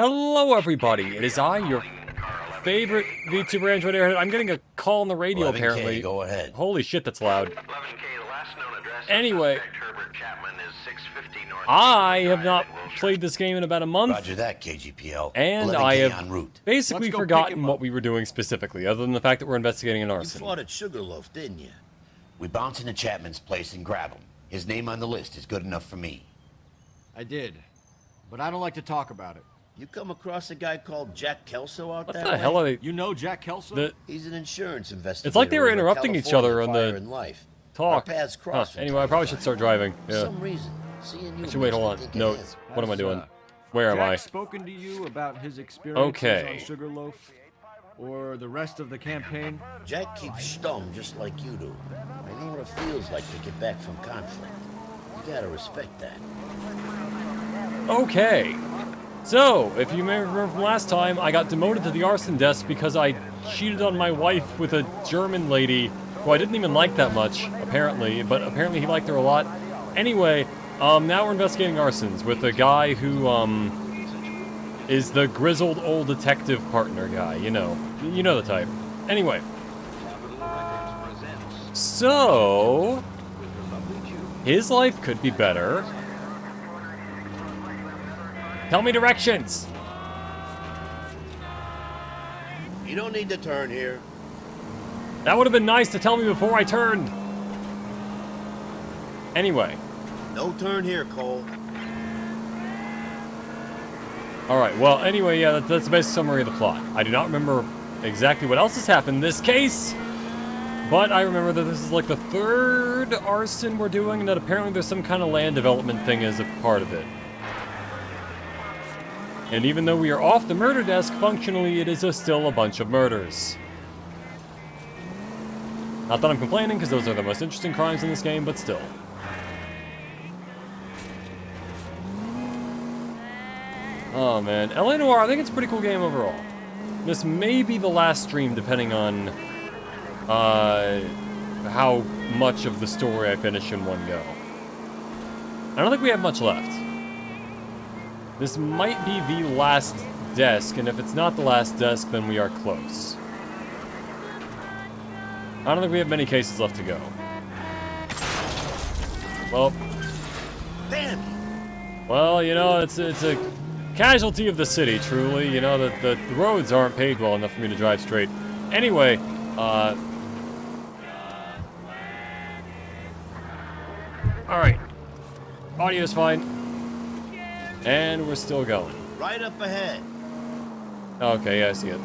Hello, everybody. It is I, your favorite VTuber Android Airhead. I'm getting a call on the radio, 11K, apparently. go ahead. Holy shit, that's loud. 11K, the last known address Anyway, of Herbert Chapman is 650 North I have not played this game in about a month, Roger that, KGPL. and 11K I en have route. basically Let's go forgotten pick him what up. we were doing specifically, other than the fact that we're investigating an You arson. fought at Sugarloaf, didn't you? We bounce into Chapman's place and grab him. His name on the list is good enough for me. I did, but I don't like to talk about it. You come across a guy called Jack Kelso out What that the way? hell are they? You know Jack Kelso? He's an insurance investigator. It's like they were over interrupting each other on California the Fire and Life. talk. Our paths cross from Anyway, I time probably to should time. start driving. For Yeah. some reason, seeing you Actually, wait, hold makes on. me think of Notes. him. What am I Has, doing? Where am Jack I? spoken to you about his experiences Okay. on Sugarloaf? Or the rest of the campaign? Jack keeps stum just like you do. I know what it feels like to get back from conflict. You gotta respect that. Okay. So, if you may remember from last time, I got demoted to the arson desk because I cheated on my wife with a German lady who I didn't even like that much, apparently, but apparently he liked her a lot. Anyway, now we're investigating arsons with a guy who, is the grizzled old detective partner guy, you know the type. Anyway. So, his life could be better. Tell me directions! You don't need to turn here. That would have been nice to tell me before I turned. Anyway. No turn here, Cole. Alright, well, anyway, yeah, that's the basic summary of the plot. I do not remember exactly what else has happened in this case, but I remember that this is like the third arson we're doing, and that apparently there's some kind of land development thing as a part of it. And even though we are off the murder desk, functionally it is still a bunch of murders. Not that I'm complaining, because those are the most interesting crimes in this game, but still. Oh man, LA Noire, I think it's a pretty cool game overall. This may be the last stream, depending on how much of the story I finish in one go. I don't think we have much left. This might be the last desk, and if it's not the last desk, then we are close. I don't think we have many cases left to go. Well, Damn. well, you know, it's a casualty of the city, truly. You know, the roads aren't paved well enough for me to drive straight. Anyway, alright. Audio's fine. And we're still going. Right up ahead. Okay, yeah, I see it.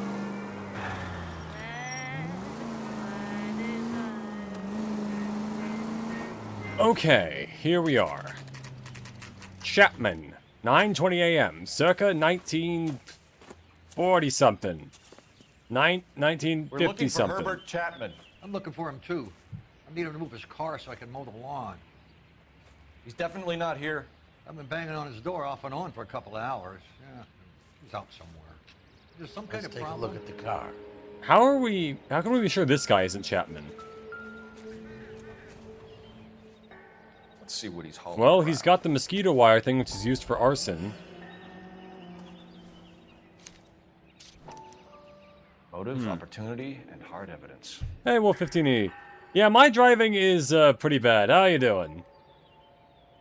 Okay, here we are. Chapman, 9:20 a.m., circa 1940 something. 1950 We're looking for something. Herbert Chapman. I'm looking for him too. I need him to move his car so I can mow the lawn. He's definitely not here. I've been banging on his door off and on for a couple of hours. Yeah, he's out somewhere. Is there some kind Let's of take a problem? look at the car. How can we be sure this guy isn't Chapman? Let's see what he's hauling. Well, he's got the mosquito wire thing, which is used for arson. Motive, opportunity, and hard evidence. Hey, Wolf 15E. Yeah, my driving is pretty bad. How you doing?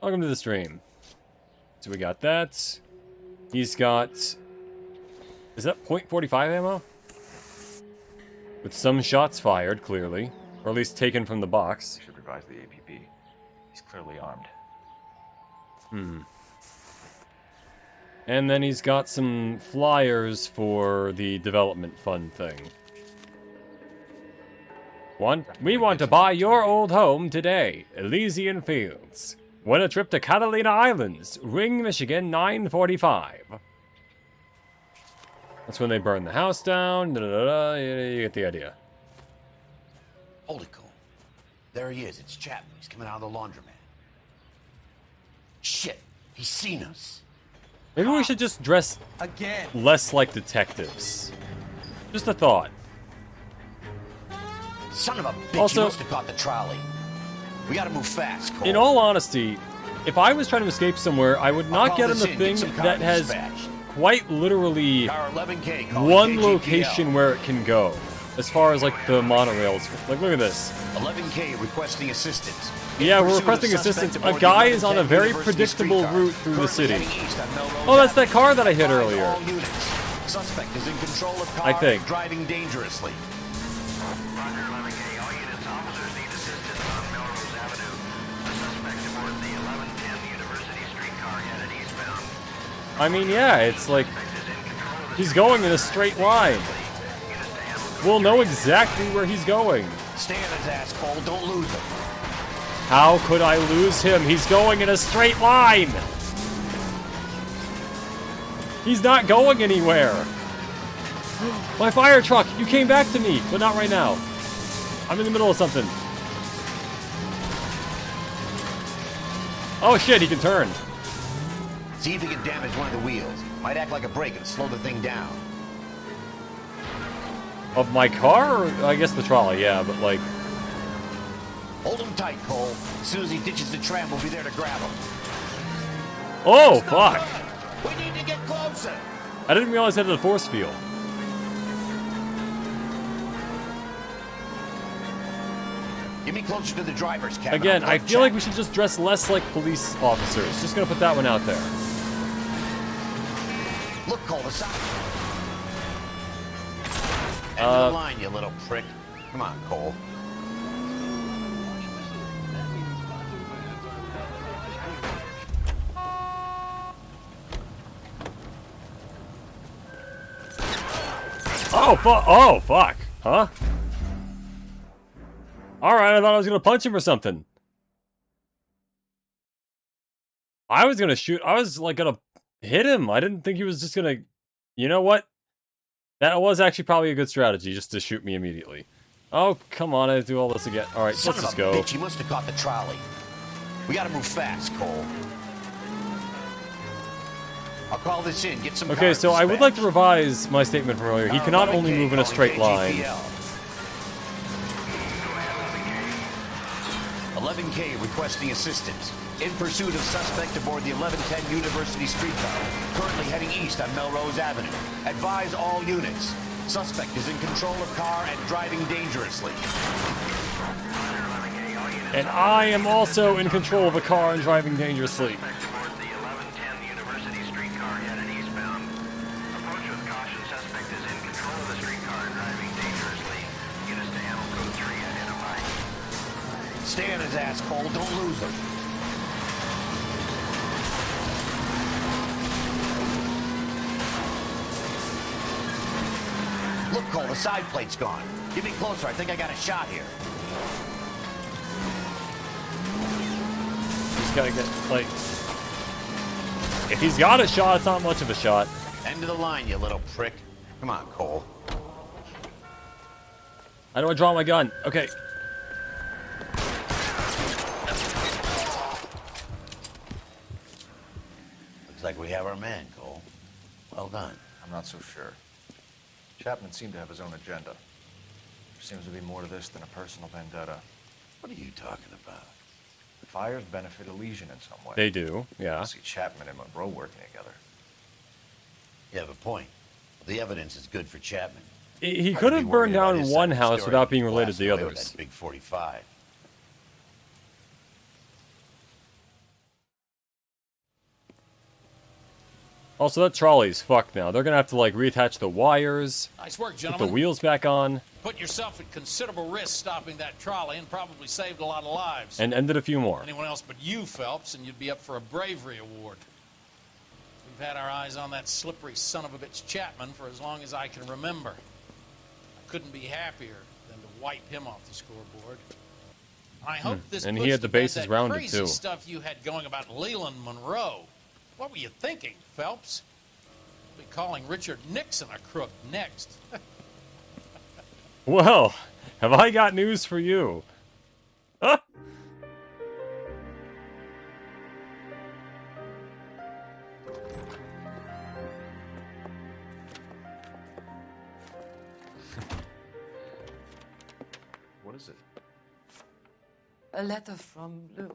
Welcome to the stream. So we got that. He's got... Is that .45 ammo? With some shots fired, clearly. Or at least taken from the box. I should revise the APB. He's clearly armed. And then he's got some flyers for the development fund thing. We want to buy your old home today. Elysian Fields. Win a trip to Catalina Islands. Ring, Michigan, 9:45. That's when they burn the house down. You get the idea. Hold it, Cole. There he is. It's Chapman. He's coming out of the laundromat. Shit. He's seen us. Maybe we should just dress Again. less like detectives. Just a thought. Son of a bitch, Also- you must have caught the trolley. We gotta move fast, Cole. In all honesty, if I was trying to escape somewhere, I would I'll not call get on this the in, thing get some that cars has dispatched. quite literally Car 11K, calling one KGPL. location where it can go. As far as like the monorails. Like, look at this. 11K requesting assistance. Yeah, In we're pursuit of requesting suspect assistance. A aboard the guy is on a 1110 very University predictable streetcar, route through the currently city. heading east on Melrose Oh, that's that Avenue. car that I hit Advise earlier. all units. Suspect is in control of car I think. and driving dangerously. Roger, 11K. All units, officers need assistance on Melrose Avenue. The suspect aboard the 1110 University streetcar headed eastbound. I mean, yeah, it's like he's going in a straight line. We'll know exactly where he's going. Stay on his ass, Cole. Don't lose him. How could I lose him? He's going in a straight line. He's not going anywhere. My fire truck, you came back to me, but not right now. I'm in the middle of something. Oh shit, he can turn. See if he can damage one of the wheels. Might act like a brake and slow the thing down. Of my car? Or I guess the trolley, yeah, but like... Hold him tight, Cole. As soon as he ditches the tram, we'll be there to grab him. Oh, fuck. We need to get closer. I didn't realize I had a force field. Get me closer to the driver's cabin. Again, I'll I plug feel like check. we should just dress less like police officers. Just gonna put that one out there. Look, Cole, the side. End of the line, you little prick. Come on, Cole. Oh, fuck. Huh? Alright, I thought I was gonna punch him or something. I was gonna shoot. I was like gonna hit him. I didn't think he was just gonna... You know what? That was actually probably a good strategy, just to shoot me immediately. Oh, come on, I have to do all this again. Alright, Son let's of just a go. bitch, he must have caught the trolley. We gotta move fast, Cole. I'll call this in, get some Okay, cars so I would like to dispatched. revise my statement from earlier. He Car cannot 11K, only move in a calling straight line. KGPL. 11K requesting assistance. In pursuit of suspect aboard the 1110 University streetcar, currently heading east on Melrose Avenue. Advise all units. Suspect is in control of car and driving dangerously. And I am also in control of a car and driving dangerously. Aboard the 1110 University streetcar headed eastbound. Approach with caution. Suspect is in control of the streetcar and driving dangerously. Units to handle code 3 identified. Stay on his ass, Cole. Don't lose him. Look, Cole, the side plate's gone. Get me closer. I think I got a shot here. Just gotta get, like... If he's got a shot, it's not much of a shot. End of the line, you little prick. Come on, Cole. How do I draw my gun? Okay. Looks like we have our man, Cole. Well done. I'm not so sure. Chapman seemed to have his own agenda. There seems to be more to this than a personal vendetta. What are you talking about? The fires benefit Elysian in some way. They do, yeah. I see Chapman and Monroe working together. You have a point. The evidence is good for Chapman. He Hard could to be have worried burned about down his one side of the house story without and being related to the blasting away with others. that big 45. Also, that trolley's fucked now. They're gonna have to, like, reattach the wires, Nice work, put gentlemen. the wheels back on, Put yourself at considerable risk stopping that trolley and probably saved a lot of lives. and ended a few more. Anyone else but you, Phelps, and you'd be up for a bravery award. We've had our eyes on that slippery son of a bitch Chapman for as long as I can remember. I couldn't be happier than to wipe him off the scoreboard. I hope this And he puts had the to bed bases that rounded, crazy too. stuff you had going about Leland Monroe. What were you thinking, Phelps? We'll be calling Richard Nixon a crook next. Well, have I got news for you? Huh? What is it? A letter from Lou.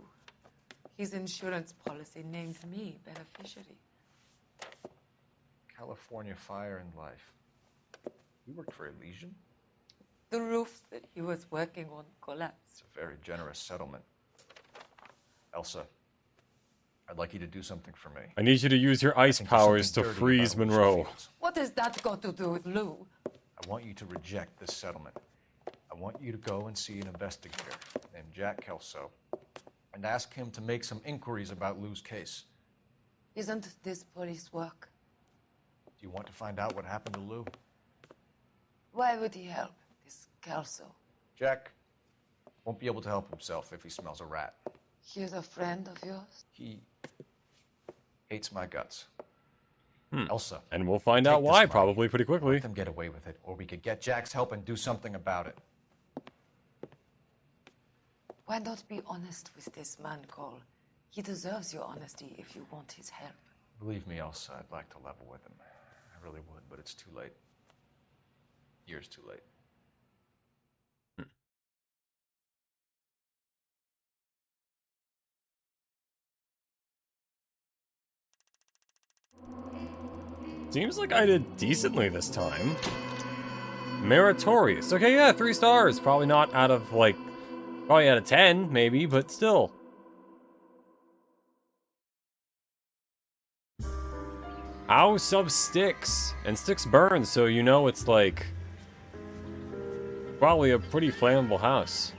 His insurance policy named me beneficiary. California Fire and Life. You worked for Elysian? The roof that he was working on collapsed. It's a very generous settlement. Elsa, I'd like you to do something for me. I need you to use your ice I think there's powers to something dirty freeze about Elysian Monroe. Fields. What has that got to do with Lou? I want you to reject this settlement. I want you to go and see an investigator named Jack Kelso and ask him to make some inquiries about Lou's case. Isn't this police work? Do you want to find out what happened to Lou? Why would he help this Kelso? Jack won't be able to help himself if he smells a rat. He's a friend of yours? He hates my guts. Elsa. And we'll find take out this why money. probably pretty quickly. Let them get away with it, or we could get Jack's help and do something about it. Why not be honest with this man, Cole? He deserves your honesty if you want his help. Believe me, Elsa, I'd like to level with him. I really would, but it's too late. Years too late. Seems like I did decently this time. Meritorious. Okay, yeah, 3 stars. Probably not out of, like, probably out of 10, maybe, but still. House of Sticks. And sticks burn, so you know it's, like, probably a pretty flammable house.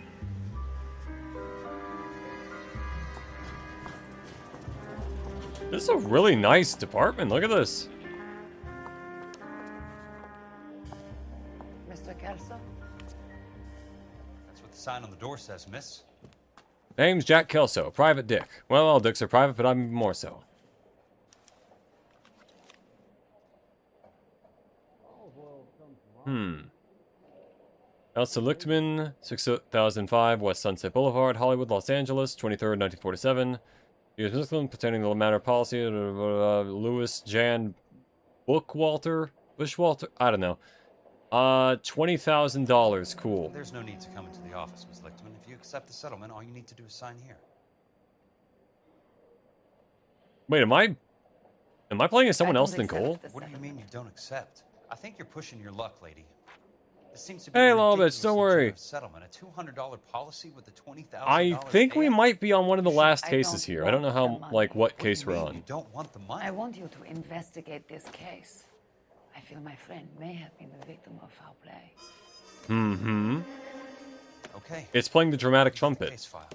This is a really nice department. Look at this. Mr. Kelso? That's what the sign on the door says, miss. Name's Jack Kelso, private dick. Well, all dicks are private, but I'm even more so. Elsa Lichtman, 6005 West Sunset Boulevard, Hollywood, Los Angeles, 23rd, 1947. U.S. Muslim pertaining to the matter of policy, Louis Jan Bushwalter, I don't know. $20,000, cool. There's no need to come into the office, Miss Lichtman. If you accept the settlement, all you need to do is sign here. Wait, am I playing as someone I else don't than accept Cole? the What do you mean you don't accept? I think you're pushing your luck, lady. This seems to be Hey, a little bitch, ridiculously don't worry. generous settlement. A $200 policy with a $20,000 I think we payout? might be on one of the last I cases don't here. I don't know want how, the like, money. what What do case you we're mean on. You don't want the money. I want you to investigate this case. I feel my friend may have been the victim of foul play. Mm-hmm. Okay. It's playing the dramatic Here's the trumpet. case file.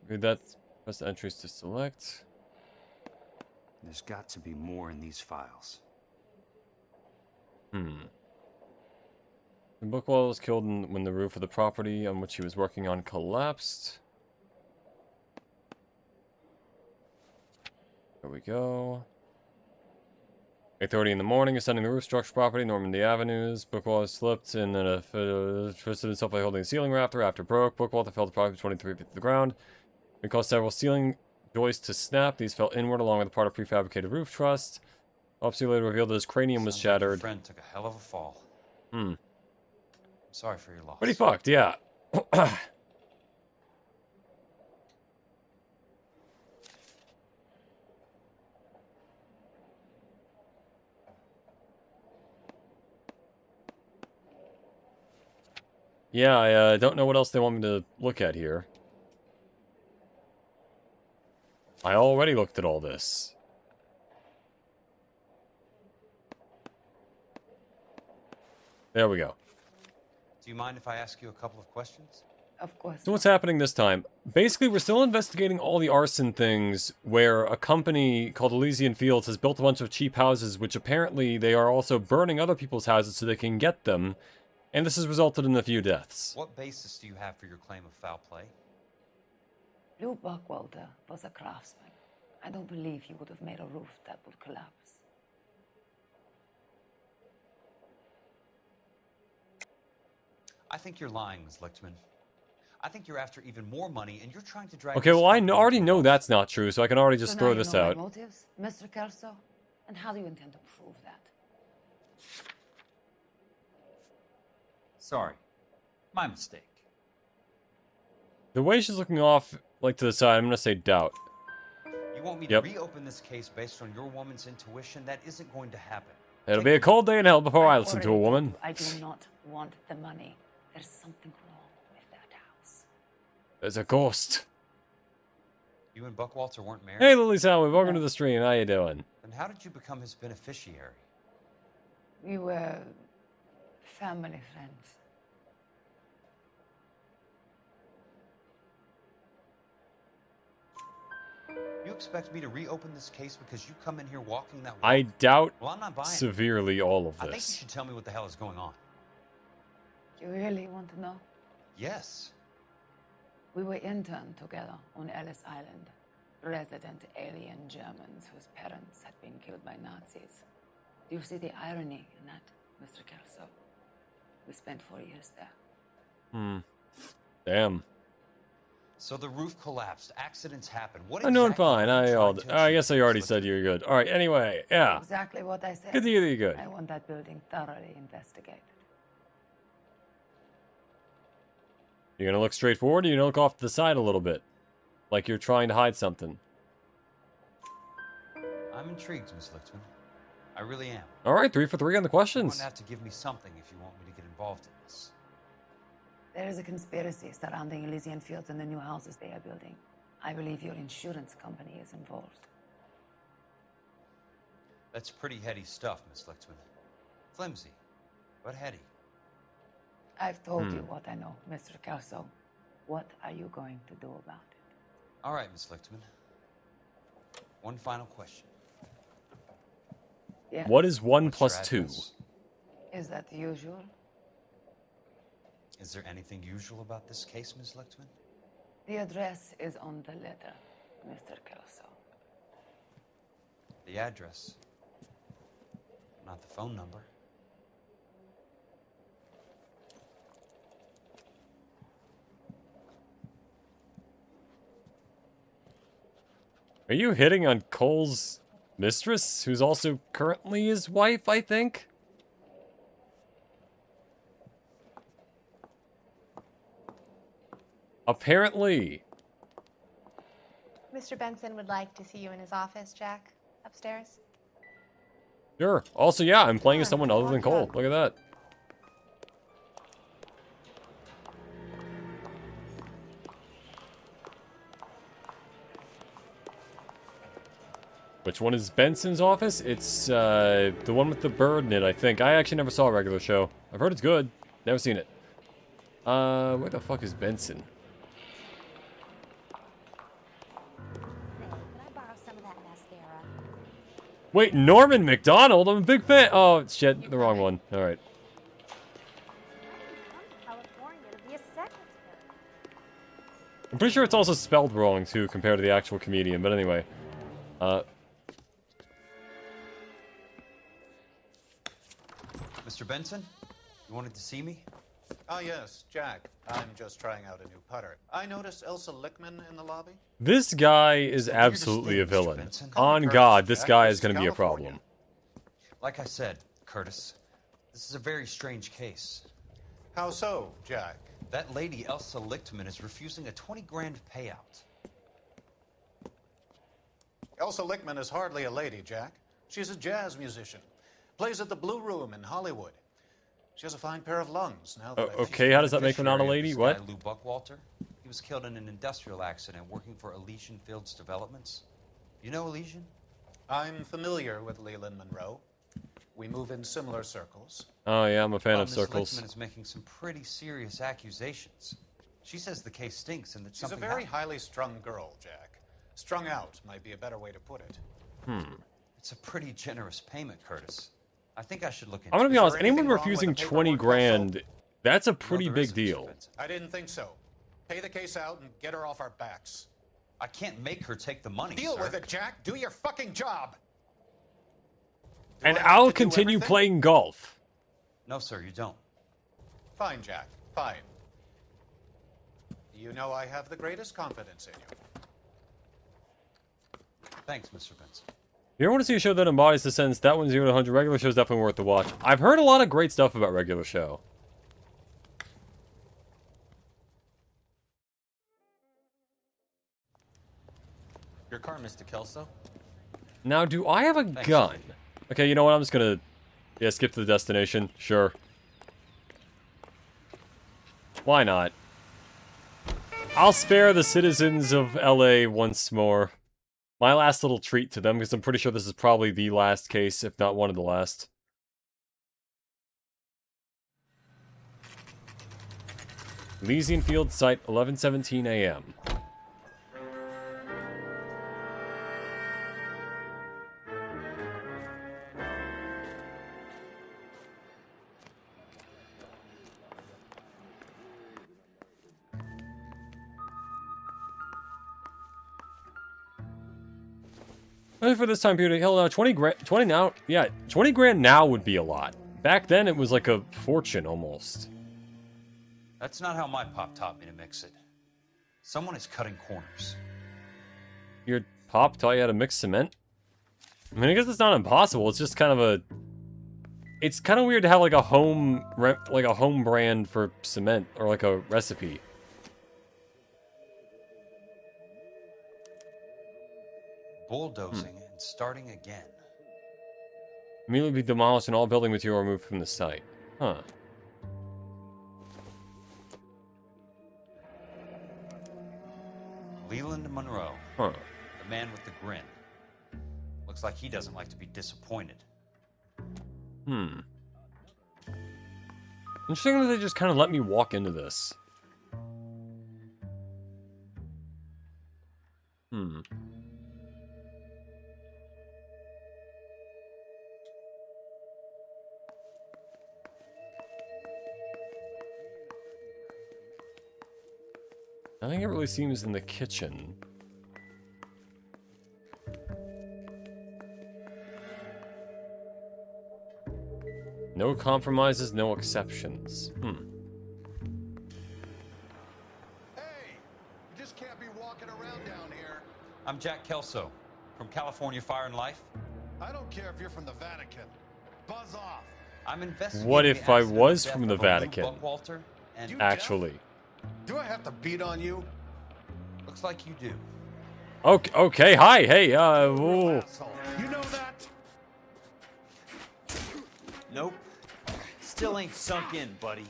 Read that. Press the entries to select. There's got to be more in these files. The Bookwall was killed when the roof of the property on which he was working on collapsed. There we go. 8:30 in the morning, ascending the roof structure property, Normandy Avenues. Bookwall has slipped and then twisted himself by holding a ceiling rafter after broke. Bookwall fell approximately 23 feet to the ground. It caused several ceiling joists to snap. These fell inward along with a part of prefabricated roof truss. Autopsy later revealed that his cranium was Sounds like your shattered. friend took a hell of a fall. Hmm. I'm sorry for your loss. Pretty fucked, yeah. Yeah, I don't know what else they want me to look at here. I already looked at all this. There we go. Do you mind if I ask you a couple of questions? Of course. So what's happening this time? Basically, we're still investigating all the arson things where a company called Elysian Fields has built a bunch of cheap houses, which apparently they are also burning other people's houses so they can get them. And this has resulted in a few deaths. What basis do you have for your claim of foul play? Lou Buckwalter was a craftsman. I don't believe he would have made a roof that would collapse. I think you're lying, Ms. Lichtman. I think you're after even more money, and you're trying to drag. Okay, this well, I company already into a know lawsuit. that's not true, so I can already just So throw now you this know out. my motives, Mr. Kelso? And how do you intend to prove that? Sorry. My mistake. The way she's looking off, like to the side, I'm gonna say doubt. You want me Yep. to reopen this case based on your woman's intuition? That isn't going to happen. It'll be a cold day in hell before I listen to a already told woman. you I do not want the money. There's something wrong with that house. There's a ghost. You and Buckwalter weren't married? Hey, Lily Soundwave, welcome to the stream. How you doing? Then how did you become his beneficiary? We were family friends. You expect me to reopen this case because you come in here walking that walk? I doubt Well, I'm not buying it. severely all of I think you this. should tell me what the hell is going on. You really want to know? Yes. We were interned together on Ellis Island. Resident alien Germans whose parents had been killed by Nazis. Do you see the irony in that, Mr. Kelso? We spent 4 years there. Damn. So the roof collapsed. Accidents happen. What I'm doing exactly fine. are you trying to I achieve, guess I already Miss said Lipton? you were good. All right. Anyway, yeah. Exactly what I said. Good to hear that you're good. I want that building thoroughly investigated. You're gonna look straight forward, or you're gonna look off to the side a little bit, like you're trying to hide something. I'm intrigued, Miss Lichtman. I really am. All right, 3 for 3 on the You're going questions. to have to give me something if you want me to get involved in this. There is a conspiracy surrounding Elysian Fields and the new houses they are building. I believe your insurance company is involved. That's pretty heady stuff, Miss Lichtman. Flimsy, but heady. I've told you what I know, Mr. Kelso. What are you going to do about it? All right, Miss Lichtman. One final question. Yeah. What is 1 What's plus your 2? address? Is that usual? Is there anything usual about this case, Miss Lichtman? The address is on the letter, Mr. Kelso. The address. Not the phone number. Are you hitting on Cole's mistress, who's also currently his wife, I think? Apparently. Mr. Benson would like to see you in his office, Jack. Upstairs. Sure. Also, yeah, I'm playing as someone other than Cole. Look at that. Which one is Benson's office? It's the one with the bird in it, I think. I actually never saw a regular show. I've heard it's good. Never seen it. Where the fuck is Benson? Wait, Norman McDonald? I'm a big fan. Oh, shit. The wrong one. All right. I'm pretty sure it's also spelled wrong, too, compared to the actual comedian. But anyway. Mr. Benson, you wanted to see me? Ah, yes, Jack. I'm just trying out a new putter. I noticed Elsa Lichtman in the lobby. This guy is absolutely a villain. On God, this guy is going to be a problem. Like I said, Curtis, this is a very strange case. How so, Jack? That lady, Elsa Lichtman, is refusing a 20 grand payout. Elsa Lichtman is hardly a lady, Jack. She's a jazz musician. Plays at the Blue Room in Hollywood. She has a fine pair of lungs. Now that Okay, how does that make her not a lady? This What? guy, Lou Buckwalter, he was killed in an industrial accident working for Elysian Fields Developments. You know Elysian? I'm familiar with Leland Monroe. We move in similar circles. Oh, yeah, I'm a fan of Miss circles. Lichtman is making some pretty serious accusations. She says the case stinks and that She's something a very happened. highly strung girl, Jack. Strung out might be a better way to put it. It's a pretty generous payment, Curtis. I think I should look into I'm going to be it. honest, anyone refusing 20 grand, that's a pretty big deal. I didn't think so. Pay the case out and get her off our backs. I can't make her take the money, Deal sir. with it, Jack. Do your fucking job. And I'll continue playing golf. No, sir, you don't. Fine, Jack. Fine. You know I have the greatest confidence in you. Thanks, Mr. Benson. If you ever want to see a show that embodies the sentence, that one's 0 to 100, regular show's definitely worth the watch. I've heard a lot of great stuff about regular show. Your car, Mr. Kelso? Now, do I have a gun? Okay, you know what? I'm just gonna... Yeah, skip to the destination. Sure. Why not? I'll spare the citizens of LA once more. My last little treat to them, because I'm pretty sure this is probably the last case, if not one of the last. Elysian Field Site, 11:17 a.m. For this time period, hell no, 20 grand now would be a lot. Back then, it was like a fortune, almost. That's not how my pop taught me to mix it. Someone is cutting corners. Your pop taught you how to mix cement? I mean, I guess it's not impossible, it's just kind of a... It's kind of weird to have like a home brand for cement, or like a recipe. Bulldozing and starting again. Immediately be demolished and all building material removed from the site. Huh. Leland Monroe. Huh. The man with the grin. Looks like he doesn't like to be disappointed. Hmm. Interesting that they just kind of let me walk into this. Hmm. I think it really seems in the kitchen. No compromises, no exceptions. Hmm. Hey! You just can't be walking around down here. I'm Jack Kelso, from California Fire and Life. I don't care if you're from the Vatican. Buzz off. I'm investigating. What if I was from the Vatican? Buckwalter and Actually. Do I have to beat on you? Looks like you do. Okay, hi, hey, whoa. You know that? Nope. Still ain't sunk in, buddy.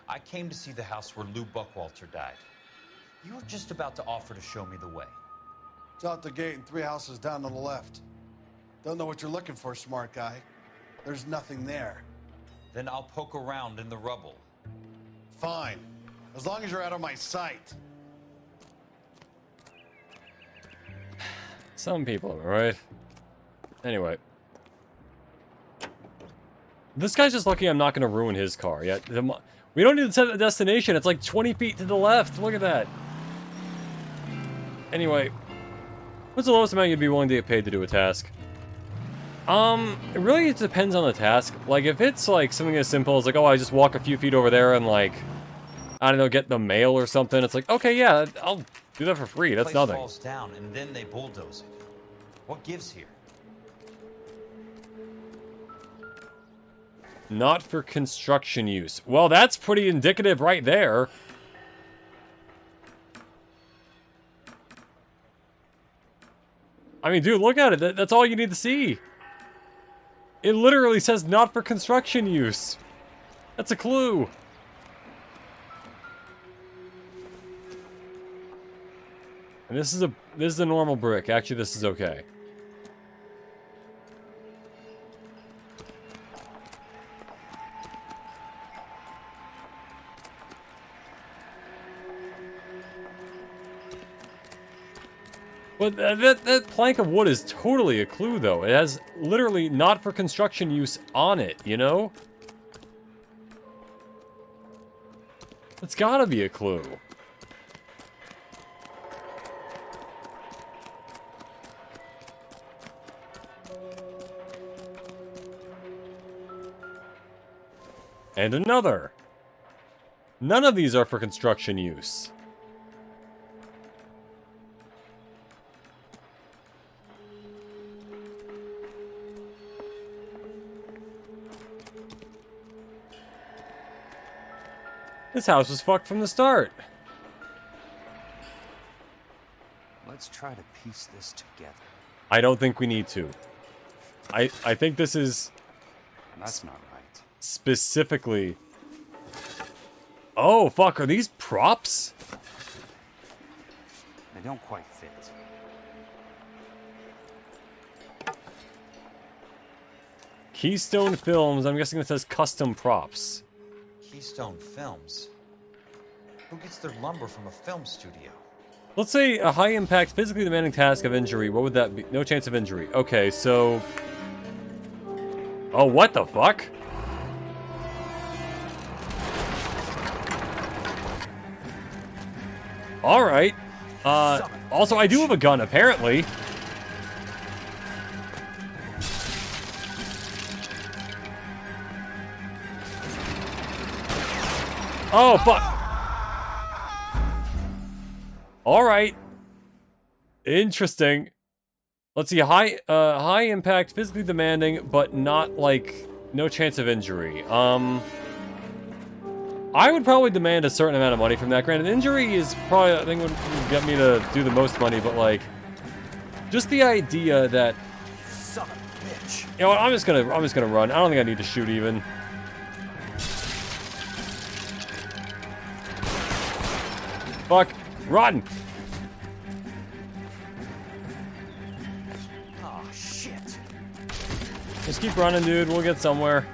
I came to see the house where Lou Buckwalter died. You were just about to offer to show me the way. It's out the gate and 3 houses down on the left. Don't know what you're looking for, smart guy. There's nothing there. Then I'll poke around in the rubble. Fine. As long as you're out of my sight. Some people, right? Anyway. This guy's just lucky I'm not going to ruin his car yet. We don't need to set the destination. It's like 20 feet to the left. Look at that. Anyway. What's the lowest amount you'd be willing to get paid to do a task? It really depends on the task. Like, if it's, like, something as simple as, like, oh, I just walk a few feet over there and, like, I don't know, get the mail or something, it's like, okay, yeah, I'll do that for free. That's nothing. The place falls down, and then they bulldoze it. What gives here? Not for construction use. Well, that's pretty indicative right there. I mean, dude, look at it. That's all you need to see. It literally says not for construction use. That's a clue. And this is a normal brick. Actually, this is okay. But that plank of wood is totally a clue, though. It has literally not for construction use on it, you know? It's gotta be a clue. And another. None of these are for construction use. This house was fucked from the start. Let's try to piece this together. I don't think we need to. I think this is... That's not right. Specifically... Oh, fuck, are these props? They don't quite fit. Keystone Films, I'm guessing it says custom props. Keystone Films? Who gets their lumber from a film studio? Let's say a high-impact, physically demanding task of injury. What would that be? No chance of injury. Okay, so... Oh, what the fuck? Alright. Also, I do have a gun, apparently. Oh, fuck. Alright. Interesting. Let's see, high impact, physically demanding, but not, like, no chance of injury. I would probably demand a certain amount of money from that. Granted, injury is probably, I think, would get me to do the most money, but, like, just the idea that... Son of a bitch. You know what, I'm just gonna run. I don't think I need to shoot, even. Fuck. Run! Oh, shit. Just keep running, dude. We'll get somewhere.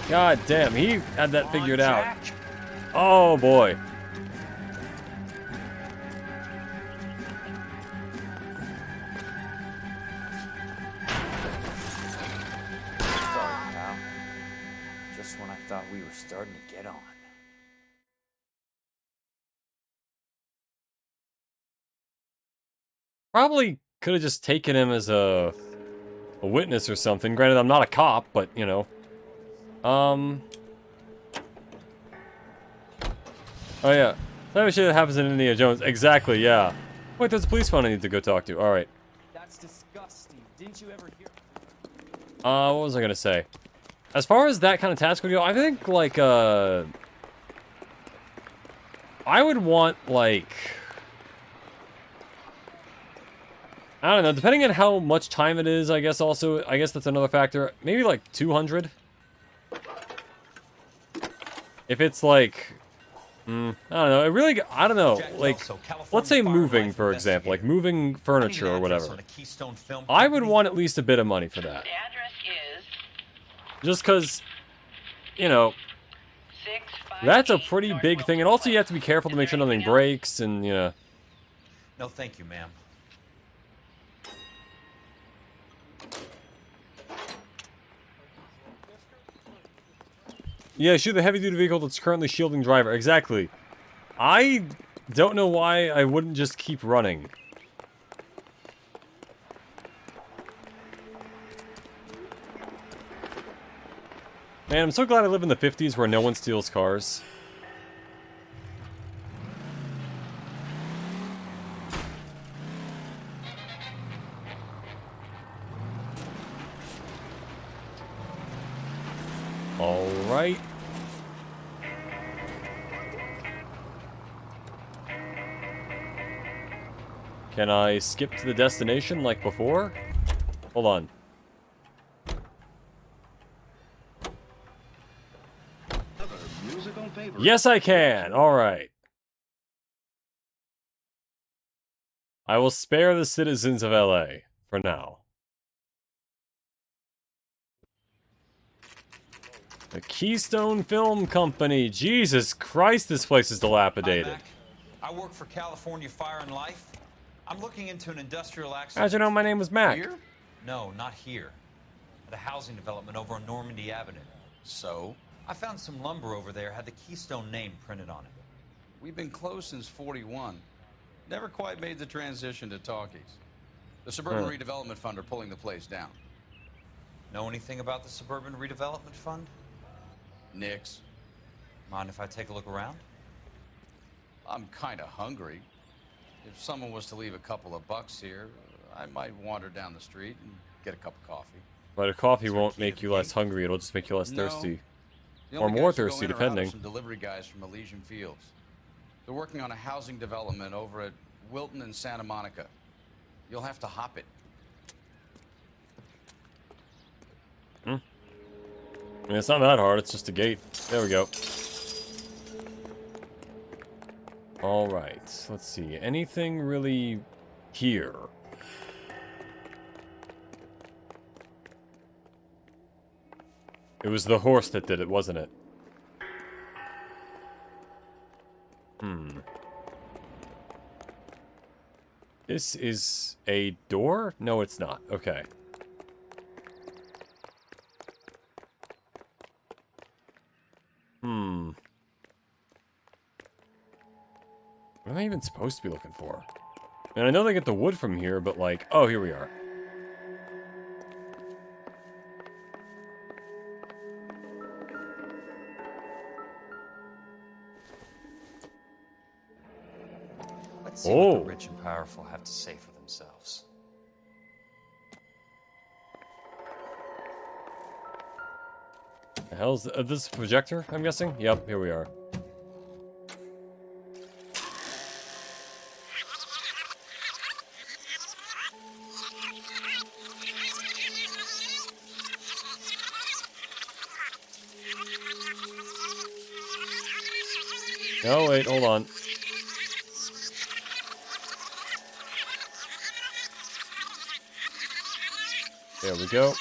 God damn, he had that figured out. Oh, boy. Sorry, pal. Just when I thought we were starting to get on. Probably could have just taken him as a witness or something. Granted, I'm not a cop, but, you know. Oh, yeah. That shit that happens in Indiana Jones. Exactly, yeah. Wait, there's a police phone I need to go talk to. Alright. That's disgusting. Didn't you ever hear? What was I gonna say? As far as that kind of task would go, I think, like, I would want, like... I don't know, depending on how much time it is, I guess also, I guess that's another factor. Maybe, like, 200? If it's, like... I don't know, it really, I don't know, like, let's say moving, for example, like moving furniture or whatever. I would want at least a bit of money for that. Just because, you know, that's a pretty big thing, and also you have to be careful to make sure nothing breaks, and, you know. No, thank you, ma'am. Yeah, shoot the heavy-duty vehicle that's currently shielding driver. Exactly. I don't know why I wouldn't just keep running. Man, I'm so glad I live in the 50s where no one steals cars. Alright. Can I skip to the destination like before? Hold on. Yes, I can! Alright. I will spare the citizens of LA for now. The Keystone Film Company. Jesus Christ, this place is dilapidated. I work for California Fire and Life. I'm looking into an industrial accident. How'd you know my name was Mac? Here? No, not here. At a housing development over on Normandy Avenue. So? I found some lumber over there, had the Keystone name printed on it. We've been closed since '41. Never quite made the transition to talkies. The Suburban Redevelopment Fund are pulling the place down. Know anything about the Suburban Redevelopment Fund? Nix. Mind if I take a look around? I'm kind of hungry. If someone was to leave a couple of bucks here, I might wander down the street and get a cup of coffee. But a coffee won't make you less hungry, it'll just make you less thirsty. The Or only more guys who go thirsty, in or out are depending. some delivery guys from Elysian Fields. They're working on a housing development over at Wilton and Santa Monica. You'll have to hop it. I mean, it's not that hard, it's just a gate. There we go. Alright, let's see. Anything really here? It was the horse that did it, wasn't it? This is a door? No, it's not. Okay. What am I even supposed to be looking for? And I know they get the wood from here, but like... Oh, here we are. Let's see what the rich and powerful have to say for themselves. The hell's this projector, I'm guessing? Yep, here we are. Oh, wait, hold on. There we go.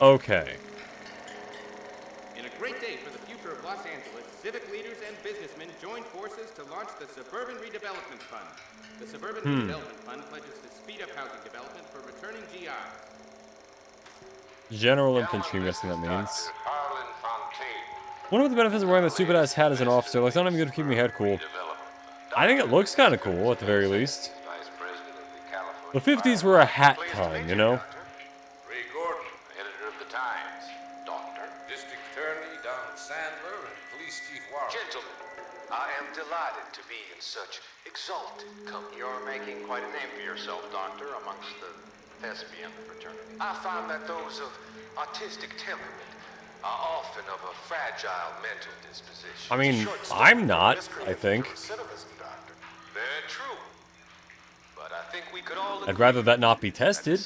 Okay. In a great day for the future of Los Angeles, civic leaders and businessmen joined forces to launch the Suburban Redevelopment Fund. The Suburban Redevelopment Fund pledges to speed up housing development for returning GIs. General infantry, I'm guessing that means. Wonder what the benefits of wearing the stupid ass hat as an officer. Like, it's not even good to keep my head cool. I think it looks kind of cool, at the very least. The 50s were a hat time, you know? Ray Gordon, editor of the Times. Doctor, District Attorney Donald Sandler, and Police Chief Warren. Gentlemen, I am delighted to be in such exalted company. You're making quite a name for yourself, Doctor, amongst the thespian fraternity. I find that those of artistic temperament are often of a fragile mental disposition. I mean, I'm not, I think. Very true. But I think we could all I'd rather that not be tested,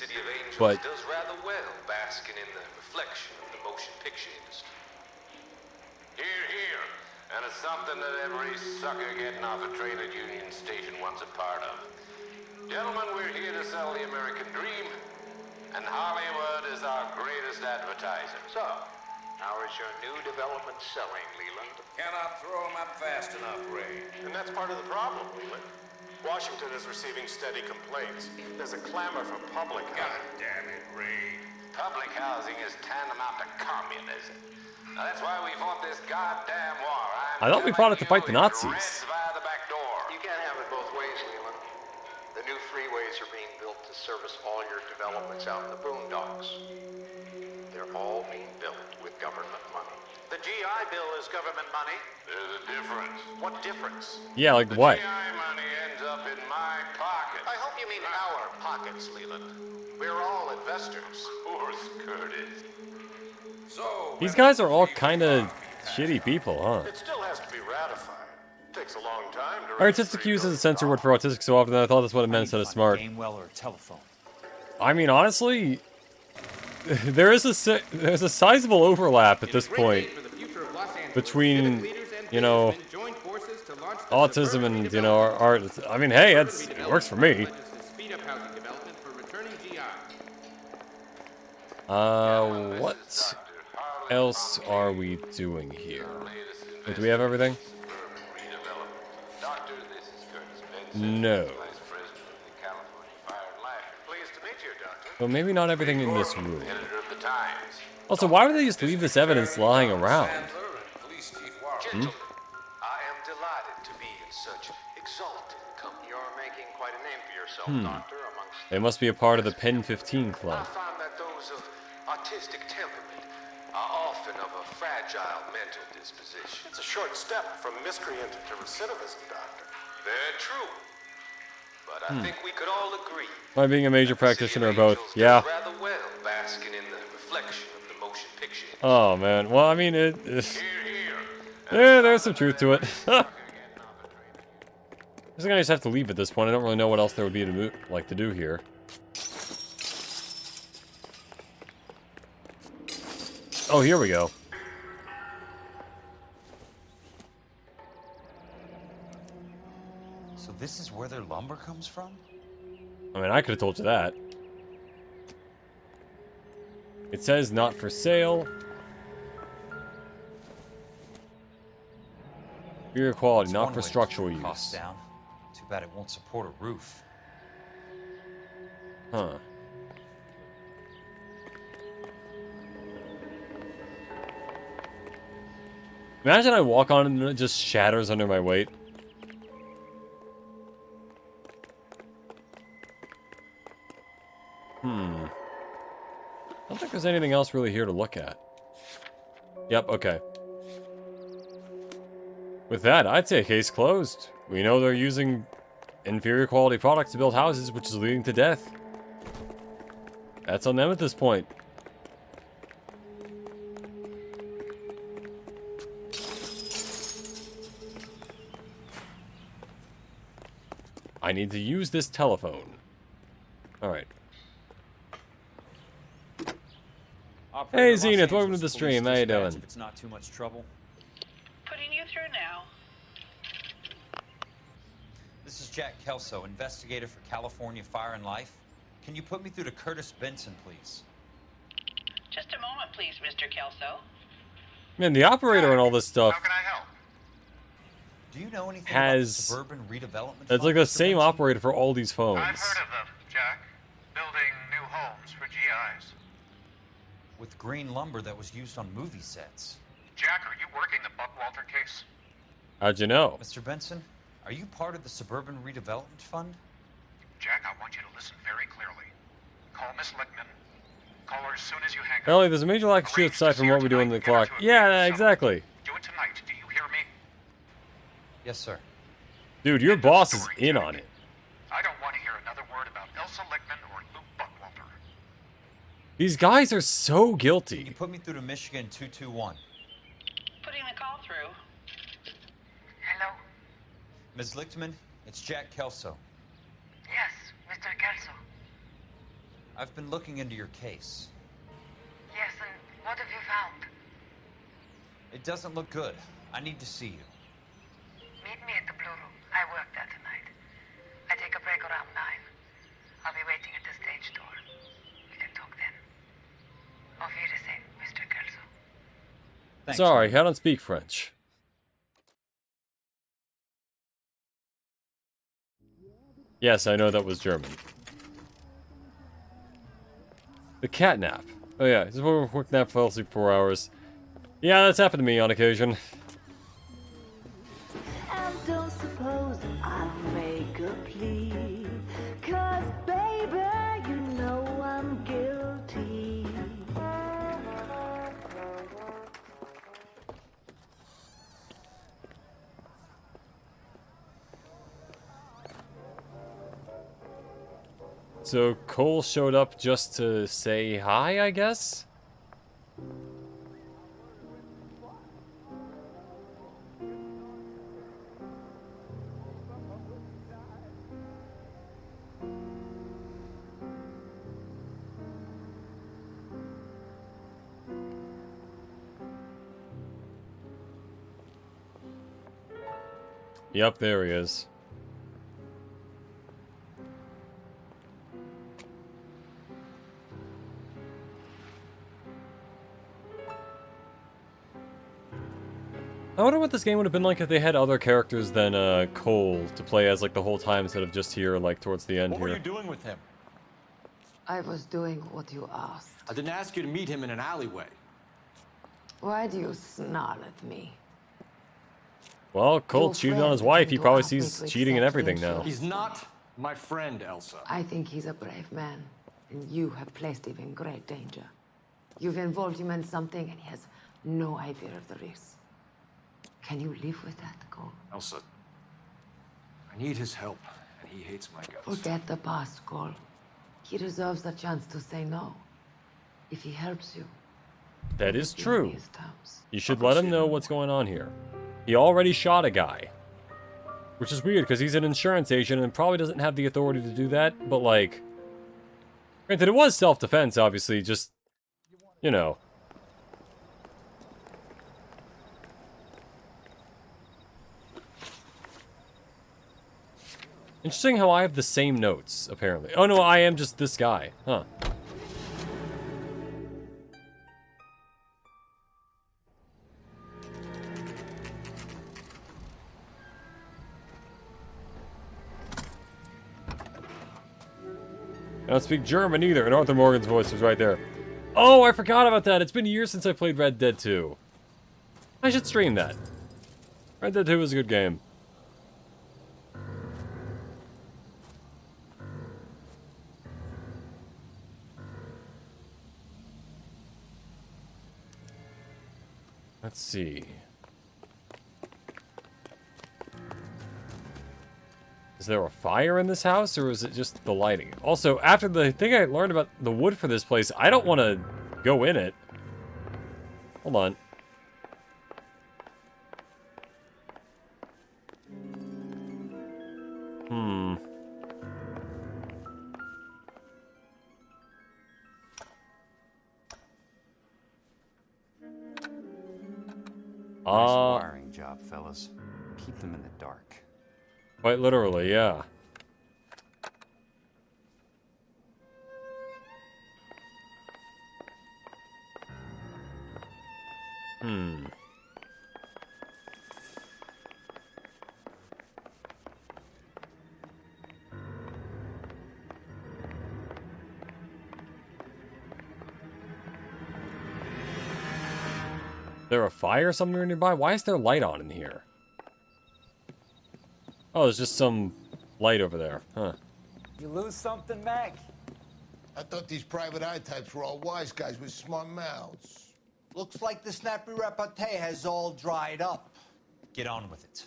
but... does rather well basking in the reflection of the motion picture industry. Here, here. And it's something that every sucker getting off a trade at Union Station wants a part of. Gentlemen, we're here to sell the American dream, and Hollywood is our greatest advertiser. So, how is your new development selling, Leland? Cannot throw them up fast enough, Ray. And that's part of the problem, Leland. Washington is receiving steady complaints. There's a clamor for public housing. God damn it, Ray. Public housing is tantamount to communism. Now, that's why we fought this goddamn war. I thought we fought it to fight the Nazis. Via the back door. You can't have it both ways, Leland. The new freeways are being built to service all your developments out in the boondocks. They're all being built with government money. The GI Bill is government money. There's a difference. What difference? Yeah, like what? GI money ends up in my pocket. I hope you mean our pockets, Leland. We're all investors. Poor Curtis. So, These guys are all kind of shitty people, huh? It still has to be ratified. Takes a long time to... Artistic use is a censor word for autistic so often that I thought that's what it meant instead of smart. Gainwell or telephone. I mean, honestly, there's a sizable overlap at this point between, you know, autism and, you know, art. I mean, hey, it works for me. What else are we doing here? Do we have everything? No. Well, maybe not everything in this room. Also, why would they just leave this evidence lying around? Police Chief Gentlemen, I am delighted to be in such exalted company. You're making quite a name for yourself, Doctor, amongst... They must be a part of the Pen 15 Club. I find that those of artistic temperament are often of a fragile mental disposition. It's a short step from miscreant to recidivism, Doctor. Very true. But I think we could all agree. By being a major practitioner or both. Yeah. Rather well basking in the reflection of the motion picture. Oh, man. Well, I mean, yeah, there's some truth to it. I think I just have to leave at this point. I don't really know what else there would be to do here. Oh, here we go. So this is where their lumber comes from? I mean, I could have told you that. It says not for sale. Superior quality, not for structural use. Costs down. Too bad it won't support a roof. Huh. Imagine I walk on it and it just shatters under my weight. I don't think there's anything else really here to look at. Yep, okay. With that, I'd say case closed. We know they're using inferior quality products to build houses, which is leading to death. That's on them at this point. I need to use this telephone. Alright. Hey Zenith, welcome to the stream. How you doing? If it's not too much trouble. Putting you through now. This is Jack Kelso, investigator for California Fire and Life. Can you put me through to Curtis Benson, please? Just a moment, please, Mr. Kelso. Man, the operator and all this stuff How can I help? Do you know anything has... about the Suburban Redevelopment It's like the same operator for all these phones. I've heard of them, Jack. Building new homes for GIs. With green lumber that was used on movie sets. Jack, are you working the Buckwalter case? How'd you know? Mr. Benson, are you part of the Suburban Redevelopment Fund? Jack, I want you to listen very clearly. Call Miss Lickman. Call her as soon as you hang up. Ellie, there's a major lack of shit aside from what we do on the clock. Yeah, exactly. Do it tonight. Do you hear me? Yes, sir. Dude, your boss is in on it. I don't want to hear another word about Elsa Lickman or Luke Buckwalter. These guys are so guilty. Can you put me through to Michigan 221? Putting the call through. Hello? Ms. Lichtman, it's Jack Kelso. Yes, Mr. Kelso. I've been looking into your case. Yes, and what have you found? It doesn't look good. I need to see you. Meet me at the Blue Room. I work there tonight. I take a break around 9. I'll be waiting at the stage door. We can talk then. Auf Wiedersehen, Mr. Kelso. Thanks, Sorry, I don't speak French. Yes, I know that was German. The cat nap. Oh yeah, just a quick nap, fell asleep 4 hours. Yeah, that's happened to me on occasion. And don't suppose I'll make a plea, 'cause baby, you know I'm guilty. So Cole showed up just to say hi, I guess? Yep, there he is. I wonder what this game would have been like if they had other characters than Cole to play as like the whole time instead of just here like towards the end What here. were you doing with him? I was doing what you asked. I didn't ask you to meet him in an alleyway. Why do you snarl at me? Well, Cole cheated on his wife. He probably sees cheating and everything now. He's not my friend, Elsa. I think he's a brave man, and you have placed him in great danger. You've involved him in something, and he has no idea of the risk. Can you live with that, Cole? Elsa, I need his help, and he hates my guts. Forget the past, Cole. He deserves the chance to say no. If he helps you, That is true. You should let him know what's going on here. He already shot a guy. Which is weird, because he's an insurance agent and probably doesn't have the authority to do that, but like... Granted, it was self-defense, obviously, just... You know. Interesting how I have the same notes, apparently. Oh no, I am just this guy. Huh. I don't speak German either, and Arthur Morgan's voice was right there. Oh, I forgot about that. It's been years since I played Red Dead 2. I should stream that. Red Dead 2 was a good game. Let's see. Is there a fire in this house, or is it just the lighting? Also, after the thing I learned about the wood for this place, I don't want to go in it. Hold on. Nice wiring job, fellas. Keep them in the dark. Quite literally, yeah. Is there a fire somewhere nearby? Why is there light on in here? Oh, there's just some light over there. Huh. You lose something, Mac? I thought these private eye types were all wise guys with smart mouths. Looks like the snappy repartee has all dried up. Get on with it.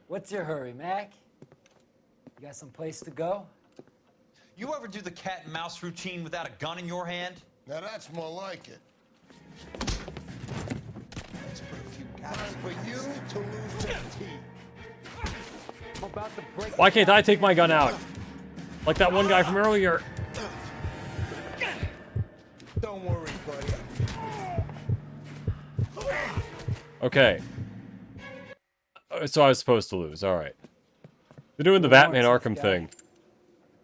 What's your hurry, Mac? You got some place to go? You ever do the cat and mouse routine without a gun in your hand? Now that's more like it. Let's put a few guys Time for you to lose your teeth. I'm about to break. Why can't I take my gun out? Like that one guy from earlier. Don't worry, buddy. Okay. So I was supposed to lose. All right. They're doing the Batman Arkham thing. You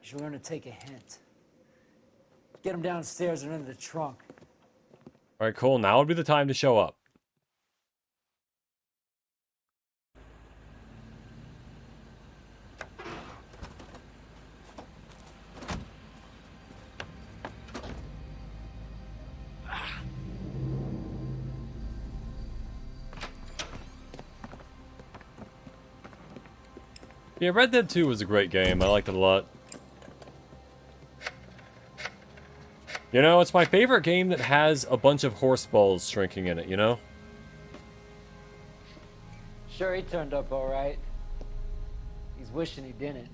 should learn to take a hint. Get him downstairs and into the trunk. All right, cool. Now would be the time to show up. Yeah, Red Dead 2 was a great game. I liked it a lot. You know, it's my favorite game that has a bunch of horse balls shrinking in it, you know? Sure, he turned up all right. He's wishing he didn't.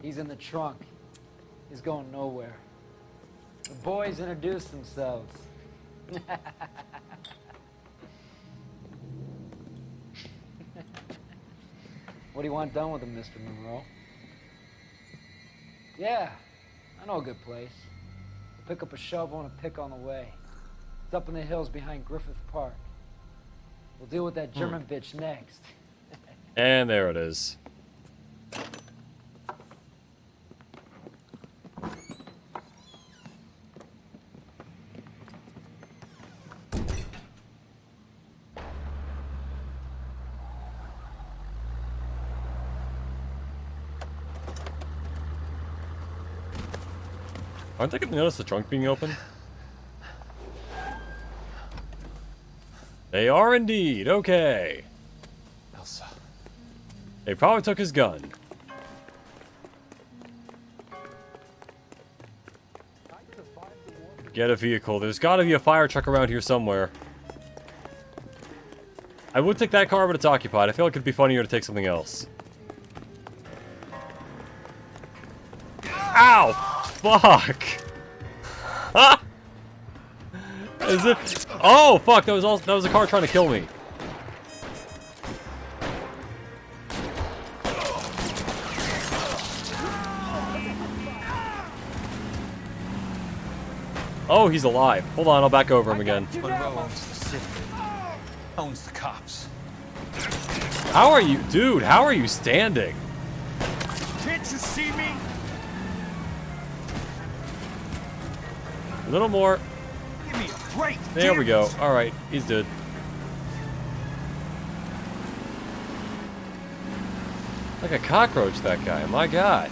He's in the trunk. He's going nowhere. The boys introduced themselves. What do you want done with him, Mr. Monroe? Yeah, I know a good place. We'll pick up a shovel and a pick on the way. It's up in the hills behind Griffith Park. We'll deal with that German bitch next. And there it is. Aren't they gonna notice the trunk being open? They are indeed. Okay. They probably took his gun. Get a vehicle. There's got to be a fire truck around here somewhere. I would take that car, but it's occupied. I feel like it'd be funnier to take something else. Ow! Fuck! As if... Oh, fuck! That was a car trying to kill me. Oh, he's alive. Hold on, I'll back over him again. Monroe owns the city. Owns the cops. How are you... Dude, how are you standing? Can't you see me? A little more. Give me a break. There we go. Alright, he's dead. Like a cockroach, that guy. My god.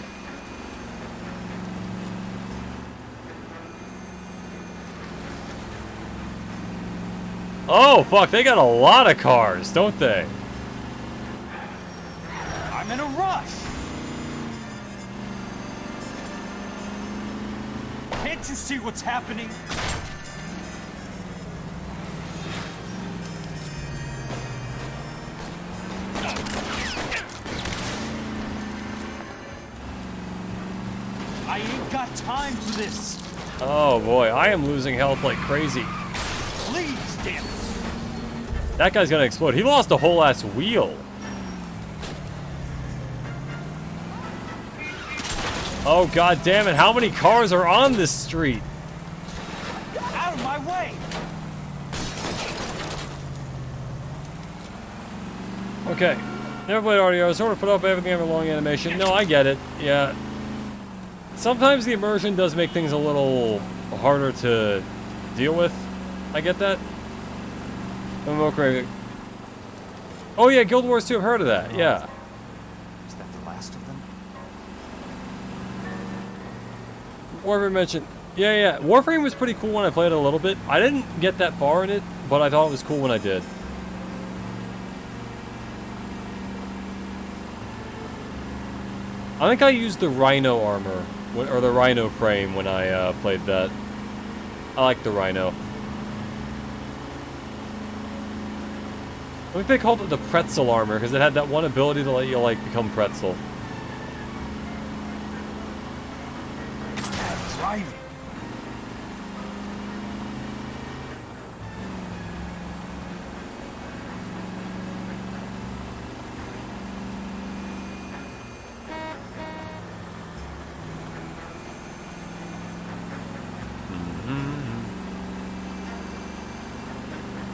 Oh, fuck. They got a lot of cars, don't they? I'm in a rush. Can't you see what's happening? I ain't got time for this. Oh boy, I am losing health like crazy. Please, damn it. That guy's gonna explode. He lost a whole ass wheel. Oh god damn it, how many cars are on this street? Out of my way. Okay. Never played audio. Sort of put up everything every long animation. No, I get it. Yeah. Sometimes the immersion does make things a little harder to deal with. I get that. Oh yeah, Guild Wars 2, I've heard of that. Yeah. Is that the last of them? Warframe mentioned. Yeah. Warframe was pretty cool when I played it a little bit. I didn't get that far in it, but I thought it was cool when I did. I think I used the Rhino armor, or the Rhino frame when I played that. I like the Rhino. I think they called it the pretzel armor because it had that one ability to let you like become pretzel. Driving.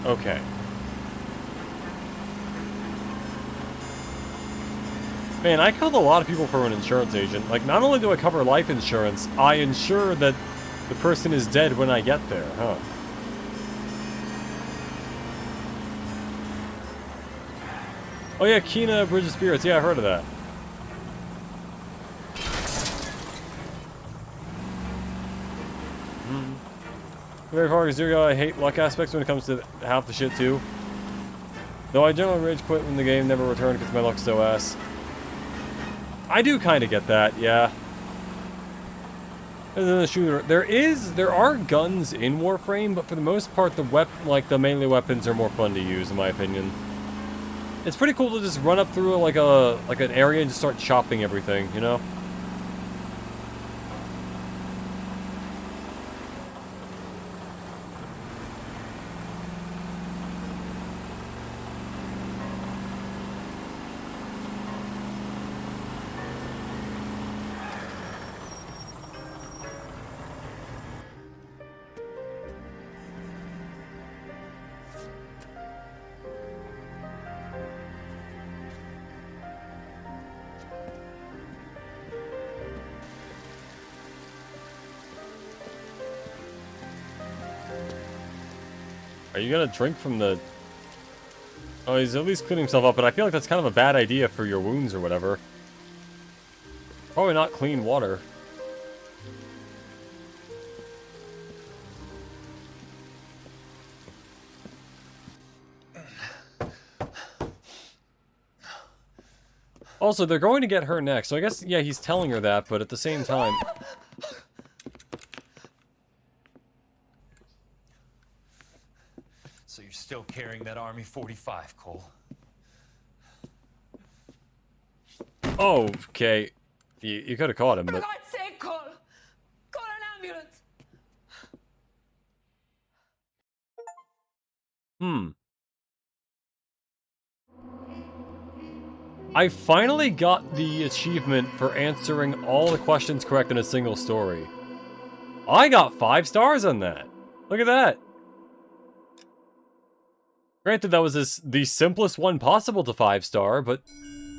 Okay. Man, I killed a lot of people for an insurance agent. Like, not only do I cover life insurance, I ensure that the person is dead when I get there, huh? Oh yeah, Kina Bridge of Spirits. Yeah, I've heard of that. Very far as Zero, I hate luck aspects when it comes to half the shit too. Though I generally rage quit when the game never returned because my luck's so ass. I do kind of get that, yeah. And then the shooter, there are guns in Warframe, but for the most part, the melee weapons are more fun to use, in my opinion. It's pretty cool to just run up through like an area and just start chopping everything, you know? Are you gonna drink from the... Oh, he's at least cleaning himself up, but I feel like that's kind of a bad idea for your wounds or whatever. Probably not clean water. Also, they're going to get her next, so I guess, yeah, he's telling her that, but at the same time... So you're still carrying that Army 45, Cole? Oh, okay. You could have caught him, For but... God's sake, Cole! Call an ambulance! I finally got the achievement for answering all the questions correct in a single story. I got 5 stars on that. Look at that. Granted, that was the simplest one possible to 5-star, but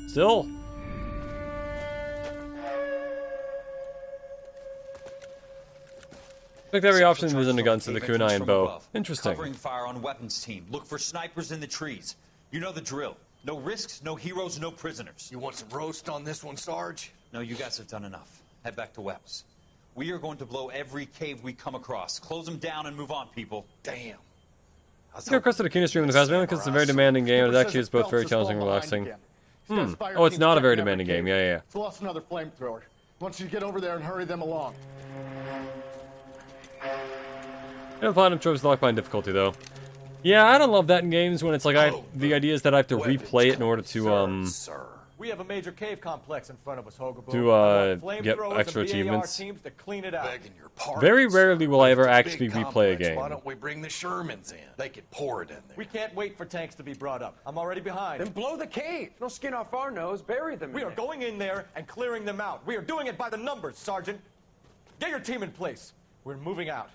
still. Picked every option within the guns to the kunai and bow. Interesting. Covering fire on weapons team. Look for snipers in the trees. You know the drill. No risks, no heroes, no prisoners. You want some roast on this one, Sarge? No, you guys have done enough. Head back to Webb's. We are going to blow every cave we come across. Close them down and move on, people. Damn. I requested a keener stream in the past, mainly because it's a very demanding game, and it actually is both very challenging and relaxing. Oh, it's not a very demanding game. Yeah. It's lost another flamethrower. I want you to get over there and hurry them along. Yeah, platinum tropes locked by difficulty, though. Yeah, I don't love that in games when it's like the idea is that I have to replay it in order to We have a major cave complex in front of us, Hogaboo. get extra achievements. Teams to clean it out. Begging your pardon. Very rarely will I ever It's a actually big replay a complex. game. Why don't we bring the Shermans in? They could pour it in there. We can't wait for tanks to be brought up. I'm already behind. Then blow the cave. No skin off our nose. Bury them. We are going in there and clearing them out. We are doing it by the numbers, Sergeant. Get your team in place. We're moving out.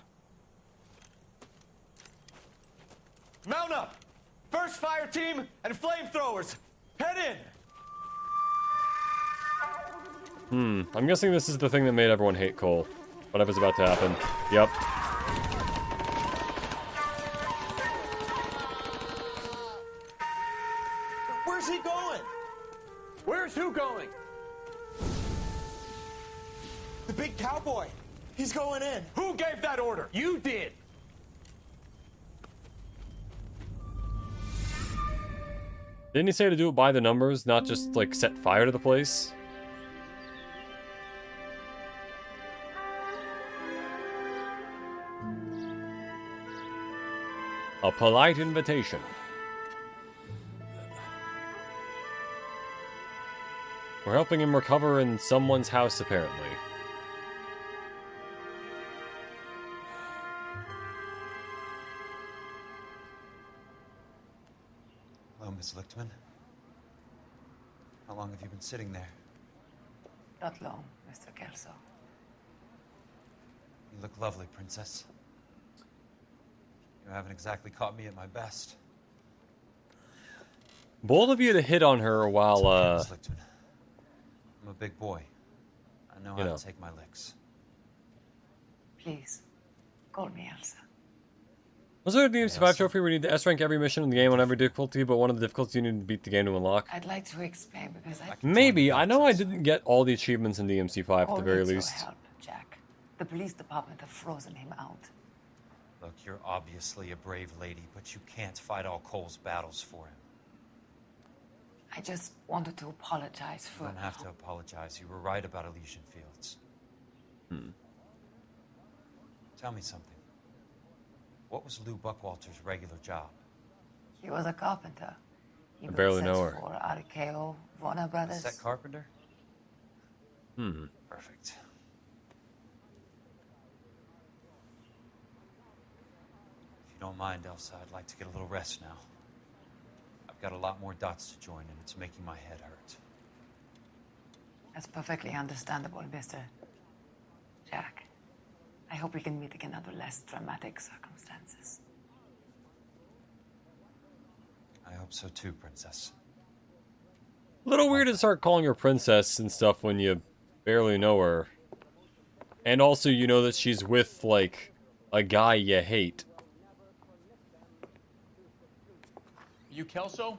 Mount up! First fire team and flamethrowers! Head in! I'm guessing this is the thing that made everyone hate Cole. Whatever's about to happen. Yep. Where's he going? Where's who going? The big cowboy. He's going in. Who gave that order? You did. Didn't he say to do it by the numbers, not just, like, set fire to the place? A polite invitation. We're helping him recover in someone's house, apparently. Hello, Miss Lichtman. How long have you been sitting there? Not long, Mr. Kelso. You look lovely, Princess. You haven't exactly caught me at my best. Bold of you to hit on her while, Miss Lichtman. I'm a big boy. I know how to take my licks. Please, call me Elsa. Was there a DMC5 trophy where you need to S-rank every mission in the game on every difficulty, but one of the difficulties you need to beat the game to unlock? I'd like to explain because Maybe. I know I didn't get all the achievements in DMC5 at the very least. Help, Jack. The police department have frozen him out. Look, you're obviously a brave lady, but you can't fight all Cole's battles for him. I just wanted to apologize for... You don't have to apologize. You were right about Elysian Fields. Tell me something. What was Lou Buckwalter's regular job? He was a carpenter. He I barely built know sets her. for RKO, Warner Brothers. Set carpenter? Perfect. If you don't mind, Elsa, I'd like to get a little rest now. I've got a lot more dots to join, and it's making my head hurt. That's perfectly understandable, Mr. Jack. I hope we can meet again under less dramatic circumstances. I hope so too, Princess. A little weird to start calling her princess and stuff when you barely know her. And also you know that she's with, like, a guy you hate. You Kelso?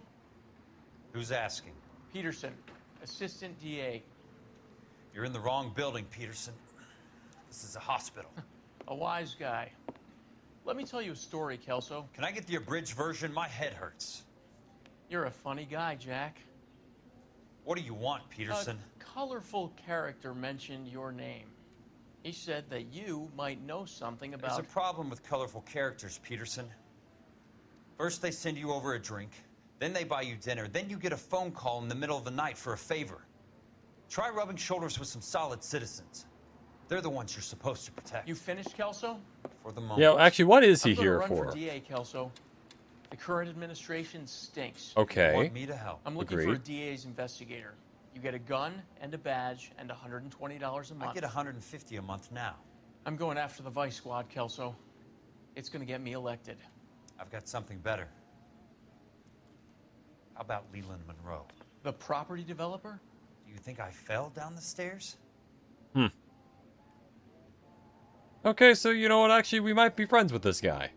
Who's asking? Peterson, assistant DA. You're in the wrong building, Peterson. This is a hospital. A wise guy. Let me tell you a story, Kelso. Can I get the abridged version? My head hurts. You're a funny guy, Jack. What do you want, Peterson? A colorful character mentioned your name. He said that you might know something about... There's a problem with colorful characters, Peterson. First they send you over a drink, then they buy you dinner, then you get a phone call in the middle of the night for a favor. Try rubbing shoulders with some solid citizens. They're the ones you're supposed to protect. You finished, Kelso? For the moment. Yeah, actually, what is he I'm gonna here run for? DA, Kelso. The current administration stinks. Okay. You want me to help? I'm looking for a Agreed. DA's investigator. You get a gun and a badge and $120 a month. I get $150 a month now. I'm going after the Vice Squad, Kelso. It's gonna get me elected. I've got something better. How about Leland Monroe? The property developer? Do you think I fell down the stairs? Okay, so you know what? Actually, we might be friends with this guy.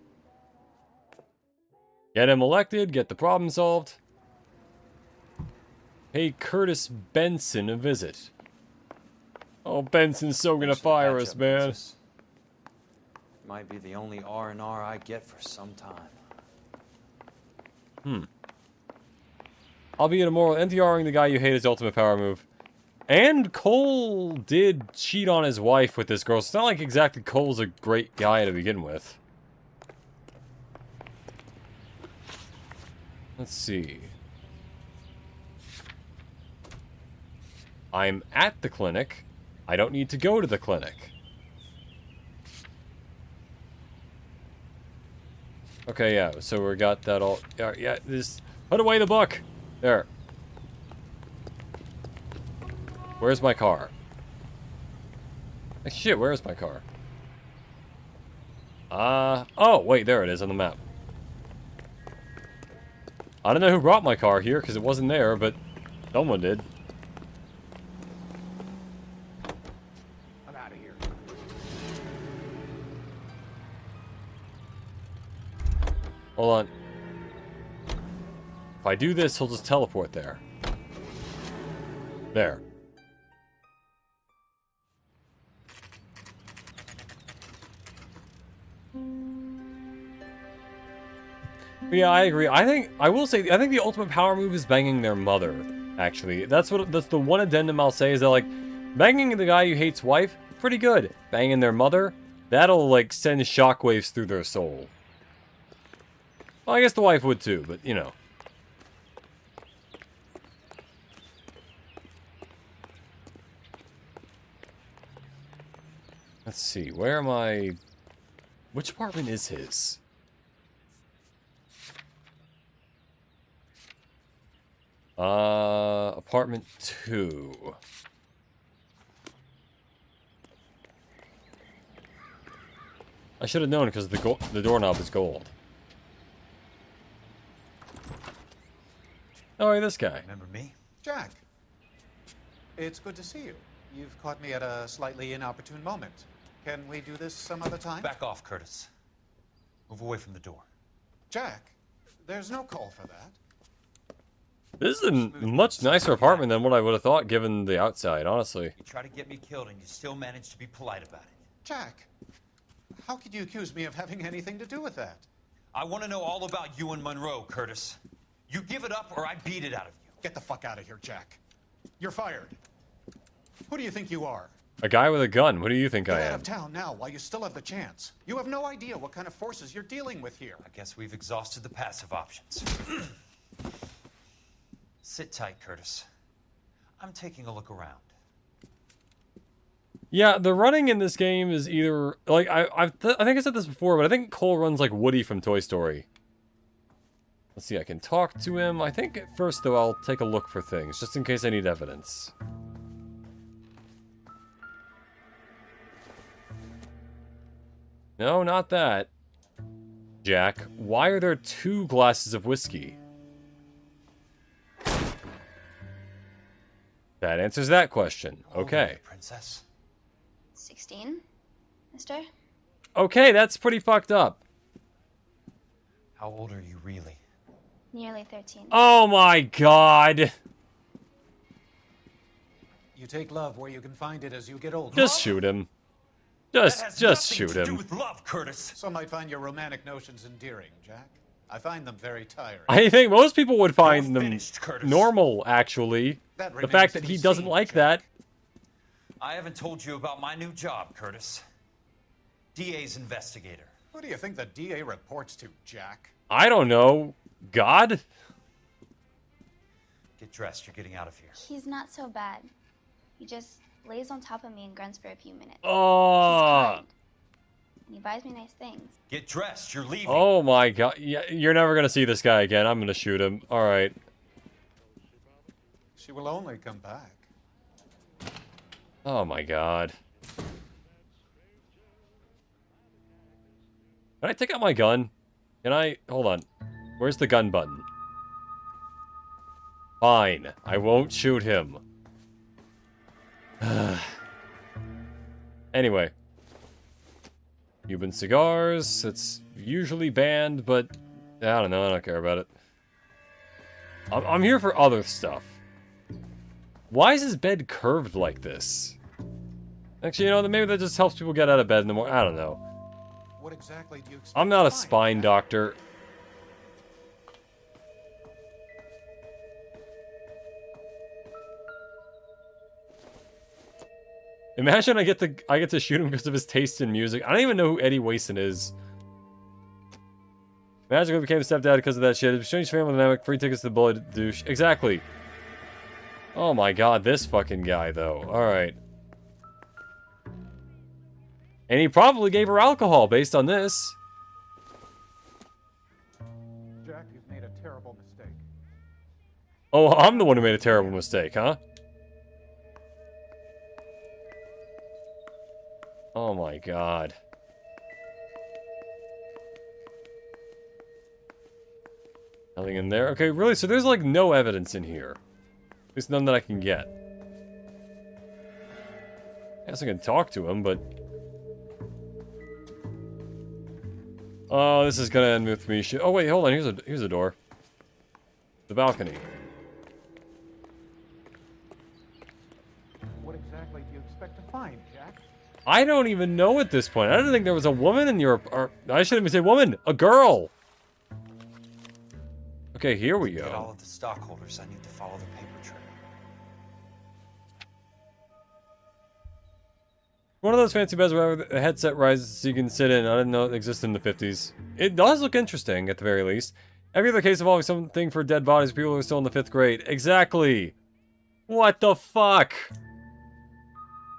Get him elected, get the problem solved. Pay Curtis Benson a visit. Oh, Benson's so gonna fire us, man. Might be the only R&R I get for some time. I'll be in a moral NTRing the guy you hate his ultimate power move. And Cole did cheat on his wife with this girl. So it's not like exactly Cole's a great guy to begin with. Let's see. I'm at the clinic. I don't need to go to the clinic. Okay, yeah, so we got that all... Yeah, this... Put away the book! There. Where's my car? Shit, where's my car? Oh, wait, there it is on the map. I don't know who brought my car here, because it wasn't there, but someone did. I'm out of here. Hold on. If I do this, he'll just teleport there. There. Yeah, I agree. I will say, I think the ultimate power move is banging their mother, actually. That's the one addendum I'll say is that, like, banging the guy who hates wife, pretty good. Banging their mother, that'll, like, send shockwaves through their soul. Well, I guess the wife would too, but, you know. Let's see, where am I... Which apartment is his? Apartment 2. I should have known because the doorknob is gold. Oh, hey, this guy. Remember me? Jack, it's good to see you. You've caught me at a slightly inopportune moment. Can we do this some other time? Back off, Curtis. Move away from the door. Jack, there's no call for that. This is a much nicer apartment than what I would have thought given the outside, honestly. You try to get me killed and you still manage to be polite about it. Jack, how could you accuse me of having anything to do with that? I want to know all about you and Monroe, Curtis. You give it up or I beat it out of you. Get the fuck out of here, Jack. You're fired. Who do you think you are? A guy with a gun. What do you think I Get out am? of town now while you still have the chance. You have no idea what kind of forces you're dealing with here. I guess we've exhausted the passive options. Sit tight, Curtis. I'm taking a look around. Yeah, the running in this game is either... Like, I think I said this before, but I think Cole runs like Woody from Toy Story. Let's see, I can talk to him. I think at first, though, I'll take a look for things, just in case I need evidence. No, not that. Jack, why are there 2 glasses of whiskey? That answers that question. Okay. Princess. 16, mister? Okay, that's pretty fucked up. How old are you really? Nearly 13. Oh my god! You take love where you can find it as you get older. Just shoot him. Just shoot him. Do with love, Curtis. Some might find your romantic notions endearing, Jack. I find them very tiring. I think most people would find them finished, Curtis. normal, actually. That The remains fact to that be he doesn't seen, like Jack. that. I haven't told you about my new job, Curtis. DA's investigator. Who do you think the DA reports to, Jack? I don't know. God? Get dressed, you're getting out of here. He's not so bad. He just lays on top of me and grunts for a few minutes. Oh. He's kind. And he buys me nice things. Get dressed, you're leaving. Oh my god. Yeah, you're never gonna see this guy again. I'm gonna shoot him. Alright. She will only come back. Oh my god. Can I take out my gun? Can I? Hold on. Where's the gun button? Fine. I won't shoot him. Anyway. Cuban cigars. It's usually banned, but I don't know. I don't care about it. I'm here for other stuff. Why is his bed curved like this? Actually, you know, maybe that just helps people get out of bed in the morning. I don't know. What exactly do you expect? I'm not a spine doctor. Imagine I get to shoot him because of his taste in music. I don't even know who Eddie Wason is. Magically became a stepdad because of that shit. Strange family dynamic. Free tickets to the bullet douche. Exactly. Oh my god, this fucking guy though. Alright. And he probably gave her alcohol based on this. Jack, you've made a terrible mistake. Oh, I'm the one who made a terrible mistake, huh? Oh my god. Nothing in there. Okay, really? So there's like no evidence in here. At least none that I can get. I guess I can talk to him, but... Oh, this is gonna end with me oh wait, hold on, here's a door. The balcony. What exactly do you expect to find, Jack? I don't even know at this point. I didn't think there was a woman in your... Or, I shouldn't even say woman. A girl. Okay, here we Get all go. of the stockholders. I need to follow the paper trail. One of those fancy beds where the headset rises so you can sit in. I didn't know it existed in the 50s. It does look interesting, at the very least. Every other case involving something for dead bodies, people who are still in the 5th grade. Exactly. What the fuck?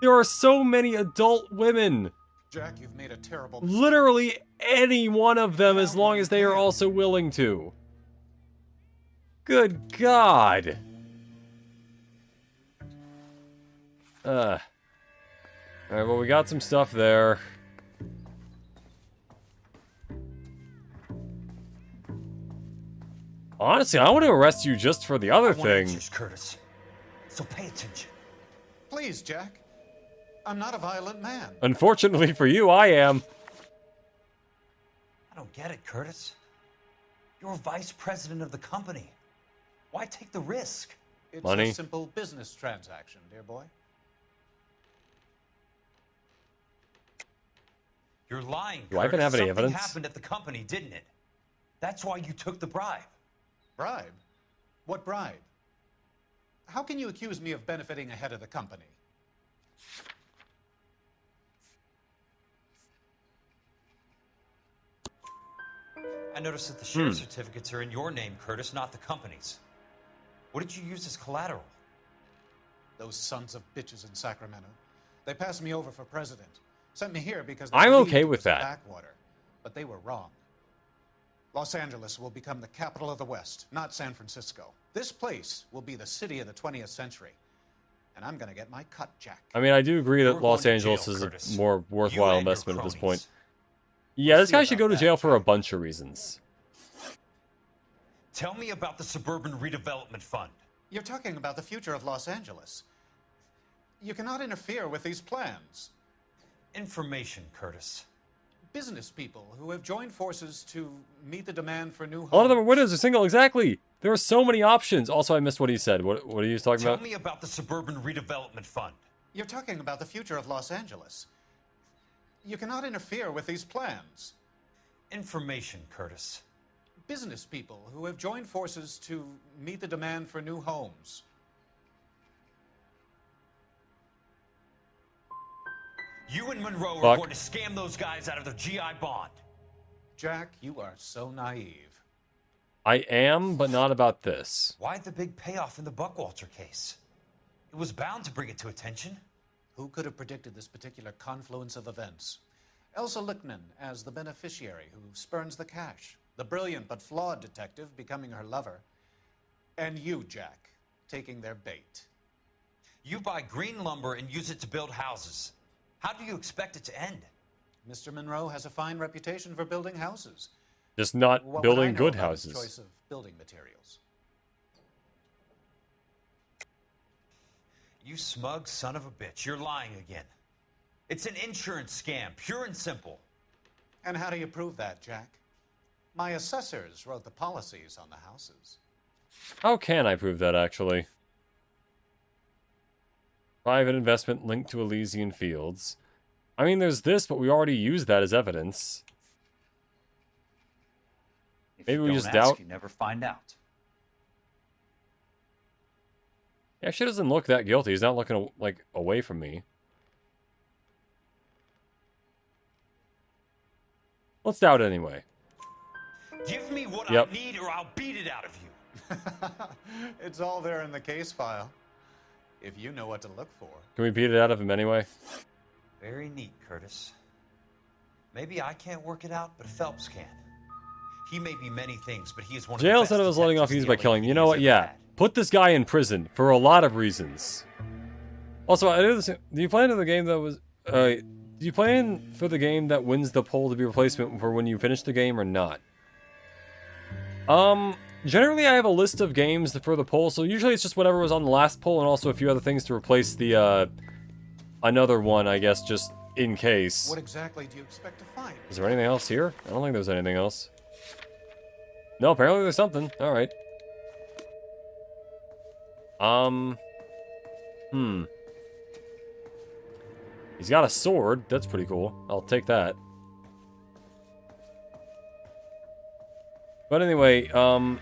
There are so many adult women. Jack, you've made a terrible mistake. Literally any one of them, as long as they are also willing to. Good God. Alright, well, we got some stuff there. Honestly, I want to arrest you just for the other thing. Answers, Curtis. So pay attention. Please, Jack. I'm not a violent man. Unfortunately for you, I am. I don't get it, Curtis. You're vice president of the company. Why take the risk? It's Money. a simple business transaction, dear boy. You're lying, Do I even Curtis. have any Something evidence? happened at the company, didn't it? That's why you took the bribe. Bribe? What bribe? How can you accuse me of benefiting ahead of the company? I noticed that the share certificates are in your name, Curtis, not the company's. What did you use as collateral? Those sons of bitches in Sacramento. They passed me over for president. Sent me here because they I'm believed okay it with was a that. backwater. But they were wrong. Los Angeles will become the capital of the West, not San Francisco. This place will be the city of the 20th century. And I'm gonna get my cut, Jack. I mean, I do agree that You're Los going to Angeles jail, is Curtis. a more You worthwhile and your investment at this point. cronies. Yeah, this See guy should go about to that. jail for a bunch of reasons. Tell me about the Suburban Redevelopment Fund. You're talking about the future of Los Angeles. You cannot interfere with these plans. Information, Curtis. Business people who have joined forces to meet the demand for new homes. A lot of them are widows or single, exactly. There are so many options. Also, I missed what he said. What are you talking Tell about? me about the Suburban Redevelopment Fund. You're talking about the future of Los Angeles. You cannot interfere with these plans. Information, Curtis. business people who have joined forces to meet the demand for new homes. You and Monroe Fuck. are going to scam those guys out of their GI bond. Jack, you are so naive. I am, but not about this. Why the big payoff in the Buckwalter case? It was bound to bring it to attention. Who could have predicted this particular confluence of events? Elsa Lichtman as the beneficiary who spurns the cash. The brilliant but flawed detective becoming her lover. And you, Jack, taking their bait. You buy green lumber and use it to build houses. How do you expect it to end? Mr. Monroe has a fine reputation for building houses. Just not What would I building know good about his houses. choice of building materials? You smug son of a bitch. You're lying again. It's an insurance scam, pure and simple. And how do you prove that, Jack? My assessors wrote the policies on the houses. How can I prove that, actually? Private investment linked to Elysian Fields. I mean, there's this, but we already used that as evidence. Maybe we just doubt. You never find out. He actually doesn't look that guilty. He's not looking, like, away from me. Let's doubt it anyway. Give me what Yep. I need or I'll beat it out of you. It's all there in the case file. If you know what to look for. Can we beat it out of him anyway? Very neat, Curtis. Maybe I can't work it out, but Phelps can. He may be many things, but he is one of the Jail best said it was letting off detectives easy by the killing. You LAPD know has what? ever Yeah. had. Put this guy in prison for a lot of reasons. Also, I do this. Do you plan for the game that was? Do you plan for the game that wins the poll to be replacement for when you finish the game or not? Generally I have a list of games for the poll, so usually it's just whatever was on the last poll and also a few other things to replace the another one, I guess, just in case. What exactly do you expect to find? Is there anything else here? I don't think there's anything else. No, apparently there's something. Alright. He's got a sword. That's pretty cool. I'll take that. But anyway, on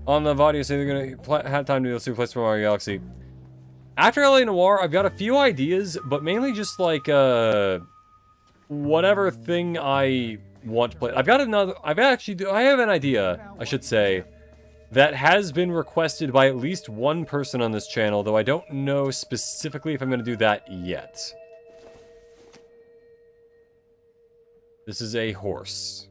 the VOD, so they're gonna have time to do this replace from Mario Galaxy. After LA Noire, I've got a few ideas, but mainly just like whatever thing I want to play. I've got another. I have an idea, I should say, that has been requested by at least one person on this channel, though I don't know specifically if I'm going to do that yet. This is a horse.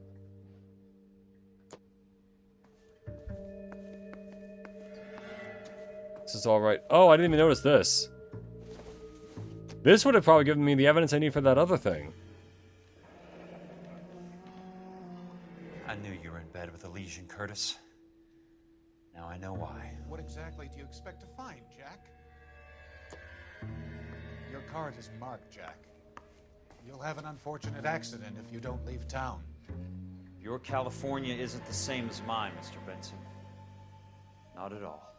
This is alright. Oh, I didn't even notice this. This would have probably given me the evidence I need for that other thing. I knew you were in bed with Elysian, Curtis. Now I know why. What exactly do you expect to find, Jack? Your card is marked, Jack. You'll have an unfortunate accident if you don't leave town. Your California isn't the same as mine, Mr. Benson. Not at all.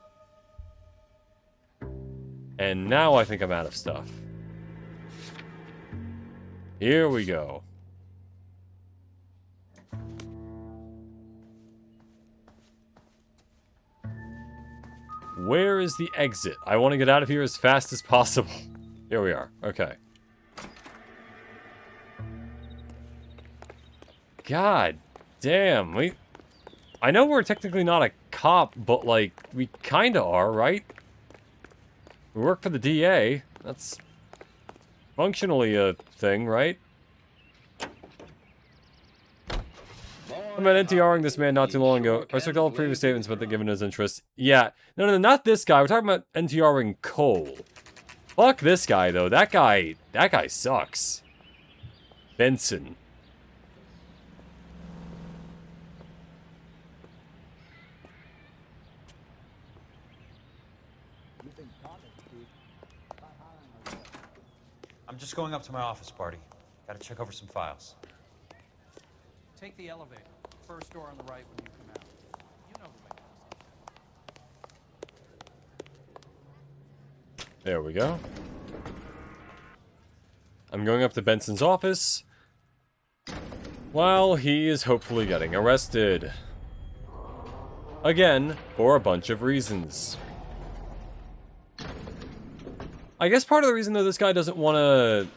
And now I think I'm out of stuff. Here we go. Where is the exit? I want to get out of here as fast as possible. Here we are. Okay. God damn. I know we're technically not a cop, but like, we kinda are, right? We work for the DA. That's functionally a thing, right? I'm at NTRing this man not too long ago. I respect all previous statements about the given his interests. Yeah. No, not this guy. We're talking about NTRing Cole. Fuck this guy, though. That guy sucks. Benson. I'm just going up to my office party. Gotta check over some files. Take the elevator. First door on the right when you come out. You know the way. There we go. I'm going up to Benson's office. While he is hopefully getting arrested. Again, for a bunch of reasons. I guess part of the reason, though, this guy doesn't want to,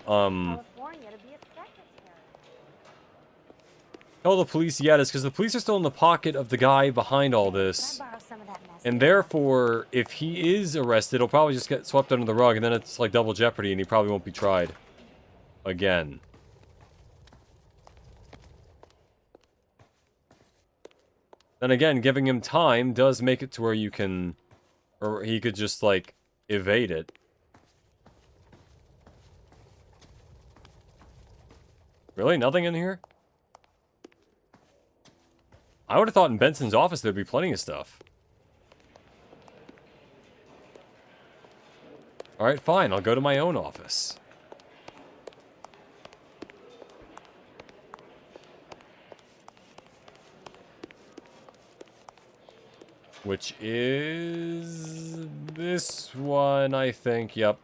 tell the police yet is because the police are still in the pocket of the guy behind all this. And therefore, if he is arrested, he'll probably just get swept under the rug, and then it's like double jeopardy, and he probably won't be tried again. Then again, giving him time does make it to where you can, or he could just, like, evade it. Really? Nothing in here? I would have thought in Benson's office there'd be plenty of stuff. Alright, fine. I'll go to my own office. Which is this one, I think. Yep.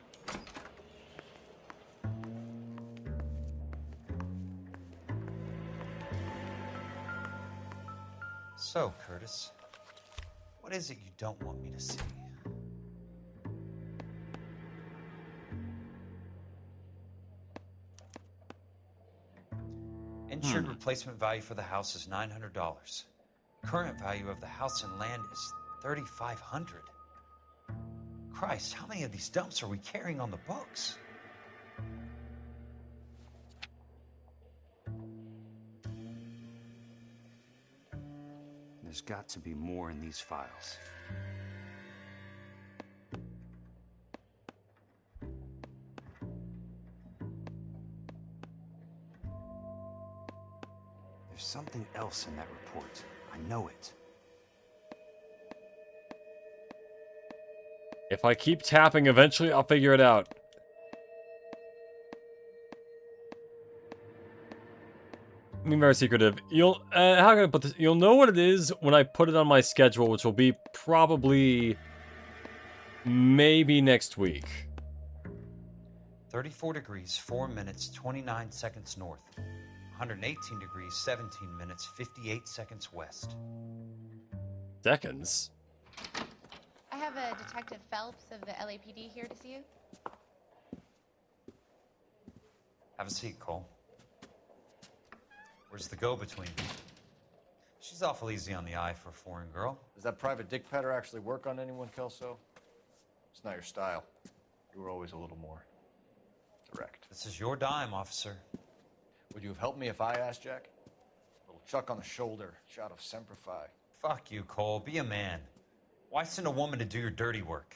So, Curtis, what is it you don't want me to see? Insured replacement value for the house is $900. Current value of the house and land is $3,500. Christ, how many of these dumps are we carrying on the books? There's got to be more in these files. There's something else in that report. I know it. If I keep tapping, eventually I'll figure it out. I mean, very secretive. You'll, how can I put this? You'll know what it is when I put it on my schedule, which will be probably, maybe next week. 34 degrees, 4 minutes, 29 seconds north. 118 degrees, 17 minutes, 58 seconds west. Seconds? I have a Detective Phelps of the LAPD here to see you. Have a seat, Cole. Where's the go-between? She's awful easy on the eye for a foreign girl. Does that private dick petter actually work on anyone, Kelso? It's not your style. You were always a little more direct. This is your dime, officer. Would you have helped me if I asked, Jack? A little chuck on the shoulder, shot of Semper Fi. Fuck you, Cole. Be a man. Why send a woman to do your dirty work?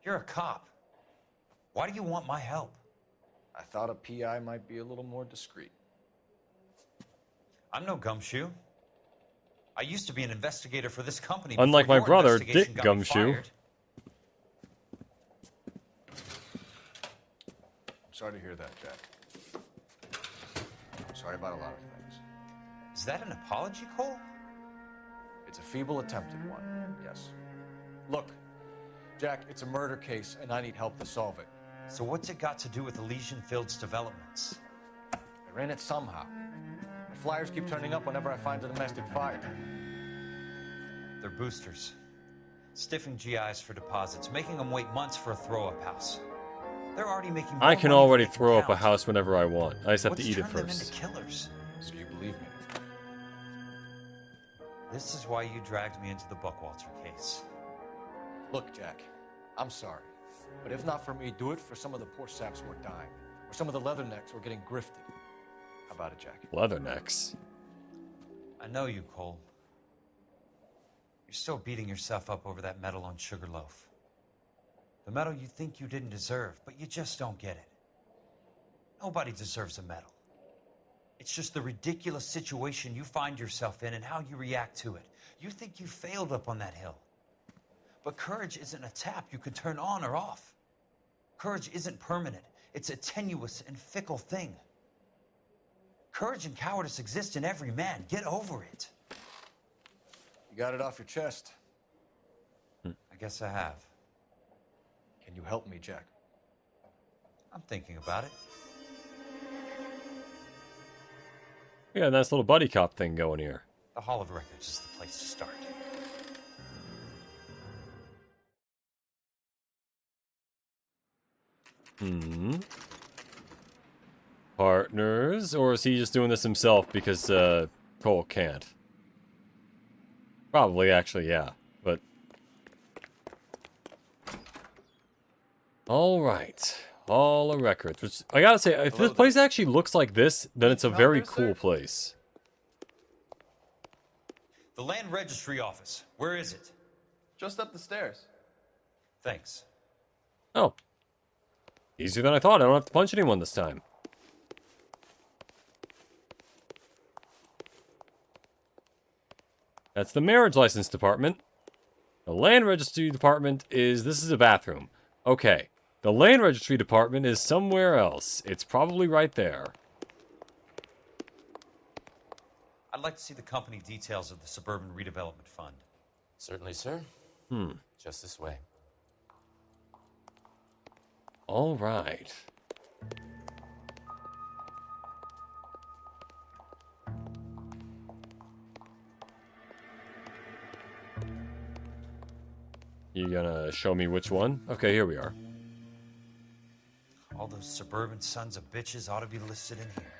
You're a cop. Why do you want my help? I thought a PI might be a little more discreet. I'm no gumshoe. I used to be an investigator for this company. Unlike my before your brother, investigation Dick got me Gumshoe. fired. I'm sorry to hear that, Jack. I'm sorry about a lot of things. Is that an apology, Cole? It's a feeble attempted one, yes. Look, Jack, it's a murder case, and I need help to solve it. So what's it got to do with Elysian Fields developments? They're in it somehow. The flyers keep turning up whenever I find a domestic fire. They're boosters. Stiffing GIs for deposits, making them wait months for a throw-up house. They're already making more I can money already than they throw up a count. house whenever I want. I just have What's to eat it turned them first. into killers? So you believe me? This is why you dragged me into the Buckwalter case. Look, Jack, I'm sorry. But if not for me, do it for some of the poor saps who are dying. Or some of the leathernecks who are getting grifted. How about it, Jack? Leathernecks. I know you, Cole. You're still beating yourself up over that medal on Sugarloaf. The medal you think you didn't deserve, but you just don't get it. Nobody deserves a medal. It's just the ridiculous situation you find yourself in and how you react to it. You think you failed up on that hill. But courage isn't a tap you can turn on or off. Courage isn't permanent. It's a tenuous and fickle thing. Courage and cowardice exist in every man. Get over it. You got it off your chest. I guess I have. Can you help me, Jack? I'm thinking about it. We got a nice little buddy cop thing going here. The Hall of Records is the place to start. Partners? Or is he just doing this himself because Cole can't? Probably, actually, yeah. But... Alright. Hall of Records. Which, I gotta say, if this place actually looks like this, then it's a very cool place. The Land Registry Office. Where is it? Just up the stairs. Thanks. Oh. Easier than I thought. I don't have to punch anyone this time. That's the marriage license department. The land registry department is... This is a bathroom. Okay. The land registry department is somewhere else. It's probably right there. I'd like to see the company details of the Suburban Redevelopment Fund. Certainly, sir. Just this way. All right. You gonna show me which one? Okay, here we are. All those suburban sons of bitches ought to be listed in here.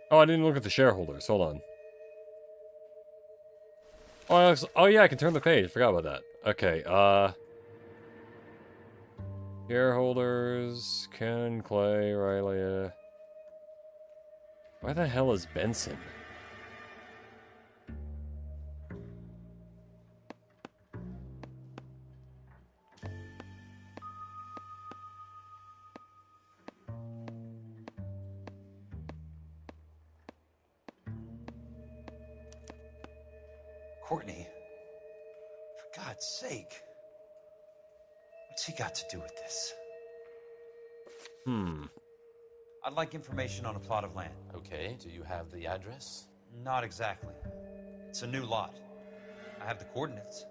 Oh, I didn't look at the shareholders. Hold on. Oh, yeah, I can turn the page. Forgot about that. Okay, shareholders, Ken, Clay, Riley, Where the hell is Benson? Courtney, for God's sake, what's he got to do with this? I'd like information on a plot of land. Okay, do you have the address? Not exactly. It's a new lot. I have the coordinates.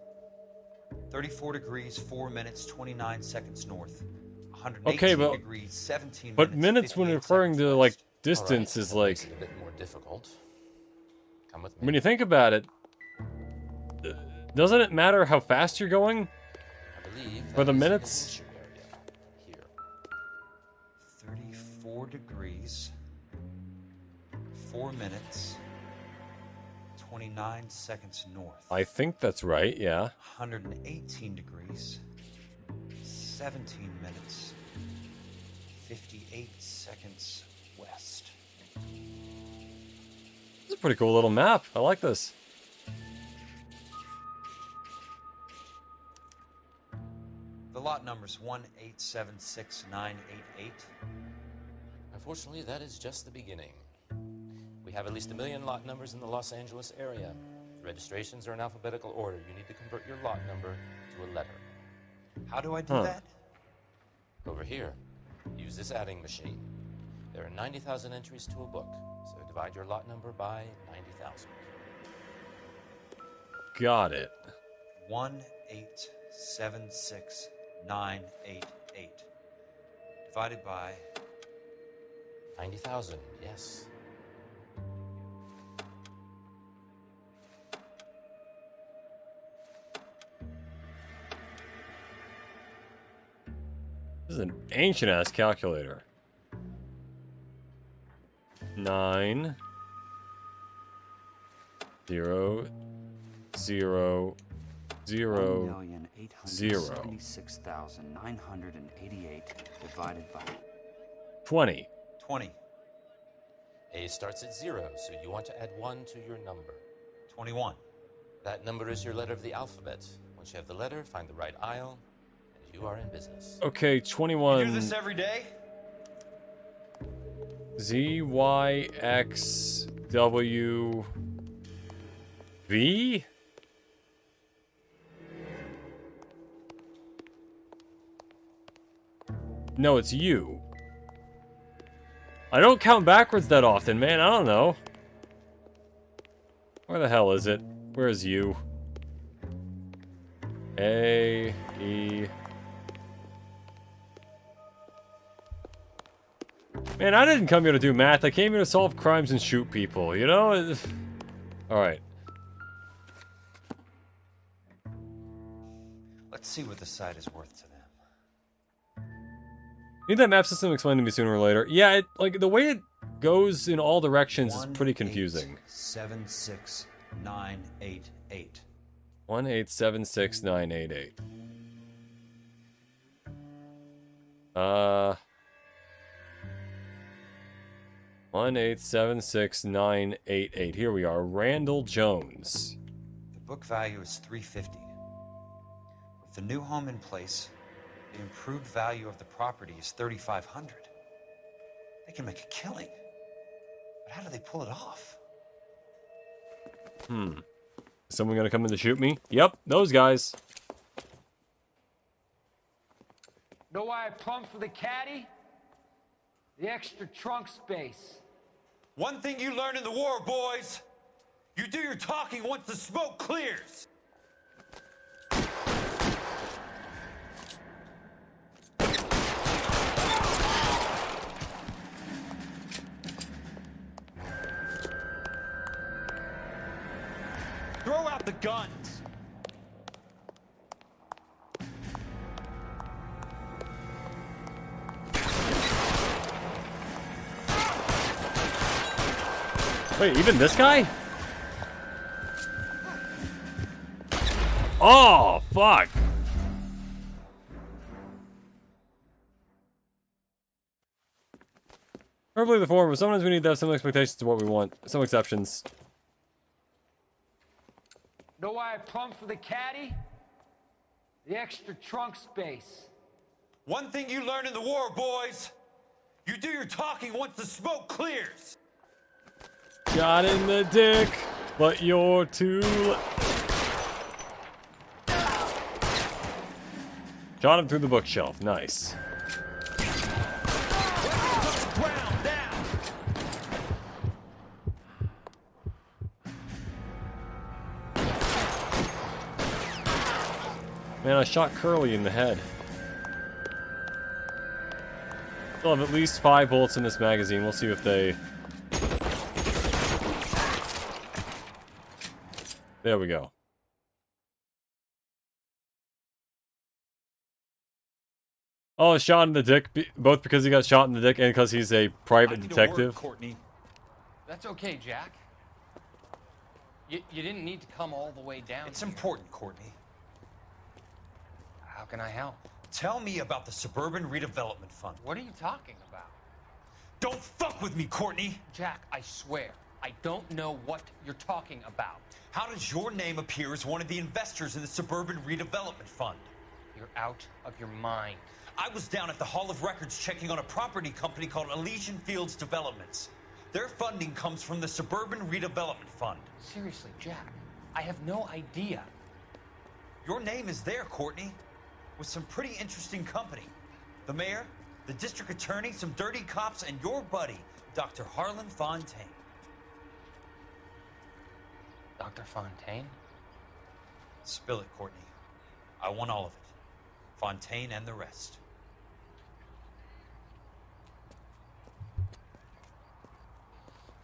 34 degrees, 4 minutes, 29 seconds north. 118 Okay, but degrees, 17 but minutes, minutes when 58 referring to like All distance right, is that like makes it a bit more difficult. Come with me. when you think about it, doesn't it matter how fast you're going? I believe For the that is in minutes? this area. Here. 34 degrees, 4 minutes, 29 seconds north. I think that's right, yeah. 118 degrees, 17 minutes, 58 seconds west. It's a pretty cool little map. I like this. The lot number's 1876988. Unfortunately, that is just the beginning. We have at least 1 million lot numbers in the Los Angeles area. The registrations are in alphabetical order. You need to convert your lot number to a letter. How do I do that? Over here, use this adding machine. There are 90,000 entries to a book, so divide your lot number by 90,000. Got it. 1876988 divided by 90,000, yes. This is an ancient ass calculator. 9 0 0 0 0 1,876,988 divided by 20. 20. A starts at 0, so you want to add 1 to your number. 21. That number is your letter of the alphabet. Once you have the letter, find the right aisle, and you are in business. Okay, 21. You do this every day? Z Y X W V. No, it's U. I don't count backwards that often, man. I don't know. Where the hell is it? Where's you? A, E. Man, I didn't come here to do math. I came here to solve crimes and shoot people, you know? Alright. Let's see what the site is worth to them. Need that map system explained to me sooner or later. Yeah, like, the way it goes in all directions is pretty confusing. 1876988. 1876988. 1876988. Here we are. Randall Jones. The book value is $350. With the new home in place, the improved value of the property is $3,500. They can make a killing. But how do they pull it off? Is someone gonna come in to shoot me? Yep, those guys. Know why I plumbed for the caddy? The extra trunk space. One thing you learn in the war, boys. You do your talking once the smoke clears. Throw out the guns. Wait, even this guy? Oh, fuck. Probably the former, but sometimes we need to have some expectations of what we want. Some exceptions. Know why I plumbed for the caddy? The extra trunk space. One thing you learn in the war, boys. You do your talking once the smoke clears. Shot in the dick, but you're too... Shot him through the bookshelf. Nice. Man, I shot Curly in the head. Still have at least 5 bullets in this magazine. We'll see if they... There we go. Oh, shot in the dick, both because he got shot in the dick and because he's a private detective. Courtney. That's okay, Jack. You didn't need to come all the way down. It's important, Courtney. How can I help? Tell me about the Suburban Redevelopment Fund. What are you talking about? Don't fuck with me, Courtney! Jack, I swear, I don't know what you're talking about. How does your name appear as one of the investors in the Suburban Redevelopment Fund? You're out of your mind. I was down at the Hall of Records checking on a property company called Elysian Fields Developments. Their funding comes from the Suburban Redevelopment Fund. Seriously, Jack, I have no idea. Your name is there, Courtney, with some pretty interesting company. The mayor, the district attorney, some dirty cops, and your buddy, Dr. Harlan Fontaine. Dr. Fontaine? Spill it, Courtney. I want all of it. Fontaine and the rest.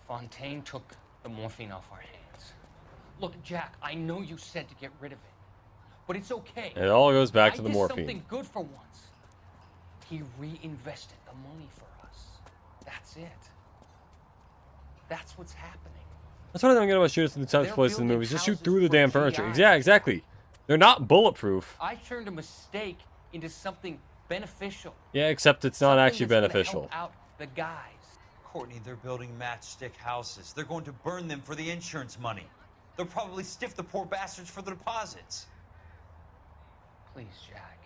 Fontaine took the morphine off our hands. Look, Jack, I know you said to get rid of it, but it's okay. It all goes back to the morphine. I did something good for once. He reinvested the money for us. That's it. That's what's happening. That's what I don't get about shooters in the times place in the movies. Just shoot through the damn furniture. GI. Yeah, exactly. They're not bulletproof. I turned a mistake into something beneficial. Yeah, except it's not actually Something that's gonna beneficial. help out the guys. Courtney, they're building matchstick houses. They're going to burn them for the insurance money. They'll probably stiff the poor bastards for the deposits. Please, Jack.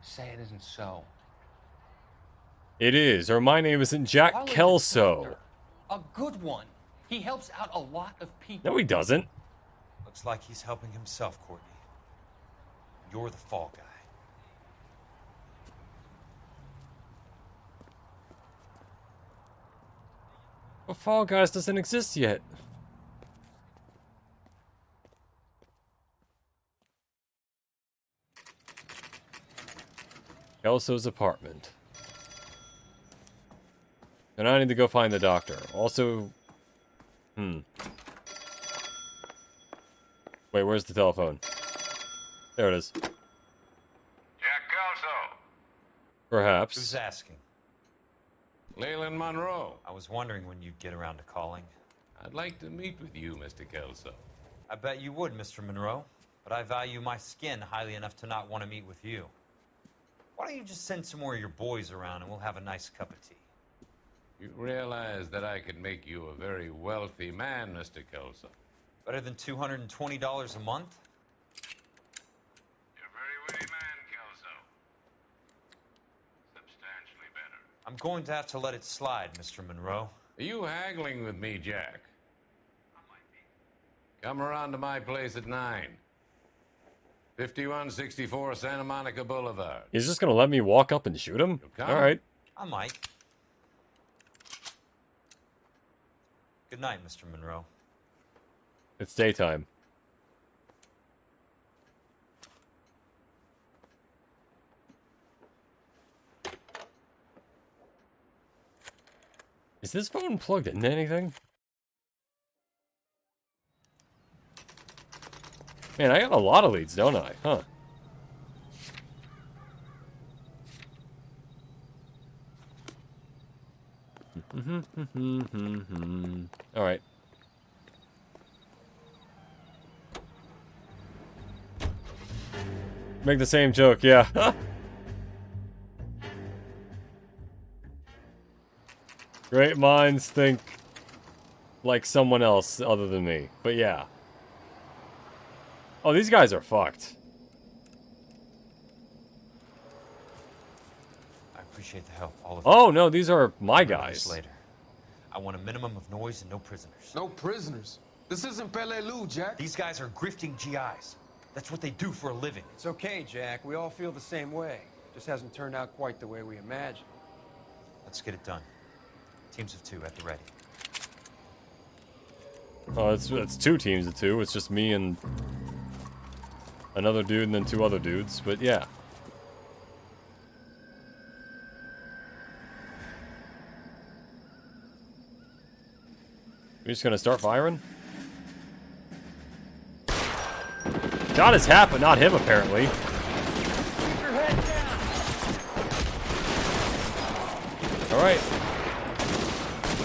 Say it isn't so. It is, or my name isn't Jack Harlan's a Kelso. doctor, a good one. He helps out a lot of people. No, he doesn't. Looks like he's helping himself, Courtney. You're the fall guy. But Fall Guys doesn't exist yet. Kelso's apartment. And I need to go find the doctor. Also... Wait, where's the telephone? There it is. Jack Kelso. Perhaps. Who's asking? Leland Monroe. I was wondering when you'd get around to calling. I'd like to meet with you, Mr. Kelso. I bet you would, Mr. Monroe. But I value my skin highly enough to not want to meet with you. Why don't you just send some more of your boys around and we'll have a nice cup of tea? You realize that I could make you a very wealthy man, Mr. Kelso. Better than $220 a month? You're a very witty man, Kelso. Substantially better. I'm going to have to let it slide, Mr. Monroe. Are you haggling with me, Jack? Come around to my place at 9. 5164 Santa Monica Boulevard. He's just gonna let me walk up and shoot him? Alright. I might. Good night, Mr. Monroe. It's daytime. Is this phone plugged into anything? Man, I got a lot of leads, don't I? Huh. Alright. Make the same joke, yeah. Great minds think like someone else other than me. But yeah. Oh, these guys are fucked. I appreciate the help, all of Oh, no, these are my guys. Later. I want a minimum of noise and no prisoners. No prisoners? This isn't Peleliu, Jack. These guys are grifting GIs. That's what they do for a living. It's okay, Jack. We all feel the same way. Just hasn't turned out quite the way we imagined. Let's get it done. Teams of 2 at the ready. Oh, it's 2 teams of 2. It's just me and another dude and then 2 other dudes. But yeah. We're just gonna start firing? Shot his hat, but not him, apparently. Alright.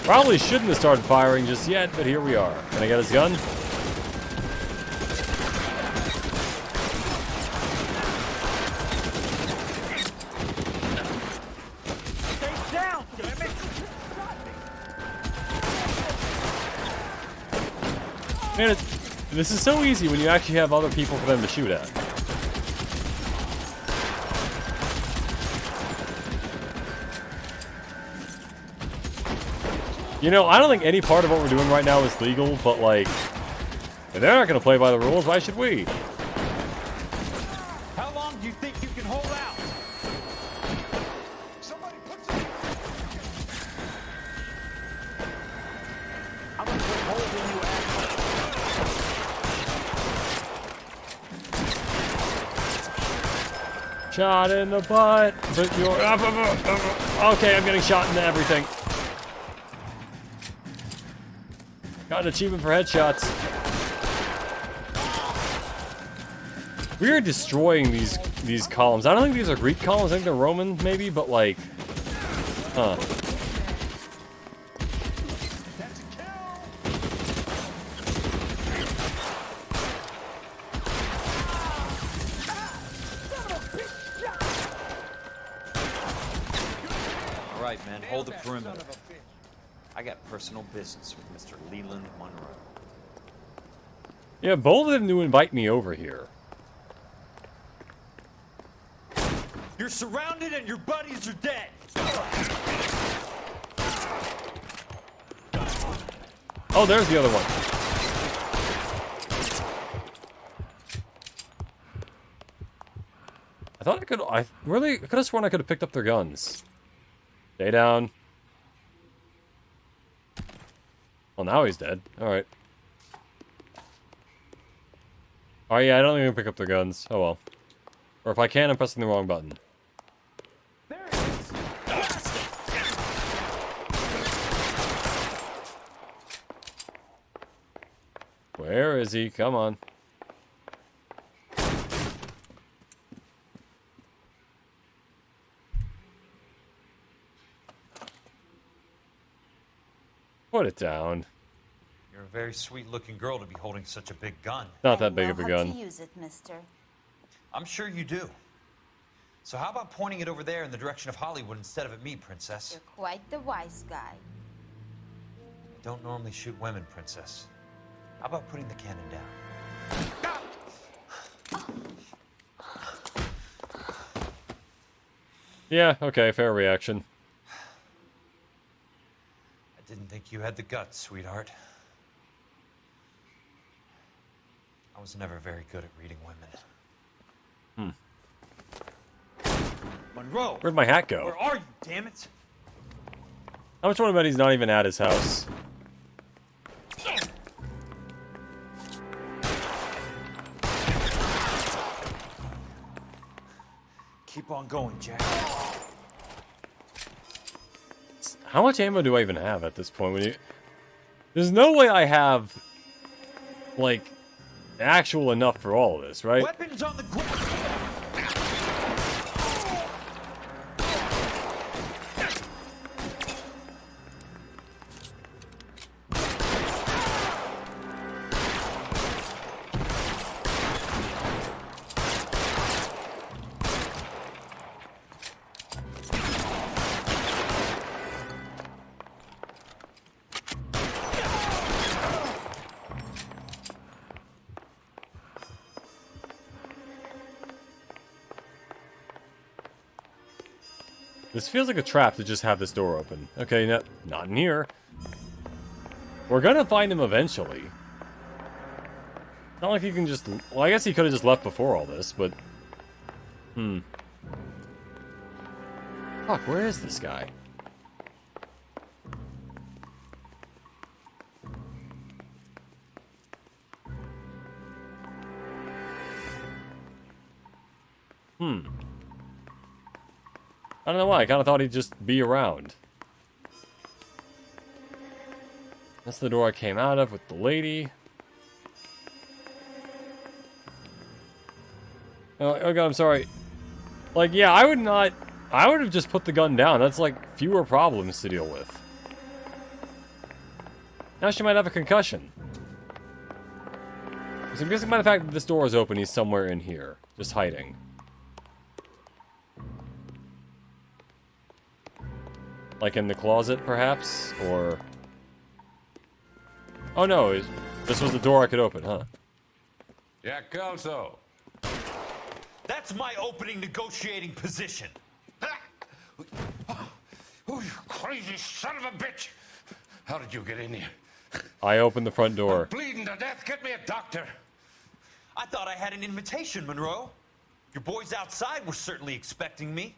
Probably shouldn't have started firing just yet, but here we are. Can I get his gun? Stay down, damn it! Man, this is so easy when you actually have other people for them to shoot at. You know, I don't think any part of what we're doing right now is legal, but like, if they're not gonna play by the rules, why should we? How long do you think you can hold out? Somebody put some... I'm gonna put holes in you, asshole. Shot in the butt, but you're... Okay, I'm getting shot into everything. Got an achievement for headshots. We are destroying these columns. I don't think these are Greek columns. I think they're Roman, maybe, but like... Huh. All right, man, hold the perimeter. I got personal business with Mr. Leland Monroe. Yeah, both of them knew to invite me over here. You're surrounded and your buddies are dead. Oh, there's the other one. I thought I could... I could have sworn I could have picked up their guns. Stay down. Well, now he's dead. Alright. Oh yeah, I don't even pick up their guns. Oh well. Or if I can, I'm pressing the wrong button. Where is he? Come on. Put it down. You're a very sweet-looking girl to be holding such a big gun. Not that big of a gun. How to use it, mister. I'm sure you do. So how about pointing it over there in the direction of Hollywood instead of at me, Princess? You're quite the wise guy. I don't normally shoot women, Princess. How about putting the cannon down? Yeah, okay, fair reaction. I didn't think you had the guts, sweetheart. I was never very good at reading women. Monroe! Where'd my hat go? Where are you, damn it? How much want to bet he's not even at his house? Keep on going, Jack. How much ammo do I even have at this point? There's no way I have, like, actual enough for all of this, right? Weapons on the ground! This feels like a trap to just have this door open. Okay, not in here. We're gonna find him eventually. Not like he can just... Well, I guess he could have just left before all this, but... Fuck, where is this guy? I don't know why, I kind of thought he'd just be around. That's the door I came out of with the lady. Oh god, I'm sorry. Like, yeah, I would have just put the gun down. That's like fewer problems to deal with. Now she might have a concussion. So I'm guessing by the fact that this door is open, he's somewhere in here, just hiding. Like in the closet, perhaps? Or... Oh no, this was the door I could open, huh? Jack Kelso. That's my opening negotiating position. Oh, you crazy son of a bitch! How did you get in here? I opened the front door. Bleeding to death. Get me a doctor. I thought I had an invitation, Monroe. Your boys outside were certainly expecting me.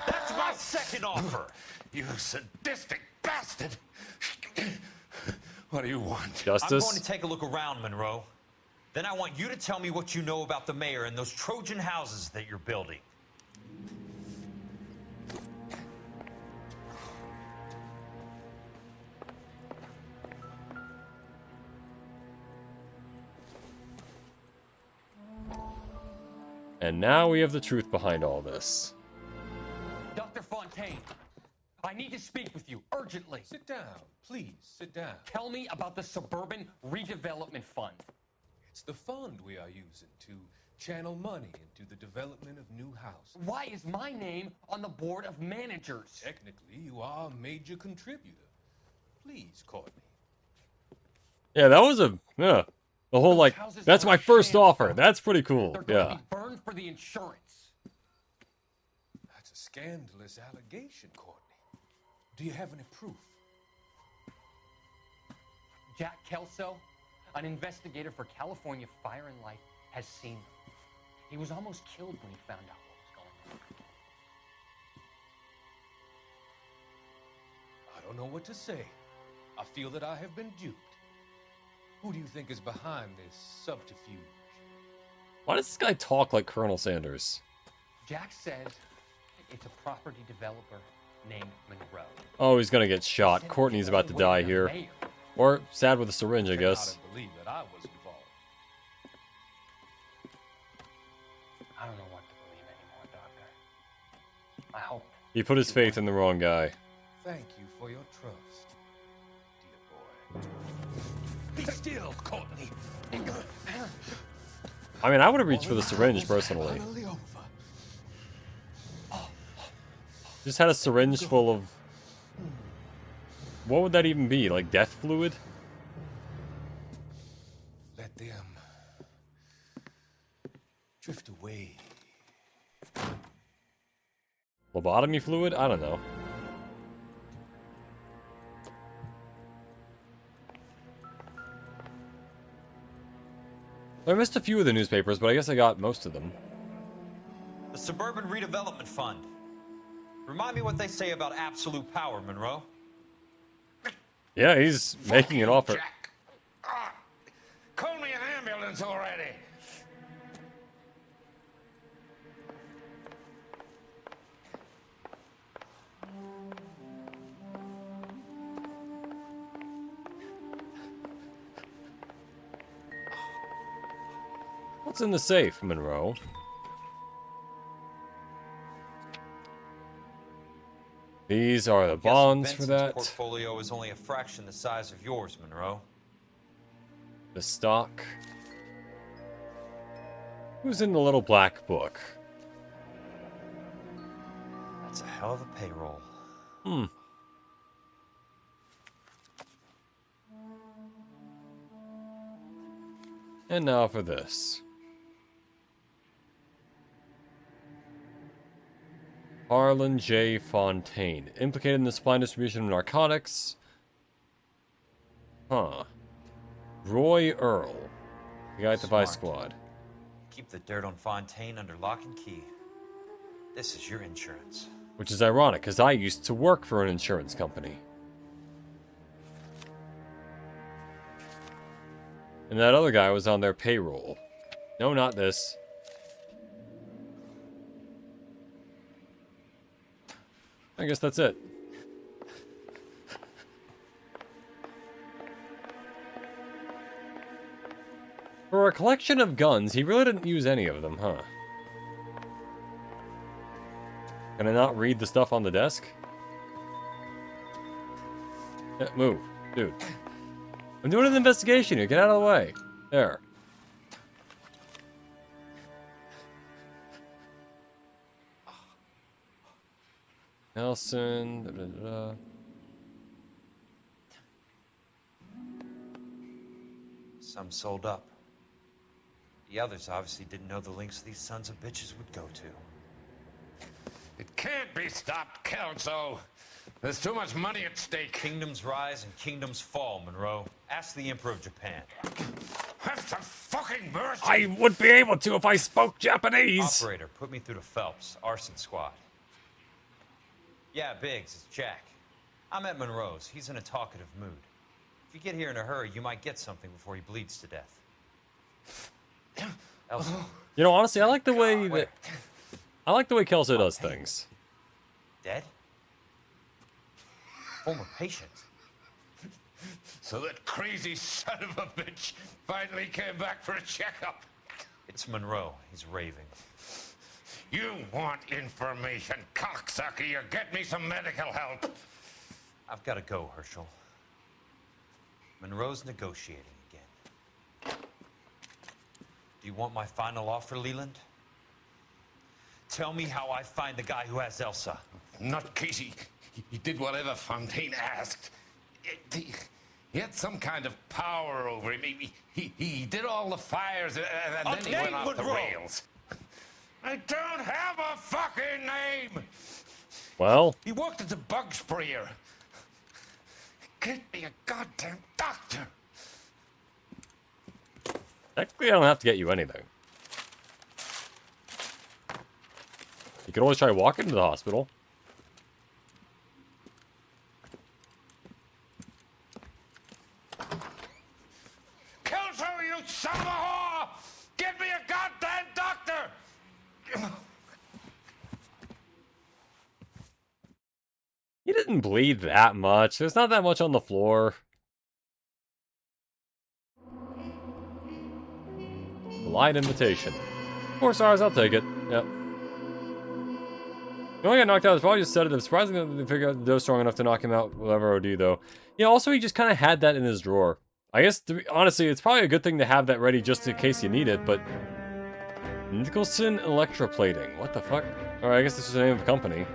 That's my second offer. You sadistic bastard. What do you want? Justice? I'm going to take a look around, Monroe. Then I want you to tell me what you know about the mayor and those Trojan houses that you're building. And now we have the truth behind all this. Dr. Fontaine, I need to speak with you urgently. Sit down, please, sit down. Tell me about the Suburban Redevelopment Fund. It's the fund we are using to channel money into the development of new houses. Why is my name on the board of managers? Technically, you are a major contributor. Please, Courtney. Yeah, that was the whole, like, that's my first offer. That's pretty cool. They're going Yeah. to be burned for the insurance. That's a scandalous allegation, Courtney. Do you have any proof? Jack Kelso, an investigator for California Fire and Life, has seen them. He was almost killed when he found out what was going on. I don't know what to say. I feel that I have been duped. Who do you think is behind this subterfuge? Why does this guy talk like Colonel Sanders? Jack says it's a property developer named Monroe. Oh, he's gonna get shot. Courtney's about to die here. Mayor Or sad with a syringe, I guess. Cannot believe that I was involved. I don't know what to believe anymore, Doctor. I hope. He put his faith in the wrong guy. Thank you for your trust, dear boy. Be still, Courtney. I mean, I would have reached for the syringe, personally. Just had a syringe full of... What would that even be? Like death fluid? Let them drift away. Lobotomy fluid? I don't know. I missed a few of the newspapers, but I guess I got most of them. The Suburban Redevelopment Fund. Remind me what they say about absolute power, Monroe. Yeah, he's making an offer. Call me an ambulance already. What's in the safe, Monroe? These are the bonds for that. Portfolio is only a fraction the size of yours, Monroe. The stock. Who's in the little black book? That's a hell of a payroll. Hmm. And now for this. Harlan J. Fontaine, implicated in the supply and distribution of narcotics. Huh. Roy Earl, the guy at the Vice Squad. Keep the dirt on Fontaine under lock and key. This is your insurance. Which is ironic, because I used to work for an insurance company. And that other guy was on their payroll. No, not this. I guess that's it. For a collection of guns, he really didn't use any of them, huh? Can I not read the stuff on the desk? Yeah, move, dude. I'm doing an investigation here. Get out of the way. There. Nelson. Da, da, da, da. Some sold up. The others obviously didn't know the links these sons of bitches would go to. It can't be stopped, Kelso. There's too much money at stake. Kingdoms rise and kingdoms fall, Monroe. Ask the Emperor of Japan. Have some fucking mercy. I would be able to if I spoke Japanese. Operator, put me through to Phelps, arson squad. Yeah, Biggs, it's Jack. I'm at Monroe's. He's in a talkative mood. If you get here in a hurry, you might get something before he bleeds to death. Elsa. You know, honestly, I like the way that... I like the way Kelso does things. Dead? Former patient. So that crazy son of a bitch finally came back for a checkup. It's Monroe. He's raving. You want information, cocksucker. You get me some medical help. I've got to go, Herschel. Monroe's negotiating again. Do you want my final offer, Leland? Tell me how I find the guy who has Elsa. Not Casey. He did whatever Fontaine asked. He had some kind of power over him. He did all the fires, and then he went off the rails. I don't have a fucking name! Well? He worked as a bug sprayer. Get me a goddamn doctor! Technically, I don't have to get you anything. You could always try walking to the hospital. Kelso, you son of a whore! Get me a goddamn doctor! He didn't bleed that much. There's not that much on the floor. Light invitation. 4 stars, I'll take it. Yep. The only got knocked out is probably just sedative. Surprising that they figured out the dose strong enough to knock him out without OD, though. Yeah, also, he just kind of had that in his drawer. I guess, honestly, it's probably a good thing to have that ready just in case you need it, but... Nicholson Electroplating. What the fuck? Alright, I guess this is the name of the company.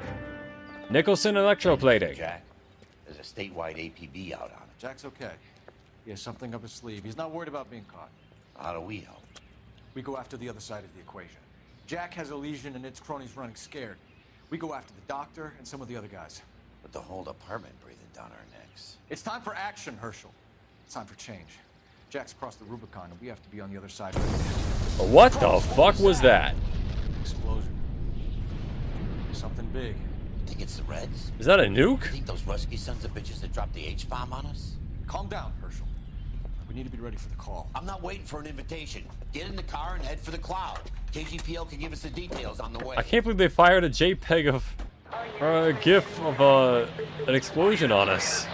Nicholson Electroplating. Jack, there's a statewide APB out on it. Jack's okay. He has something up his sleeve. He's not worried about being caught. How do we help? We go after the other side of the equation. Jack has a lesion and its cronies running scared. We go after the doctor and some of the other guys. But the whole department breathing down our necks. It's time for action, Herschel. It's time for change. Jack's crossed the Rubicon, and we have to be on the other side. What the fuck was that? Explosion. Something big. Think it's the Reds? Is that a nuke? Think those Rusky sons of bitches that dropped the H-bomb on us? Calm down, Herschel. We need to be ready for the call. I'm not waiting for an invitation. Get in the car and head for the cloud. KGPL can give us the details on the way. I can't believe they fired a JPEG of... or a GIF of an explosion on us.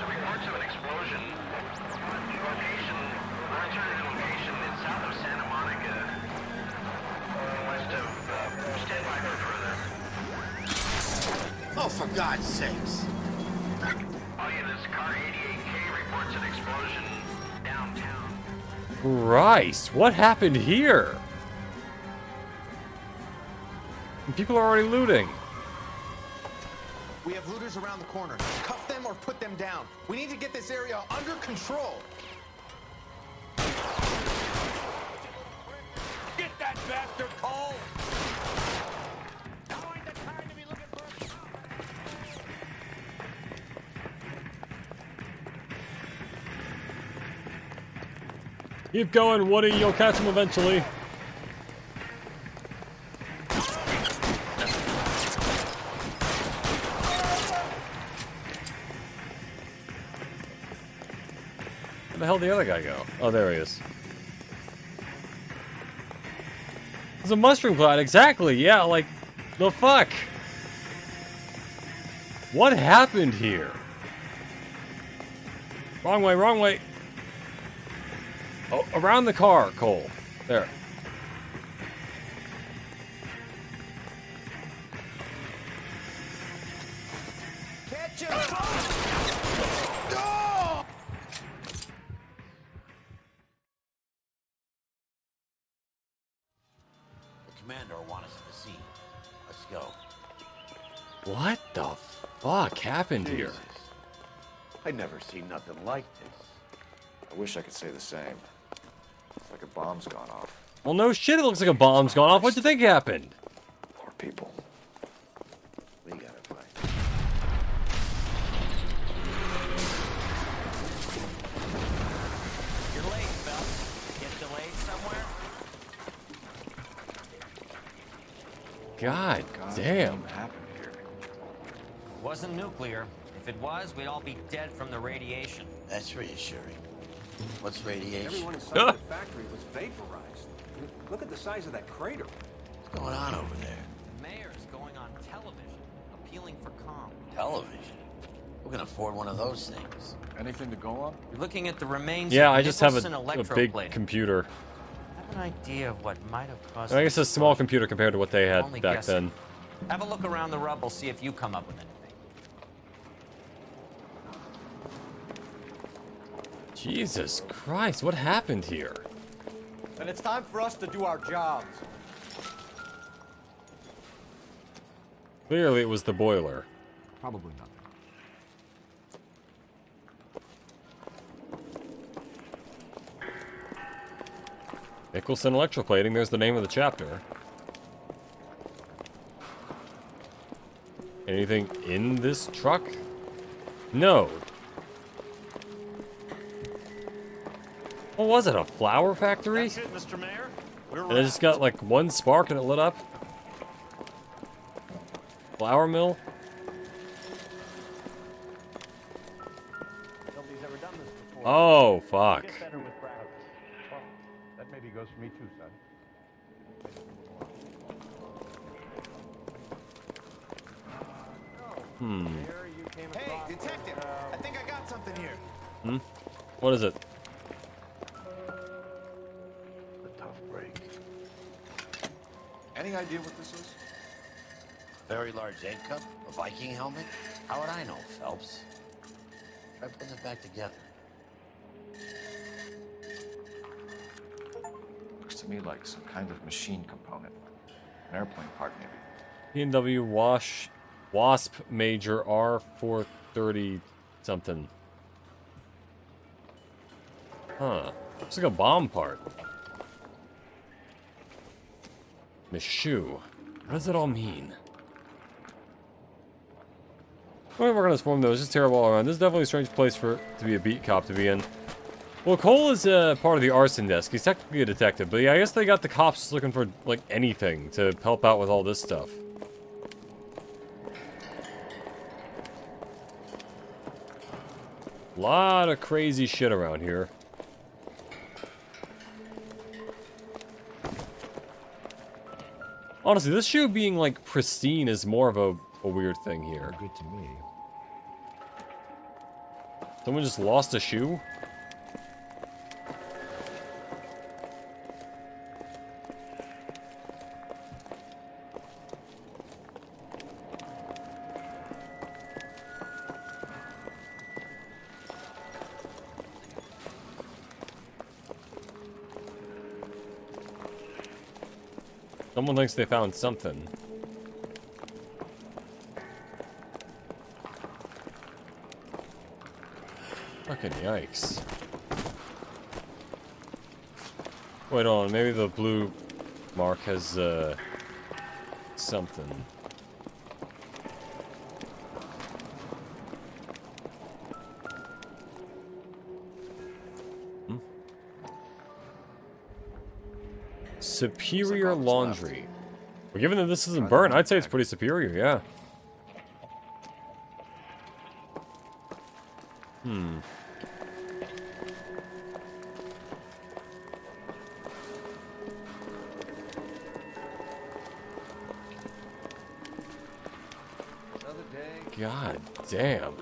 Oh, for God's sakes. Christ, what happened here? People are already looting. We have looters around the corner. Cuff them or put them down. We need to get this area under control. Get that bastard, Cole! Keep going, Woody. You'll catch him eventually. Where the hell did the other guy go? Oh, there he is. It's a mushroom cloud, exactly. Yeah, like, the fuck? What happened here? Wrong way, wrong way. Oh, around the car, Cole. There. Catch him! The commander will want us at the scene. Let's go. What the fuck happened here? Jesus. I've never seen nothing like this. I wish I could say the same. It's like a bomb's gone off. Well, no shit, it looks like a bomb's gone off. What do you think happened? Poor people. We gotta fight. You're late, Phelps. Get delayed somewhere? God damn. It wasn't nuclear. If it was, we'd all be dead from the radiation. That's reassuring. What's radiation? Everyone inside the factory was vaporized. Look at the size of that crater. What's going on over there? The mayor's going on television, appealing for calm. Television? Who can afford one of those things? Anything to go on? You're looking at the remains Yeah, of I just have Nicholson a big electroplating. computer. I have an idea of what might have caused I guess a small computer compared to what they had Only back guessing. then. Have a look around the rubble, see if you come up with anything. Jesus Christ, what happened here? And it's time for us to do our jobs. Clearly it was the boiler. Probably not. Nicholson Electroplating, there's the name of the chapter. Anything in this truck? No. What was it, a flower factory? That's it, Mr. Mayor. We're And it just got like one spark and it lit up? Flour mill? Nobody's ever done this before. Oh, fuck. Get better with crowds. Well, that maybe goes for me too, son. Hmm. Hey, detective! I think I got something here. Hmm? What is it? A tough break. idea what this is? Very large egg cup? A Viking helmet? How would I know, Phelps? Try putting it back together. Looks to me like some kind of machine component. An airplane part, maybe. P&W Wasp Major R430 something. Huh. Looks like a bomb part. Mishu. What does it all mean? I'm gonna work on this form though, it's just terrible all around. This is definitely a strange place to be a beat cop to be in. Well, Cole is part of the arson desk. He's technically a detective, but yeah, I guess they got the cops looking for, like, anything to help out with all this stuff. Lot of crazy shit around here. Honestly, this shoe being, like, pristine is more of a weird thing here. Good to me. Someone just lost a shoe? Someone thinks they found something. Fucking yikes. Wait on, maybe the blue mark has, something. Superior laundry. Well, given that this isn't burnt, I'd say it's pretty superior, yeah. God damn.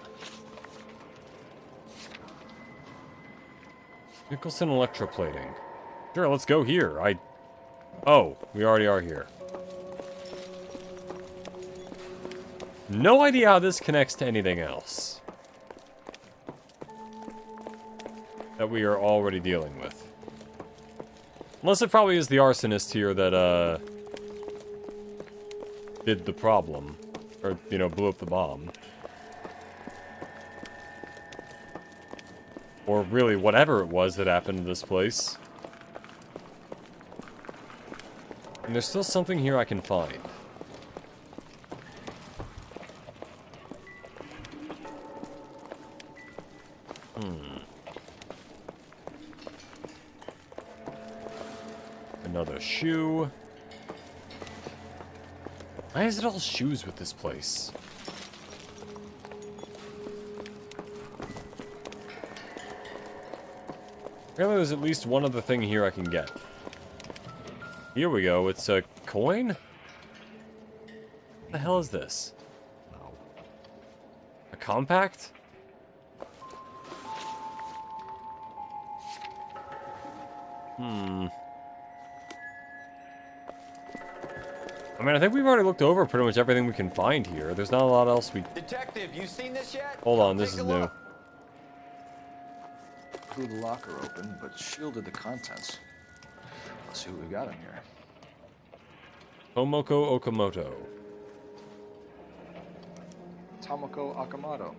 Nicholson electroplating. Sure, let's go here. Oh, we already are here. No idea how this connects to anything else that we are already dealing with. Unless it probably is the arsonist here that, did the problem. Or, you know, blew up the bomb. Or really, whatever it was that happened to this place. And there's still something here I can find. Another shoe. Why is it all shoes with this place? Apparently there's at least one other thing here I can get. Here we go, it's a coin? What the hell is this? A compact? I mean, I think we've already looked over pretty much everything we can find here. There's not a lot else we... Detective, you seen this yet? Hold on, this is new. Blew the locker open, but shielded the contents. Let's see what we got in here. Tomoko Okamoto. Tomoko Akamoto.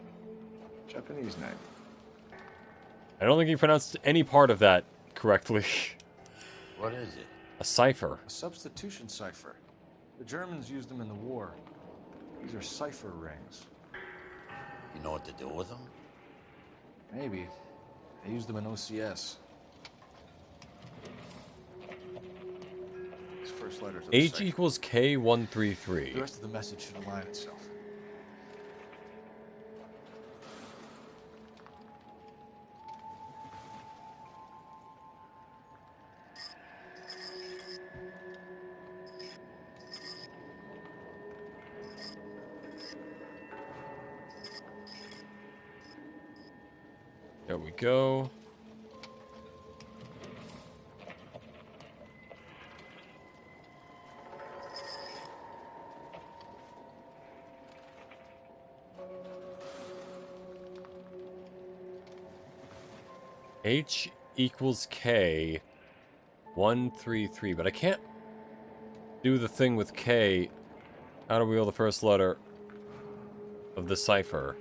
Japanese name. I don't think you pronounced any part of that correctly. What is it? A cipher. A substitution cipher. The Germans used them in the war. These are cipher rings. You know what to do with them? Maybe. They used them in OCS. These first letters of the H cipher. equals K133. The rest of the message should align itself. There we go. H equals K 133, but I can't do the thing with K. How to wheel the first letter of the cipher.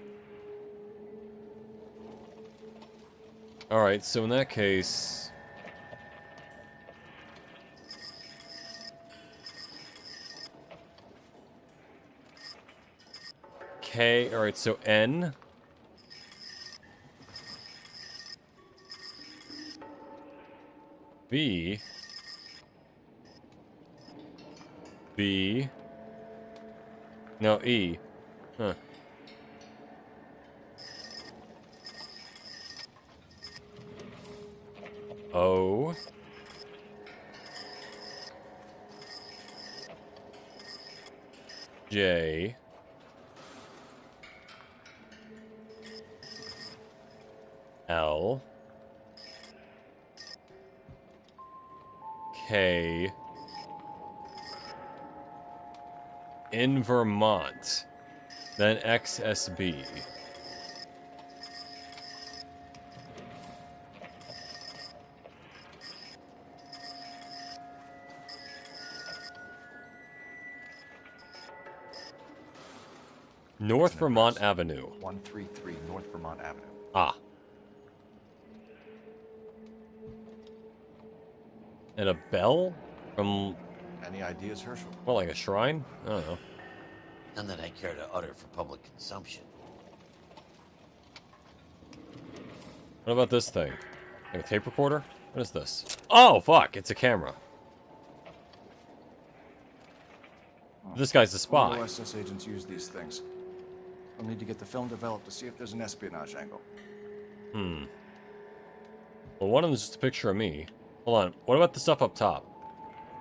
Alright, so in that case... K, alright, so N. B. B. No, E. Huh. O. J. L. K. In Vermont. Then XSB. North Vermont Avenue. 133 North Vermont Avenue. Ah. And a bell? From... Any ideas, Herschel? Well, like a shrine? I don't know. None that I care to utter for public consumption. What about this thing? Like a tape recorder? What is this? Oh, fuck! It's a camera. This guy's a spy. OSS agents use these things. We'll need to get the film developed to see if there's an espionage angle. Hmm. Well, one of them is just a picture of me. Hold on. What about the stuff up top?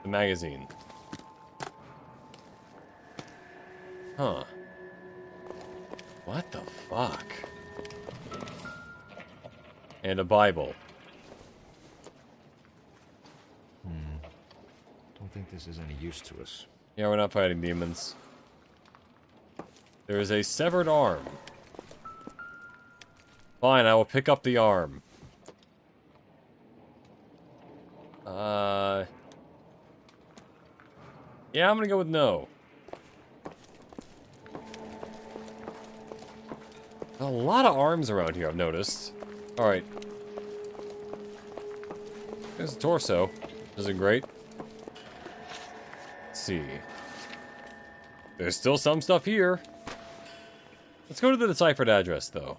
The magazine. Huh. What the fuck? And a Bible. Don't think this is any use to us. Yeah, we're not fighting demons. There is a severed arm. Fine, I will pick up the arm. Yeah, I'm gonna go with no. A lot of arms around here, I've noticed. Alright. There's a torso. Isn't great. Let's see. There's still some stuff here. Let's go to the deciphered address, though.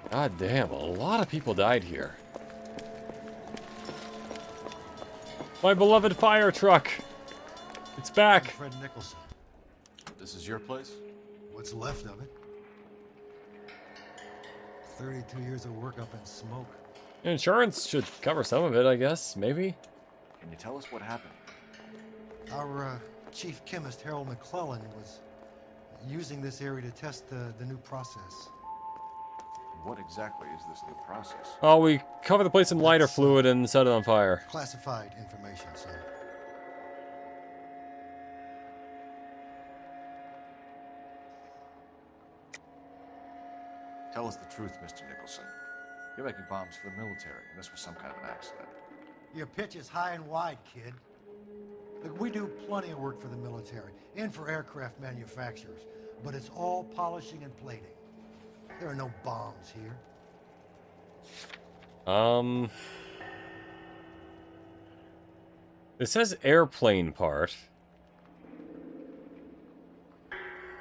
God damn, a lot of people died here. My beloved fire truck! It's back! Fred Nicholson. This is your place? What's left of it. 32 years of work up in smoke. Insurance should cover some of it, I guess. Maybe? Can you tell us what happened? Our chief chemist, Harold McClellan, was using this area to test the new process. What exactly is this new process? Oh, we cover the place in lighter fluid and set it on fire. Classified information, sir. Tell us the truth, Mr. Nicholson. You're making bombs for the military, and this was some kind of an accident. Your pitch is high and wide, kid. Look, we do plenty of work for the military and for aircraft manufacturers, but it's all polishing and plating. There are no bombs here. It says airplane part.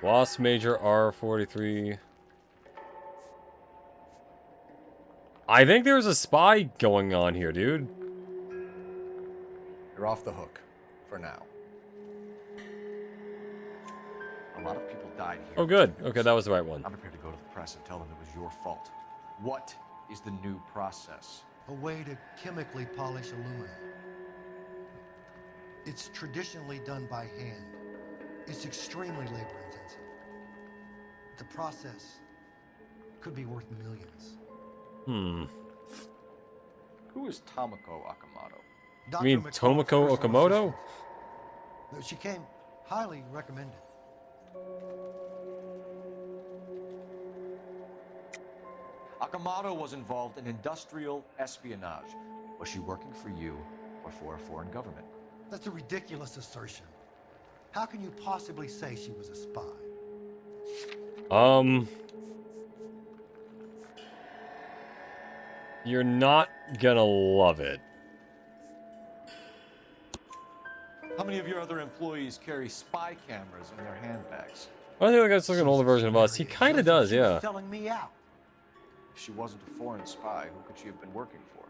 Lost Major R43. I think there's a spy going on here, dude. You're off the hook. For now. A lot of people died here. Oh, good. Okay, that was the right one. I'm prepared to go to the press and tell them it was your fault. What is the new process? A way to chemically polish aluminum. It's traditionally done by hand. It's extremely labor intensive. The process could be worth millions. Who is Tomoko Akamoto? You mean Tomoko Okamoto? She came highly recommended. Akamoto was involved in industrial espionage. Was she working for you or for a foreign government? That's a ridiculous assertion. How can you possibly say she was a spy? You're not gonna love it. How many of your other employees carry spy cameras in their handbags? I think that's like an older version of us. He kind of does, yeah. Selling me out. If she wasn't a foreign spy, who could she have been working for?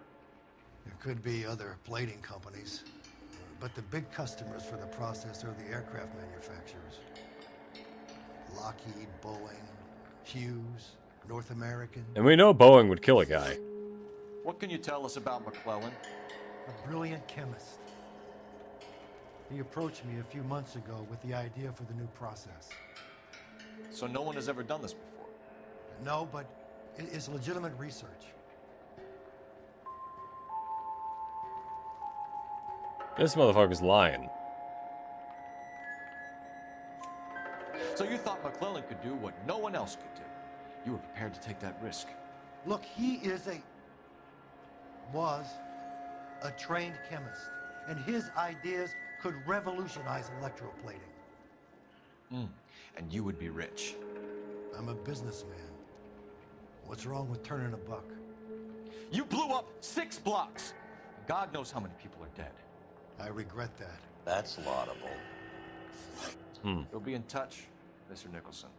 There could be other plating companies, but the big customers for the process are the aircraft manufacturers. Lockheed, Boeing, Hughes, North American. And we know Boeing would kill a guy. What can you tell us about McClellan? A brilliant chemist. He approached me a few months ago with the idea for the new process. So no one has ever done this before? No, but it is legitimate research. This motherfucker's lying. So you thought McClellan could do what no one else could do. You were prepared to take that risk. Look, he was a trained chemist, and his ideas could revolutionize electroplating. And you would be rich. I'm a businessman. What's wrong with turning a buck? You blew up 6 blocks. God knows how many people are dead. I regret that. That's laudable. You'll be in touch, Mr. Nicholson.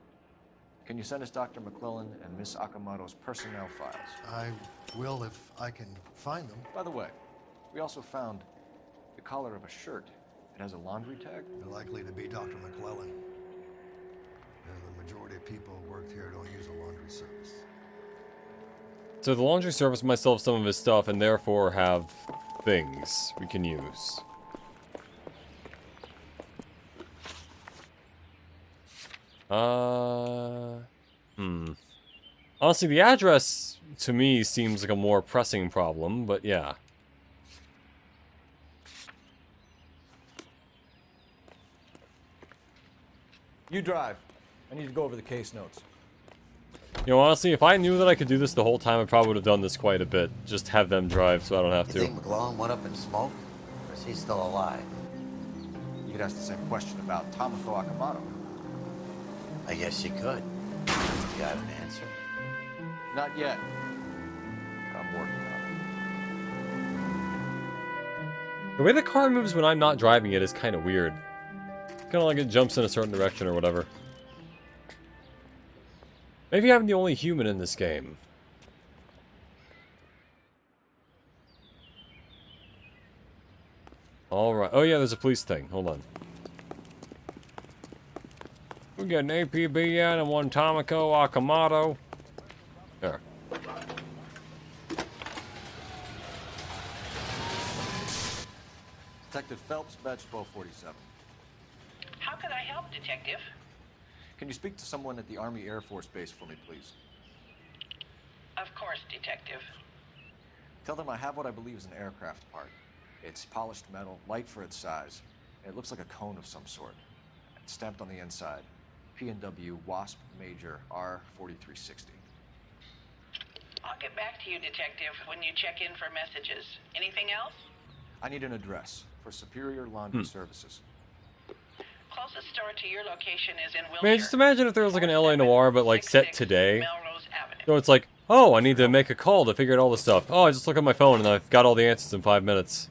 Can you send us Dr. McClellan and Miss Akamoto's personnel files? I will if I can find them. By the way, we also found the collar of a shirt. It has a laundry tag. They're likely to be Dr. McClellan. The majority of people who worked here don't use a laundry service. So the laundry service might still have some of his stuff and therefore have things we can use. Honestly, the address to me seems like a more pressing problem, but yeah. You drive. I need to go over the case notes. You know, honestly, if I knew that I could do this the whole time, I probably would have done this quite a bit. Just have them drive so I don't have to. You think McClellan went up in smoke? Or is he still alive? You could ask the same question about Tomoko Akamoto. I guess you could. You got an answer? Not yet. But I'm working on it. The way the car moves when I'm not driving it is kind of weird. Kind of like it jumps in a certain direction or whatever. Maybe I'm the only human in this game. Alright. Oh yeah, there's a police thing. Hold on. We got an APBN and one Tomoko Akamoto. There. Detective Phelps, badge 1247. How can I help, Detective? Can you speak to someone at the Army Air Force Base for me, please? Of course, Detective. Tell them I have what I believe is an aircraft part. It's polished metal, light for its size. It looks like a cone of some sort. It's stamped on the inside. P&W Wasp Major R4360. I'll get back to you, Detective, when you check in for messages. Anything else? I need an address for Superior Laundry Services. Closest store to your location is in Wilshire. Man, just imagine if there was like an LA Noire, but like set today. So it's like, oh, I need to make a call to figure out all this stuff. Oh, I just look at my phone and I've got all the answers in 5 minutes.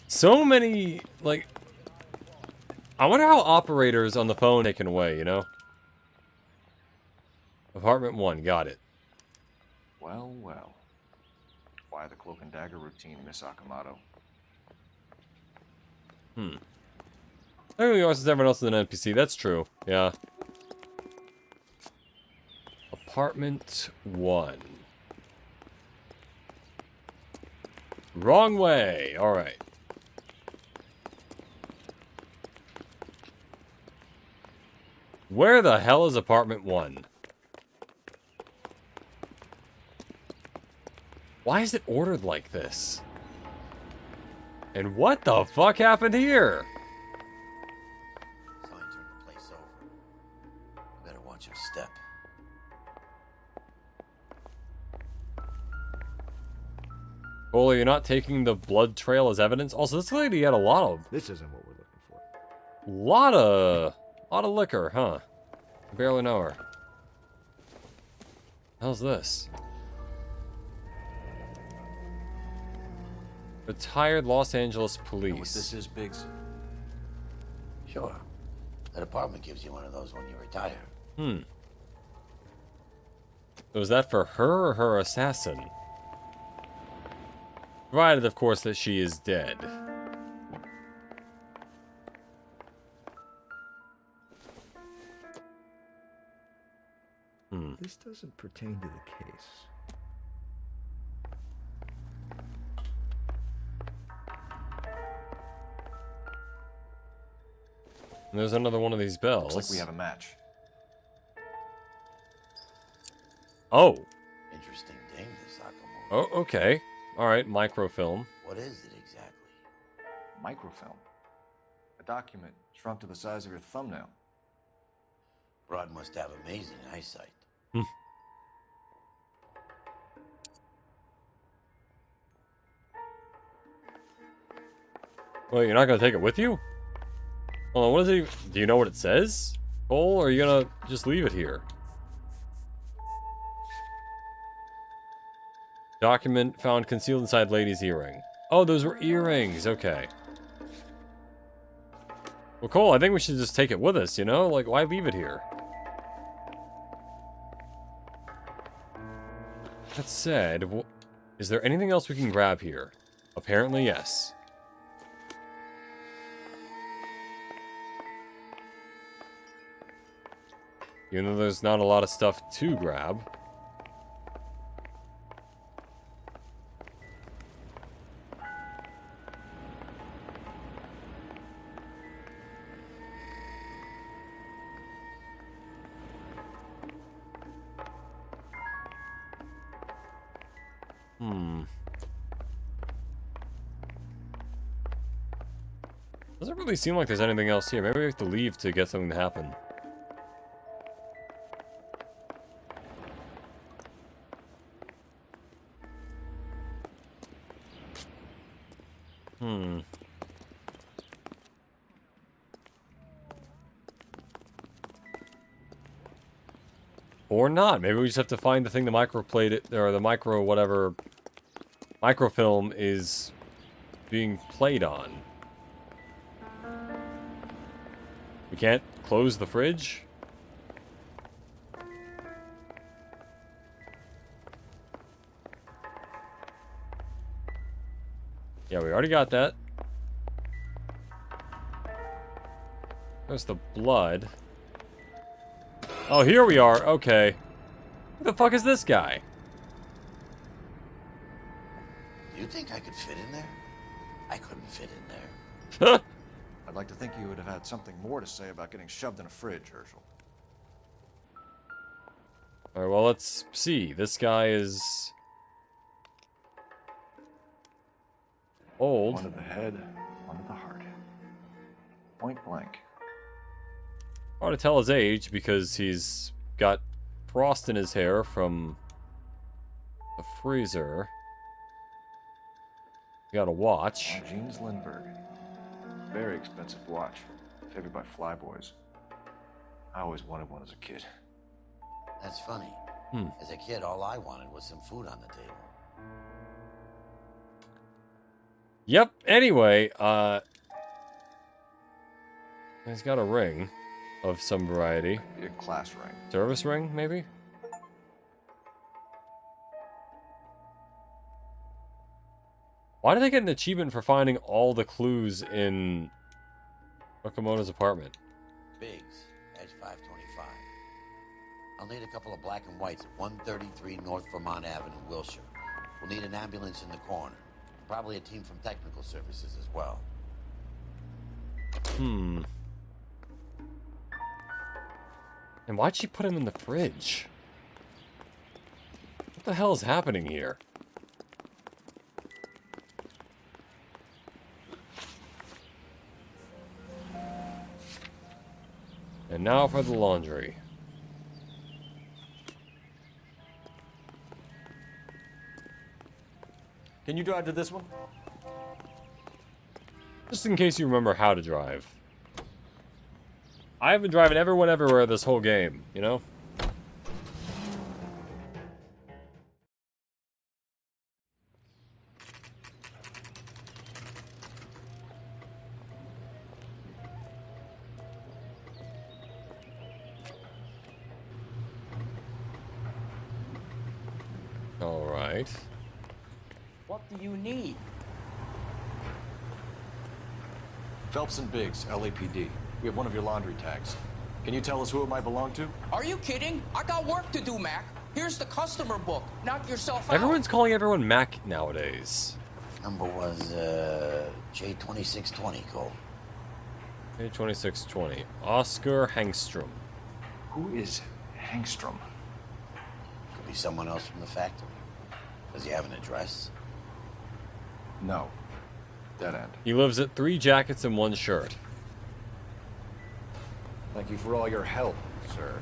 So many, like... I wonder how operators on the phone are taken away, you know? Apartment 1, got it. Well, well. Why the cloak and dagger routine, Miss Akamoto? Everything else is everyone else is an NPC, that's true, yeah. Apartment 1. Wrong way, alright. Where the hell is apartment 1? Why is it ordered like this? And what the fuck happened here? Somebody turned the place over. You better watch your step. Cole, you're not taking the blood trail as evidence? Also, this lady had a lot of... This isn't what we're looking for. Lot of liquor, huh? I barely know her. How's this? Retired Los Angeles police. Know what this is, Biggs? Sure. The department gives you one of those when you retire. Hmm. Was that for her or her assassin? Provided, of course, that she is dead. Hmm. This doesn't pertain to the case. And there's another one of these bells. Looks like we have a match. Oh. Interesting dame, this Akamoto. Oh, okay. Alright, microfilm. What is it exactly? Microfilm. A document shrunk to the size of your thumbnail. Broad must have amazing eyesight. Well, you're not gonna take it with you? Hold on, what is it? Do you know what it says? Cole, or are you gonna just leave it here? Document found concealed inside lady's earring. Oh, those were earrings. Okay. Well, Cole, I think we should just take it with us, you know? Like, why leave it here? That said, is there anything else we can grab here? Apparently, yes. Even though there's not a lot of stuff to grab. Doesn't really seem like there's anything else here. Maybe we have to leave to get something to happen. Or not. Maybe we just have to find the thing the microplate it, or the micro whatever microfilm is being played on. We can't close the fridge? Yeah, we already got that. There's the blood. Oh, here we are. Okay. Who the fuck is this guy? Do you think I could fit in there? I couldn't fit in there. I'd like to think you would have had something more to say about getting shoved in a fridge, Herschel. Alright, well, let's see. This guy is... old. One to the head, one to the heart. Point blank. Hard to tell his age because he's got frost in his hair from the freezer. He got a watch. Jeans Lindbergh. Very expensive watch. Favored by flyboys. I always wanted one as a kid. That's funny. As a kid, all I wanted was some food on the table. Yep, anyway, he's got a ring of some variety. Be a class ring. Service ring, maybe? Why did they get an achievement for finding all the clues in Okamoto's apartment? Biggs, edge 525. I'll need a couple of black and whites at 133 North Vermont Avenue, Wilshire. We'll need an ambulance in the corner. Probably a team from technical services as well. And why'd she put him in the fridge? What the hell is happening here? now for the laundry. Can you drive to this one? Just in case you remember how to drive. I've been driving everyone everywhere this whole game, you know? Alright. What do you need? Phelps and Biggs, LAPD. We have one of your laundry tags. Can you tell us who it might belong to? Are you kidding? I got work to do, Mac. Here's the customer book. Knock yourself out. Everyone's calling everyone Mac nowadays. Number was J2620, Cole. J2620. Oscar Hangstrom. Who is Hangstrom? Could be someone else from the factory. Does he have an address? No. Dead end. He lives at 3 jackets and 1 shirt. Thank you for all your help, sir.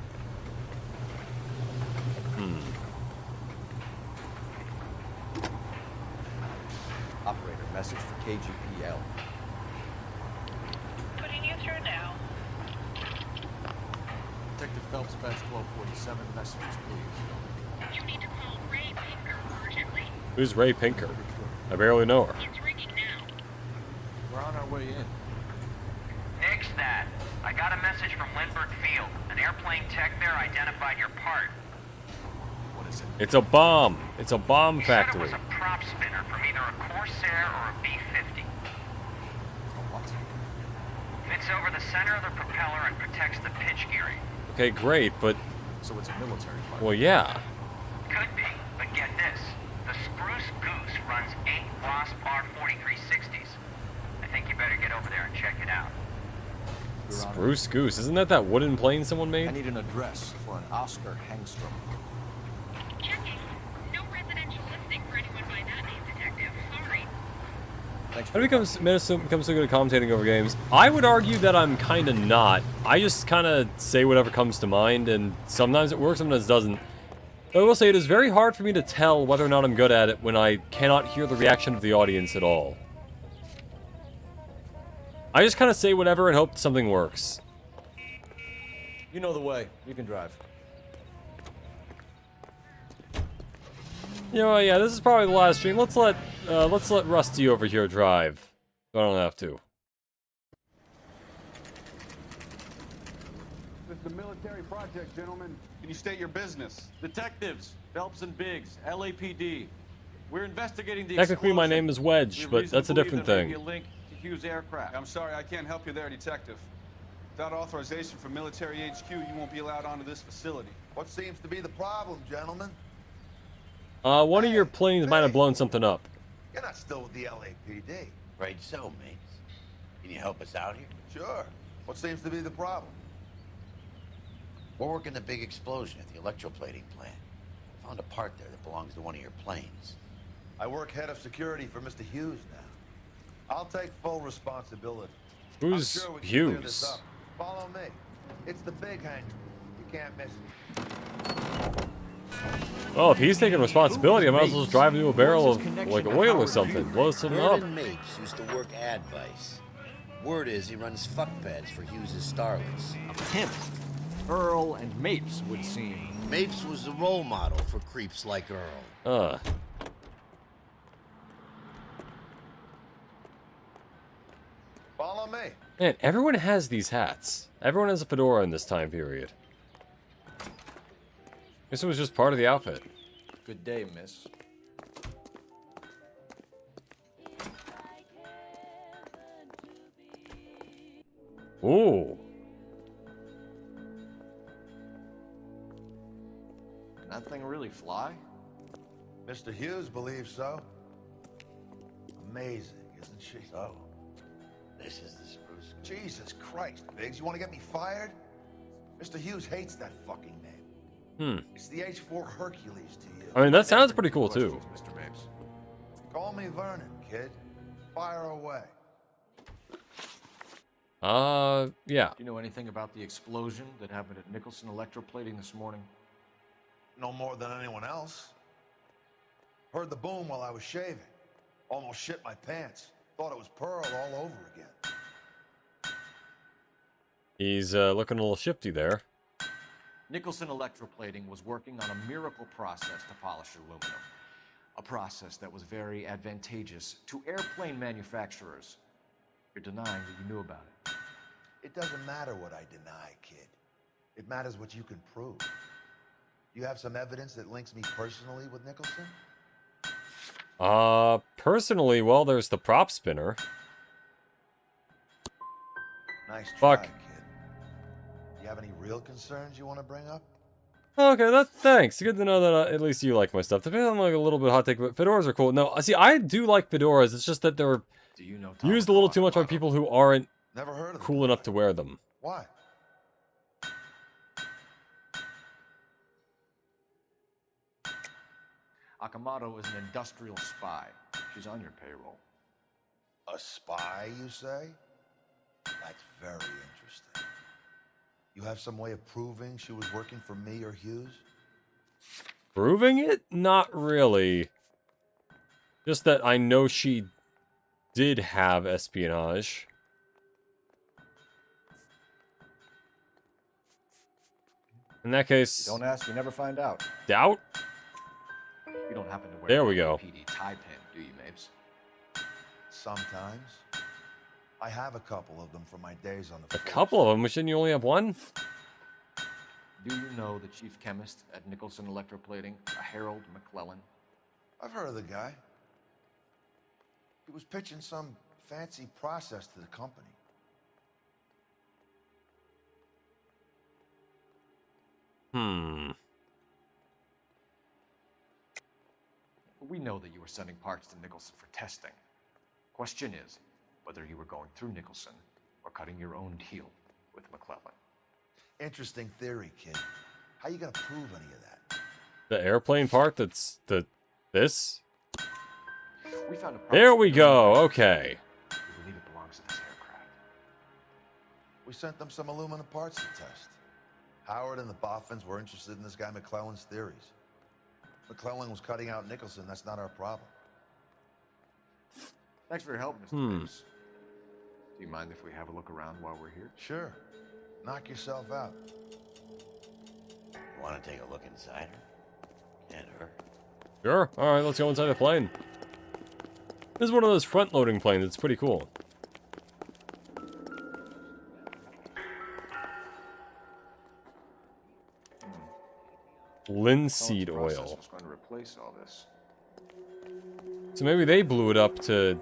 Operator, message for KGPL. Putting you through now. Detective Phelps, badge 1247. Messages, please. You need to call Ray Pinker urgently. Who's Ray Pinker? I barely know her. It's ringing now. We're on our way in. Nix that. I got a message from Lindbergh Field. An airplane tech there identified your part. What is it? It's a bomb. It's a bomb factory. Said it was a prop spinner from either a Corsair or a B-50. What? Fits over the center of the propeller and protects the pitch gearing. Okay, great, but... So it's a military part. Well, yeah. Could be, but get this. The Spruce Goose runs 8 Wasp R4360s. I think you better get over there and check it out. Spruce Goose. Isn't that wooden plane someone made? I need an address for an Oscar Hangstrom. Checking. No residential listing for anyone by that name, Detective. Sorry. How do we become so good at commentating over games? I would argue that I'm kind of not. I just kind of say whatever comes to mind, and sometimes it works, sometimes it doesn't. But I will say it is very hard for me to tell whether or not I'm good at it when I cannot hear the reaction of the audience at all. I just kind of say whatever and hope something works. You know the way. You can drive. You know, yeah, this is probably the last stream. Let's let Rusty over here drive. I don't have to. This is the military project, gentlemen. Can you state your business? Detectives, Phelps and Biggs, LAPD. We're investigating the Technically, my name is Wedge, but that's a different thing. Be a link to Hughes Aircraft. I'm sorry, I can't help you there, Detective. Without authorization from military HQ, you won't be allowed onto this facility. What seems to be the problem, gentlemen? One of your planes might have blown something up. You're not still with the LAPD. Right so, mates. Can you help us out here? Sure. What seems to be the problem? We're working the big explosion at the electroplating plant. Found a part there that belongs to one of your planes. I work head of security for Mr. Hughes now. I'll take full responsibility. Who's I'm sure we can clear this Hughes? up. Follow me. It's the big hangar. You can't miss it. Oh, if he's taking responsibility, I might as well just drive into a barrel of, like, oil or something. Blow something up. Vernon Mapes used to work Advice. Word is he runs fuck pads for Hughes' starlets. A pimp. Earl and Mapes would seem. Mapes was the role model for creeps like Earl. Follow me. Man, everyone has these hats. Everyone has a fedora in this time period. Guess it was just part of the outfit. Good day, miss. Ooh. Can that thing really fly? Mr. Hughes believes so. Amazing, isn't she? So, this is the Spruce Goose. Jesus Christ, Biggs, you want to get me fired? Mr. Hughes hates that fucking name. It's the H-4 Hercules to you. I mean, that sounds pretty cool, too. Mr. Mapes. Call me Vernon, kid. Fire away. Yeah. Do you know anything about the explosion that happened at Nicholson Electroplating this morning? No more than anyone else. Heard the boom while I was shaving. Almost shit my pants. Thought it was Pearl all over again. He's looking a little shifty there. Nicholson Electroplating was working on a miracle process to polish aluminum. A process that was very advantageous to airplane manufacturers. You're denying that you knew about it. It doesn't matter what I deny, kid. It matters what you can prove. You have some evidence that links me personally with Nicholson? Personally, well, there's the prop spinner. Nice try, Fuck. kid. You have any real concerns you want to bring up? Okay, thanks. Good to know that at least you like my stuff. Depending on like a little bit hot take, but fedoras are cool. No, see, I do like fedoras. It's just that they're used a little too much by people who aren't cool enough to wear them. Why? Akamoto is an industrial spy. She's on your payroll. A spy, you say? That's very interesting. You have some way of proving she was working for me or Hughes? Proving it? Not really. Just that I know she did have espionage. In that case... You don't ask, you never find out. Doubt? You don't happen to wear There we go. PD tie pin, do you, Mapes? Sometimes. I have a couple of them from my days on the A couple of them? Shouldn't you only have one? Do you know the chief chemist at Nicholson Electroplating, Harold McClellan? I've heard of the guy. He was pitching some fancy process to the company. We know that you were sending parts to Nicholson for testing. Question is, whether you were going through Nicholson or cutting your own deal with McClellan. Interesting theory, kid. How you gonna prove any of that? The airplane part that's this? We found a There we go, okay. We believe it belongs to this aircraft. We sent them some aluminum parts to test. Howard and the Boffins were interested in this guy McClellan's theories. McClellan was cutting out Nicholson, that's not our problem. Thanks for your help, Mr. Mapes. Do you mind if we have a look around while we're here? Sure. Knock yourself out. You want to take a look inside her? Can't hurt. Sure. Alright, let's go inside the plane. This is one of those front-loading planes. It's pretty cool. Linseed oil. Was going to replace all this. So maybe they blew it up to...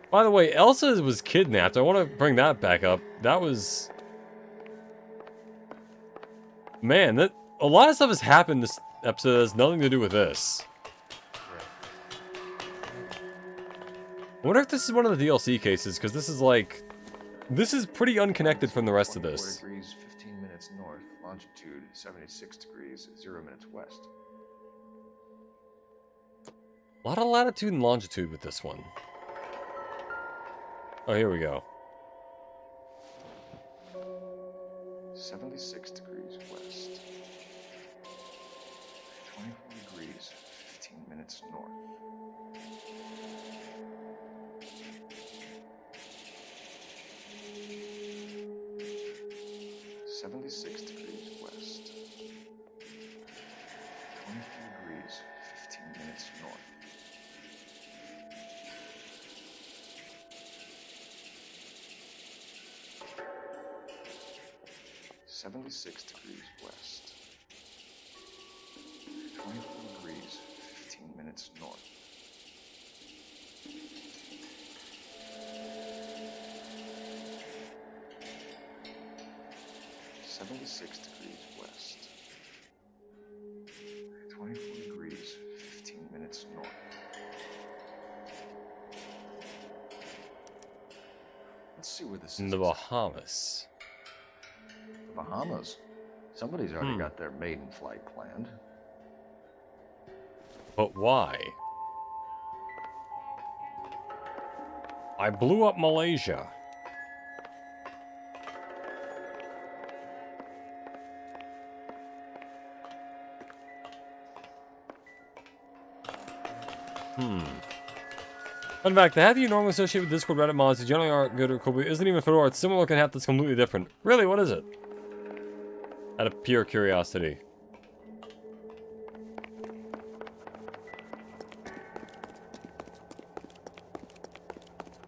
By the way, Elsa was kidnapped. I want to bring that back up. That was... Man, a lot of stuff has happened this episode that has nothing to do with this. I wonder if this is one of the DLC cases, because this is like... This is pretty unconnected from the rest of this. 24 degrees, 15 minutes north, longitude 76 degrees, 0 minutes west. A lot of latitude and longitude with this one. Oh, here we go. 76 degrees west. 24 degrees, 15 minutes north. .76 degrees west. 24 degrees, 15 minutes north. .76 degrees west. 24 degrees, 15 minutes north. .76 degrees west. 24 degrees, 15 minutes north. Let's see where this is. In the Bahamas. The Bahamas? Somebody's already got their maiden flight planned. But why? I blew up Malaysia. Fun fact, the half you normally associate with Discord Reddit mods, they generally aren't good or cool, but isn't even Fedora. It's similar looking half that's completely different. Really, what is it? Out of pure curiosity.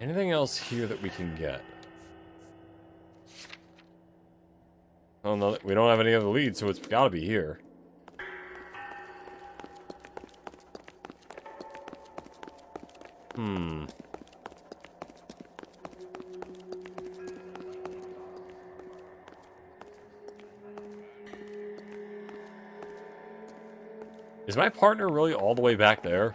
Anything else here that we can get? Oh no, we don't have any other leads, so it's gotta be here. Is my partner really all the way back there?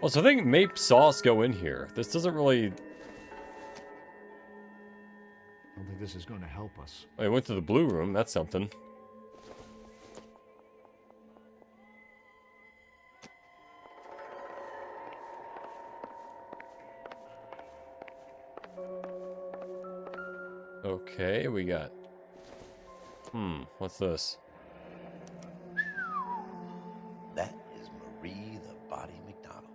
Well, so I think Mape saw us go in here. This doesn't really... I don't think this is going to help us. I went to the blue room, that's something. Okay, we got... what's this? That is Marie the Body McDonald.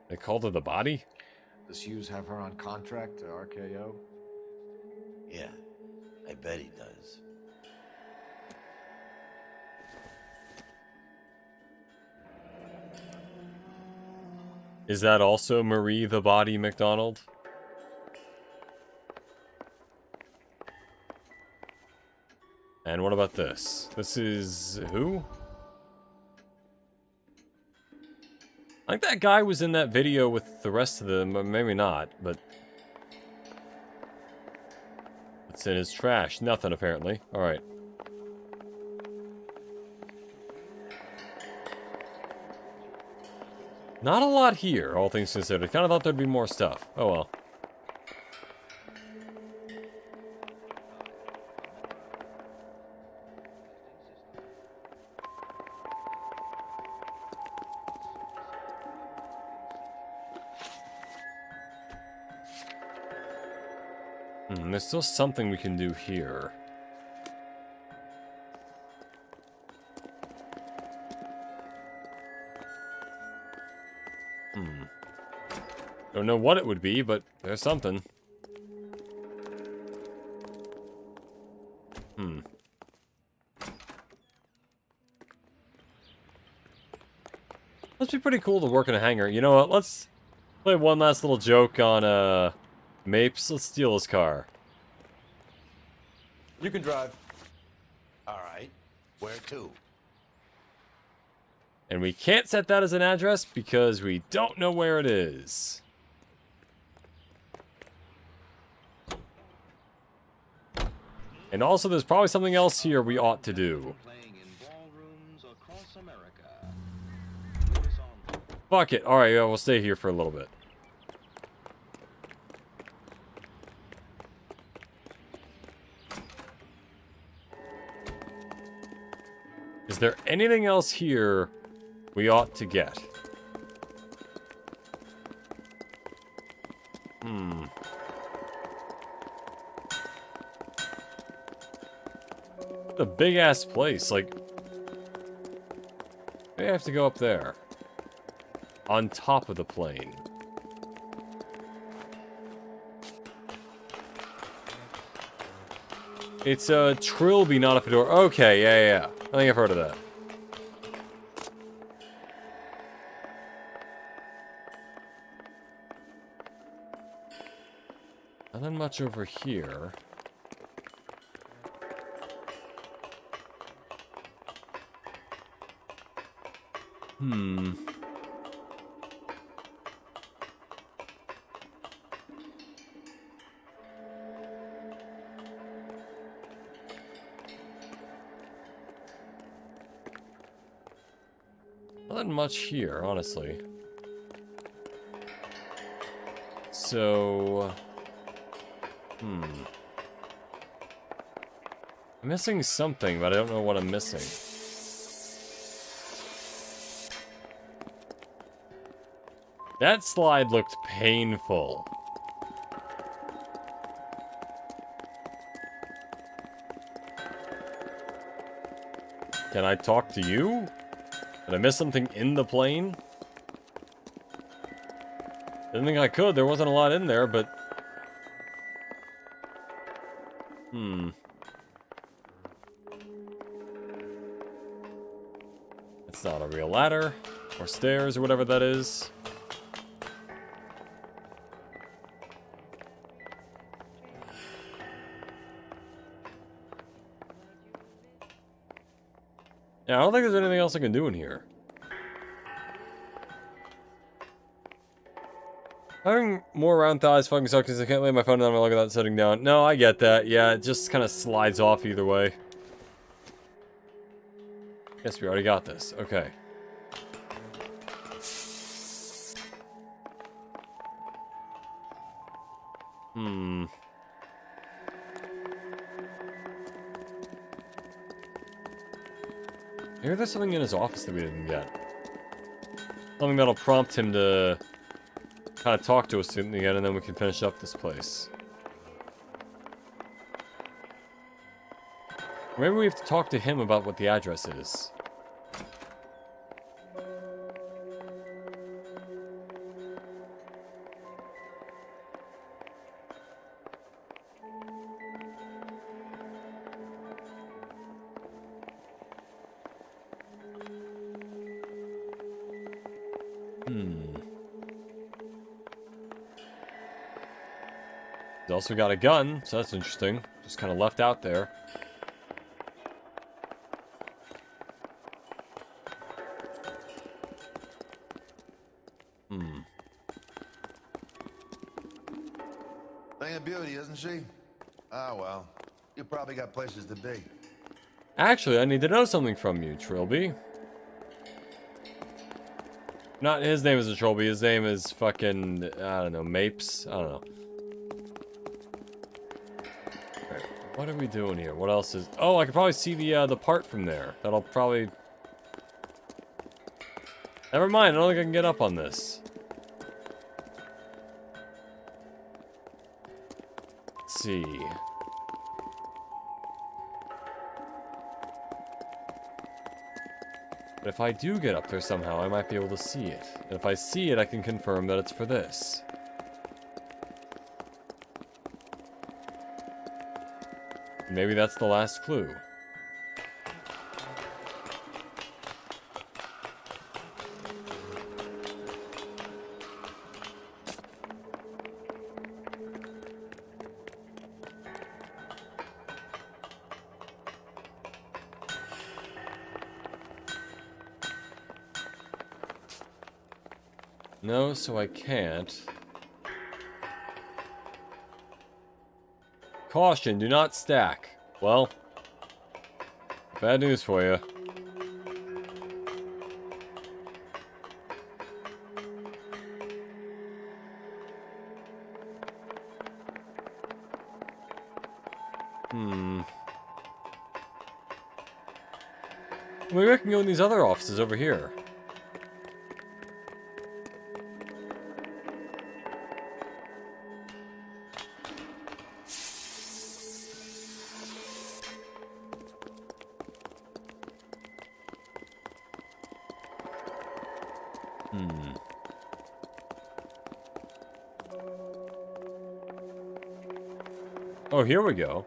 They called her the Body? Does Hughes have her on contract to RKO? Yeah, I bet he does. Is that also Marie the Body McDonald? And what about this? This is... who? I think that guy was in that video with the rest of them, but maybe not, but... It's in his trash. Nothing, apparently. Alright. Not a lot here, all things considered. Kind of thought there'd be more stuff. Oh well. There's still something we can do here. Don't know what it would be, but there's something. Must be pretty cool to work in a hangar. You know what? Let's play one last little joke on, Mapes. Let's steal his car. You can drive. All right. Where to? And we can't set that as an address because we don't know where it is. And also, there's probably something else here we ought to do. Fuck it. Alright, yeah, we'll stay here for a little bit. Is there anything else here we ought to get? It's a big-ass place, like... Maybe I have to go up there. On top of the plane. It's a Trilby, not a Fedora. Okay, yeah. I think I've heard of that. Nothing much over here. Nothing much here, honestly. So... I'm missing something, but I don't know what I'm missing. That slide looked painful. Can I talk to you? Did I miss something in the plane? Didn't think I could. There wasn't a lot in there, but... It's not a real ladder. Or stairs, or whatever that is. Yeah, I don't think there's anything else I can do in here. Having more round thighs fucking sucks because I can't lay my phone down and look at that sitting down. No, I get that. Yeah, it just kind of slides off either way. Guess we already got this. Okay. Maybe there's something in his office that we didn't get. Something that'll prompt him to kind of talk to us again, and then we can finish up this place. Maybe we have to talk to him about what the address is. He's also got a gun, so that's interesting. Just kind of left out there. Thing of beauty, isn't she? Ah, well. You probably got places to be. Actually, I need to know something from you, Trilby. Not his name is Trilby, his name is fucking, I don't know, Mapes? I don't know. Alright, what are we doing here? What else is... Oh, I can probably see the part from there. That'll probably... Never mind, I don't think I can get up on this. Let's see... But if I do get up there somehow, I might be able to see it. And if I see it, I can confirm that it's for this. Maybe that's the last clue. No, so I can't. Caution, do not stack. Well, bad news for you. Maybe I can go in these other offices over here. Oh, here we go.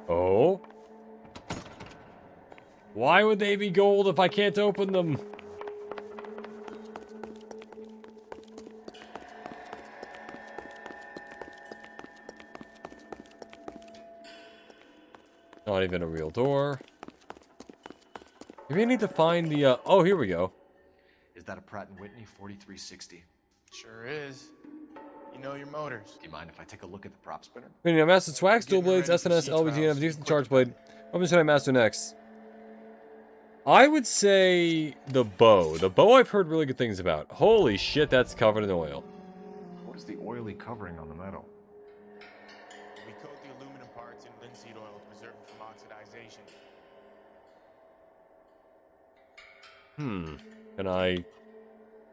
Oh? Why would they be gold if I can't open them? Not even a real door. Maybe I need to find the, oh, here we go. Is that a Pratt & Whitney 4360? Sure is. You know your motors. Do you mind if I take a look at the prop spinner? I mastered swags, dual blades, SNS, LBG, and have a decent charge blade. What should I master next? I would say the bow. The bow I've heard really good things about. Holy shit, that's covered in oil. What is the oily covering on the metal? We coat the aluminum parts in linseed oil to preserve it from oxidization. Can I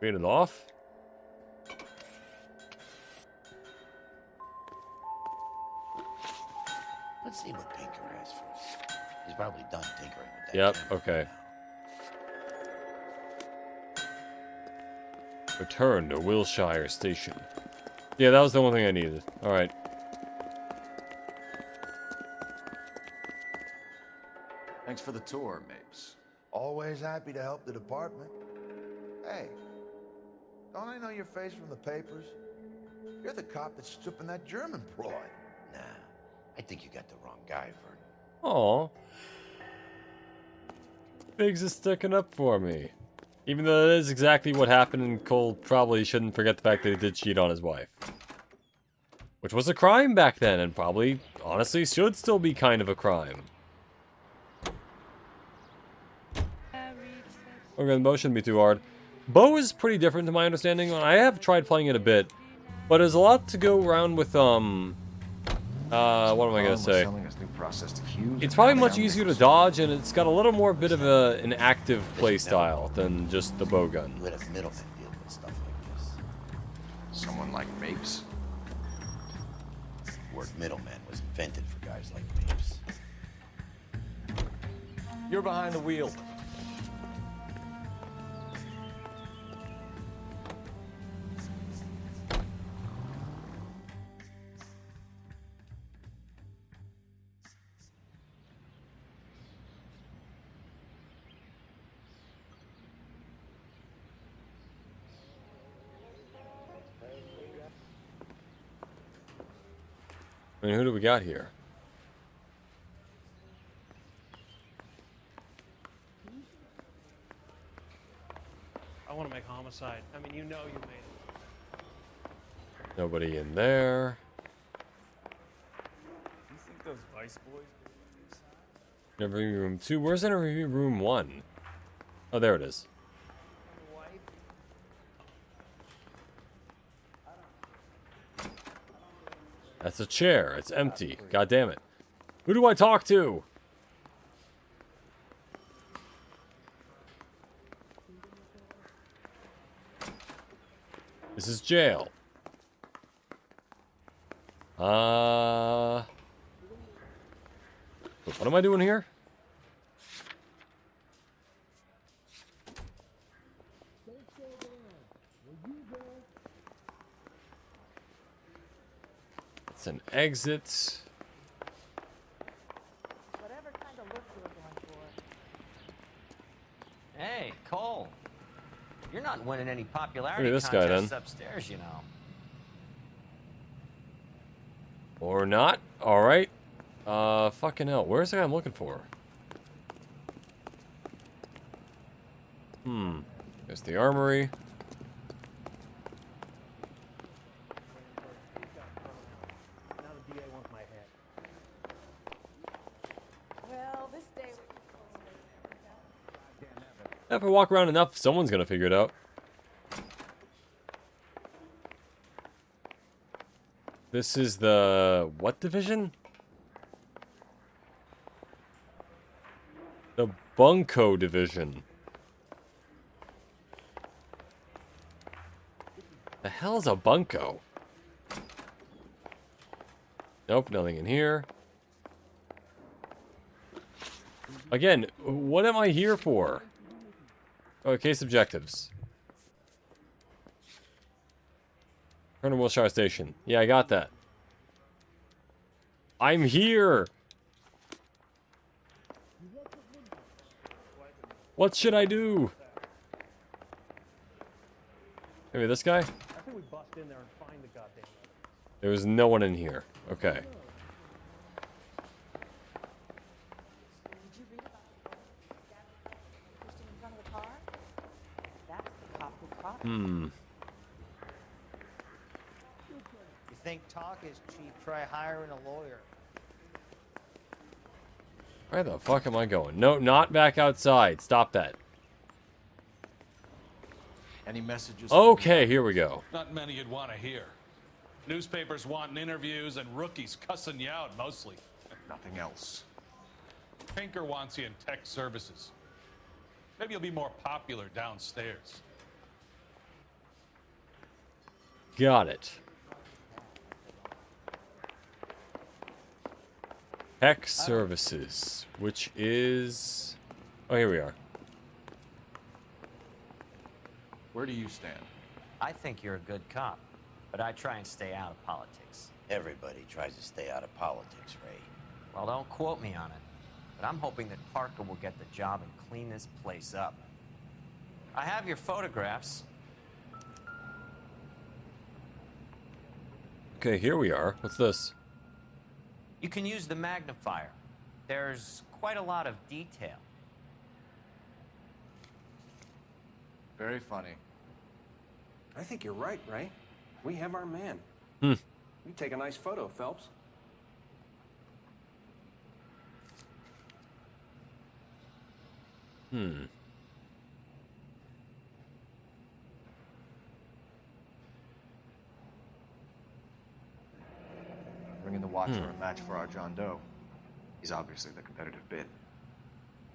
clean it off? Let's see what Pinker has for us. He's probably done tinkering with that. Yep, okay. Return to Wilshire Station. Yeah, that was the one thing I needed. Alright. Thanks for the tour, Mapes. Always happy to help the department. Hey, don't I know your face from the papers? You're the cop that's stripping that German broad. Nah, I think you got the wrong guy, Vern. Aw. Biggs is sticking up for me. Even though that is exactly what happened, and Cole probably shouldn't forget the fact that he did cheat on his wife. Which was a crime back then, and probably, honestly, should still be kind of a crime. Okay, the motion shouldn't be too hard. Bo is pretty different to my understanding. I have tried playing it a bit, but there's a lot to go around with, what am I gonna say? It's probably much easier to dodge, and it's got a little more bit of an active play style than just the bow gun. You had a middleman deal with stuff like this. Someone like Mapes? The word middleman was invented for guys like Mapes. You're behind the wheel. I mean, who do we got here? I want to make homicide. I mean, you know you made it. Nobody in there. You think those Vice boys? Interview room 2. Where's interview room 1? Oh, there it is. That's a chair. It's empty. God damn it. Who do I talk to? This is jail. What am I doing here? It's an exit. Whatever kind of look you were going for. Hey, Cole. You're not winning any popularity Look at this guy, contests then. upstairs, you know. Or not. Alright. Fucking hell. Where's the guy I'm looking for? There's the armory. Now the DA wants my head. Well, this day. If I walk around enough, someone's gonna figure it out. This is the... what division? The Bunko division. The hell's a bunko? Nope, nothing in here. Again, what am I here for? Oh, case objectives. Colonel Wilshire Station. Yeah, I got that. I'm here! What should I do? Maybe this guy? I think we bust in there and find the goddamn. There was no one in here. Okay. Did you read about the person in front of the car? That's the cop who caught him. You think talk is cheap? Try hiring a lawyer. Where the fuck am I going? No, not back outside. Stop that. Any messages? Okay, here we go. Not many you'd want to hear. Newspapers wanting interviews and rookies cussing you out mostly. Nothing else. Pinker wants you in tech services. Maybe you'll be more popular downstairs. Got it. Tech services, which is... Oh, here we are. Where do you stand? I think you're a good cop, but I try and stay out of politics. Everybody tries to stay out of politics, Ray. Well, don't quote me on it, but I'm hoping that Parker will get the job and clean this place up. I have your photographs. Okay, here we are. What's this? You can use the magnifier. There's quite a lot of detail. Very funny. I think you're right, Ray. We have our man. Hmm. You take a nice photo, Phelps. Hmm. Bringing the Watcher a match for our John Doe. He's obviously the competitive bid.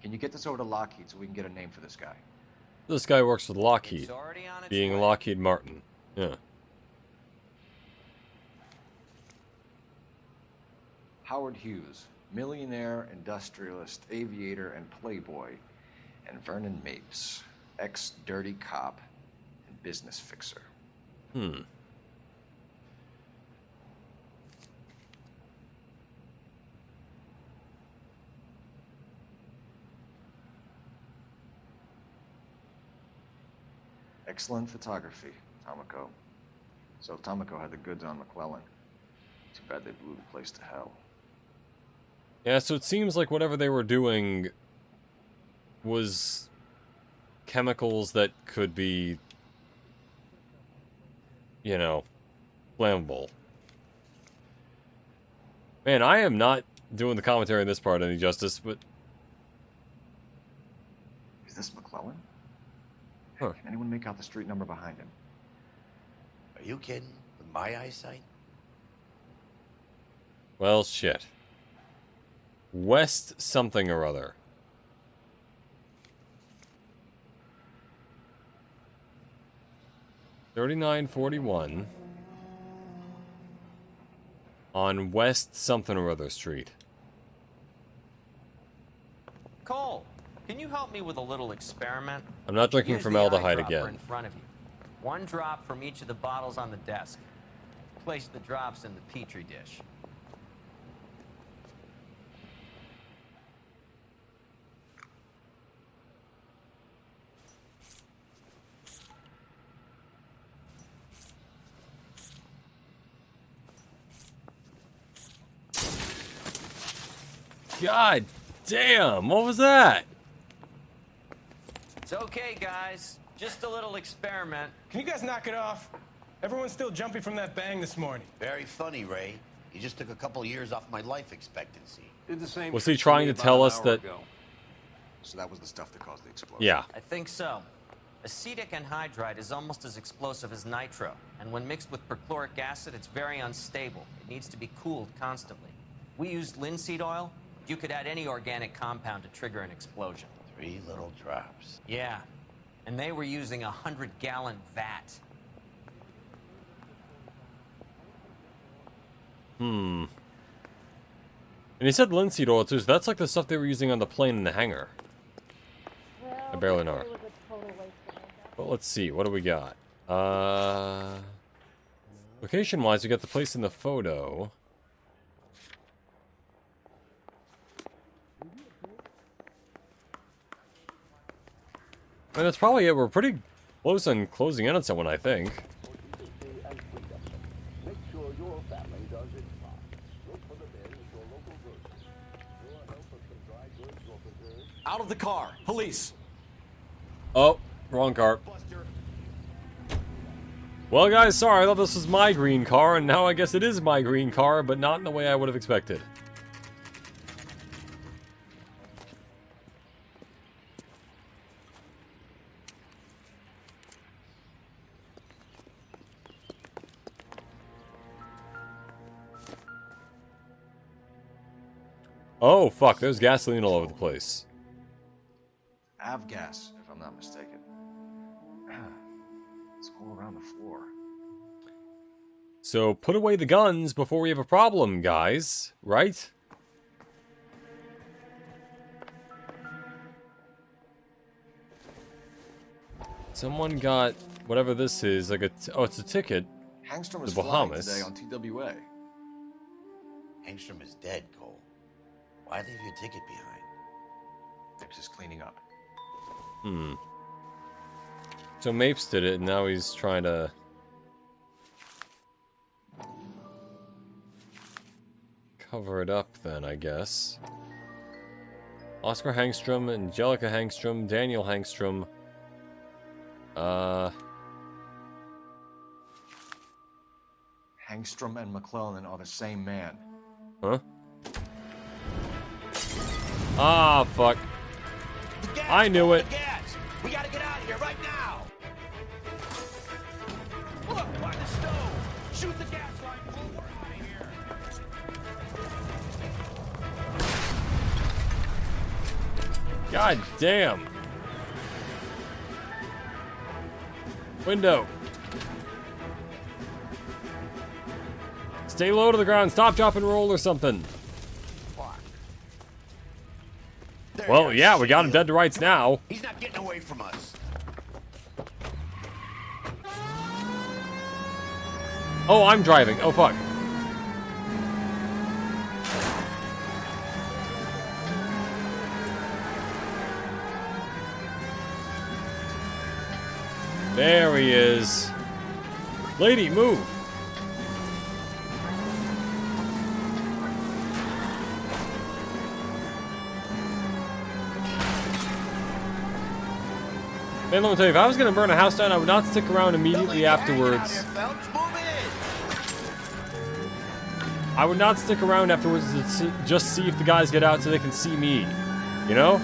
Can you get this over to Lockheed so we can get a name for this guy? This guy works with Lockheed, being Lockheed Martin. Yeah. Howard Hughes, millionaire, industrialist, aviator, and playboy. And Vernon Mapes, ex-dirty cop and business fixer. Hmm. Excellent photography, Tomoko. So Tomoko had the goods on McClellan. Too bad they blew the place to hell. Yeah, so it seems like whatever they were doing was chemicals that could be, you know, flammable. Man, I am not doing the commentary on this part any justice, but... Is this McClellan? Huh. Can anyone make out the street number behind him? Are you kidding? With my eyesight? Well, shit. West something or other. $39.41 on West something or other street. Cole, can you help me with a little experiment? I'm not drinking Use formaldehyde the eyedropper again. in front of you. One drop from each of the bottles on the desk. Place the drops in the petri dish. God damn, what was that? It's okay, guys. Just a little experiment. Can you guys knock it off? Everyone's still jumping from that bang this morning. Very funny, Ray. You just took a couple years off my life expectancy. Did the same. Was he trying to tell us that... So that was the stuff that caused the explosion? Yeah. I think so. Acetic anhydride is almost as explosive as nitro, and when mixed with perchloric acid, it's very unstable. It needs to be cooled constantly. We used linseed oil. You could add any organic compound to trigger an explosion. 3 little drops. Yeah, and they were using a 100-gallon vat. Hmm. And he said linseed oil too, so that's like the stuff they were using on the plane in the hangar. I barely know. But let's see, what do we got? Location-wise, we got the place in the photo. And that's probably it. We're pretty close on closing in on someone, I think. Out of the car. Police. Oh, wrong car. Well, guys, sorry. I thought this was my green car, and now I guess it is my green car, but not in the way I would have expected. Oh, fuck, there's gasoline all over the place. Avgas, if I'm not mistaken. It's all around the floor. So, put away the guns before we have a problem, guys. Right? Someone got whatever this is, like oh, it's a ticket. Hangstrom The is flying Bahamas. today on TWA. Hangstrom is dead, Cole. Why leave your ticket behind? Nips is cleaning up. Hmm. So Mapes did it, and now he's trying to... cover it up then, I guess. Oscar Hangstrom, Angelica Hangstrom, Daniel Hangstrom. Hangstrom and McClellan are the same man. Huh? Ah, fuck. I knew it. We gotta get out of here right now! Look, by the stove! Shoot the gas line, Cole. We're out of here! God damn. Window. Stay low to the ground. Stop, drop, and roll or something. Well, yeah, we got him dead to rights now. He's not getting away from us. Oh, I'm driving. Oh, fuck. There he is. Lady, move. Man, let me tell you, if I was going to burn a house down, I would not stick around immediately afterwards. I would not stick around afterwards to just see if the guys get out so they can see me. You know?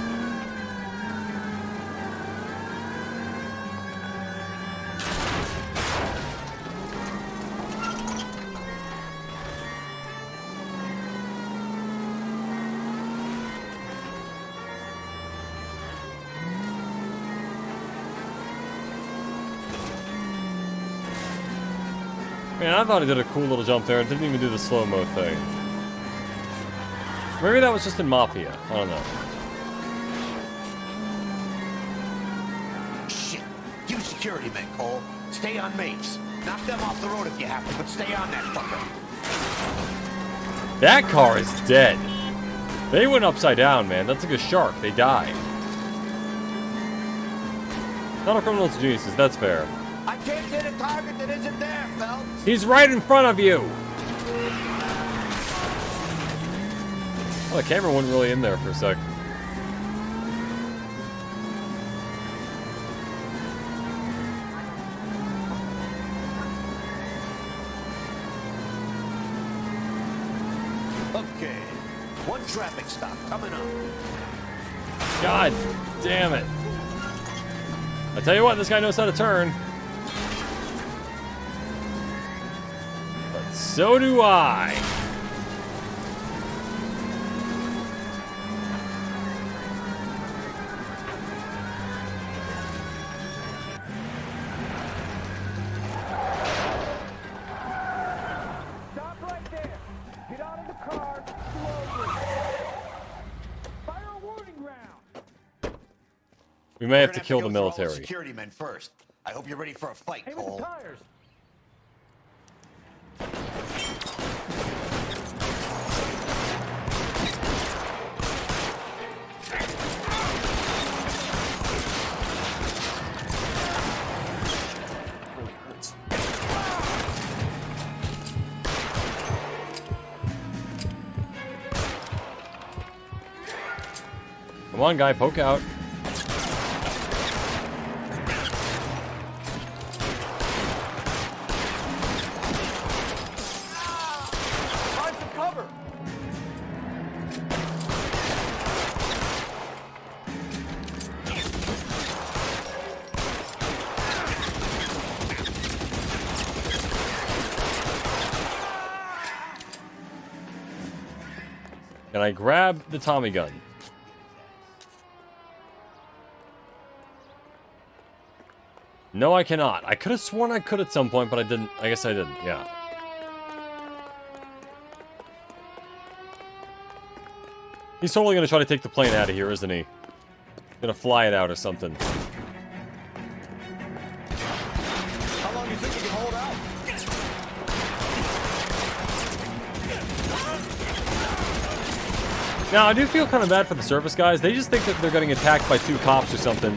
Man, I thought he did a cool little jump there and didn't even do the slow-mo thing. Maybe that was just in Mafia. I don't know. Shit. You security men, Cole. Stay on Mapes. Knock them off the road if you have to, but stay on that fucker. That car is dead. They went upside down, man. That's like a shark. They died. Not a criminals geniuses, that's fair. I can't hit a target that isn't there, Phelps. He's right in front of you! Well, the camera wasn't really in there for a sec. Okay. One traffic stop coming up. God damn it. I tell you what, this guy knows how to turn. But so do I. Stop right there. Get out of the car slowly. Fire a warning round. We may have to kill the military. Security men first. I hope you're ready for a fight, Cole. Tires. Come on, guy, poke out. Find some cover. Can I grab the Tommy gun? No, I cannot. I could have sworn I could at some point, but I didn't. I guess I didn't, yeah. He's totally gonna try to take the plane out of here, isn't he? Gonna fly it out or something. Now, I do feel kind of bad for the service guys. They just think that they're getting attacked by 2 cops or something.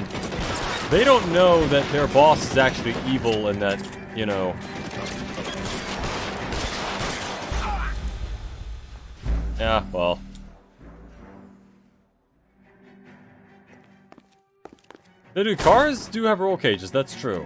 They don't know that their boss is actually evil and that, you know... Yeah, well... The cars do have roll cages, that's true.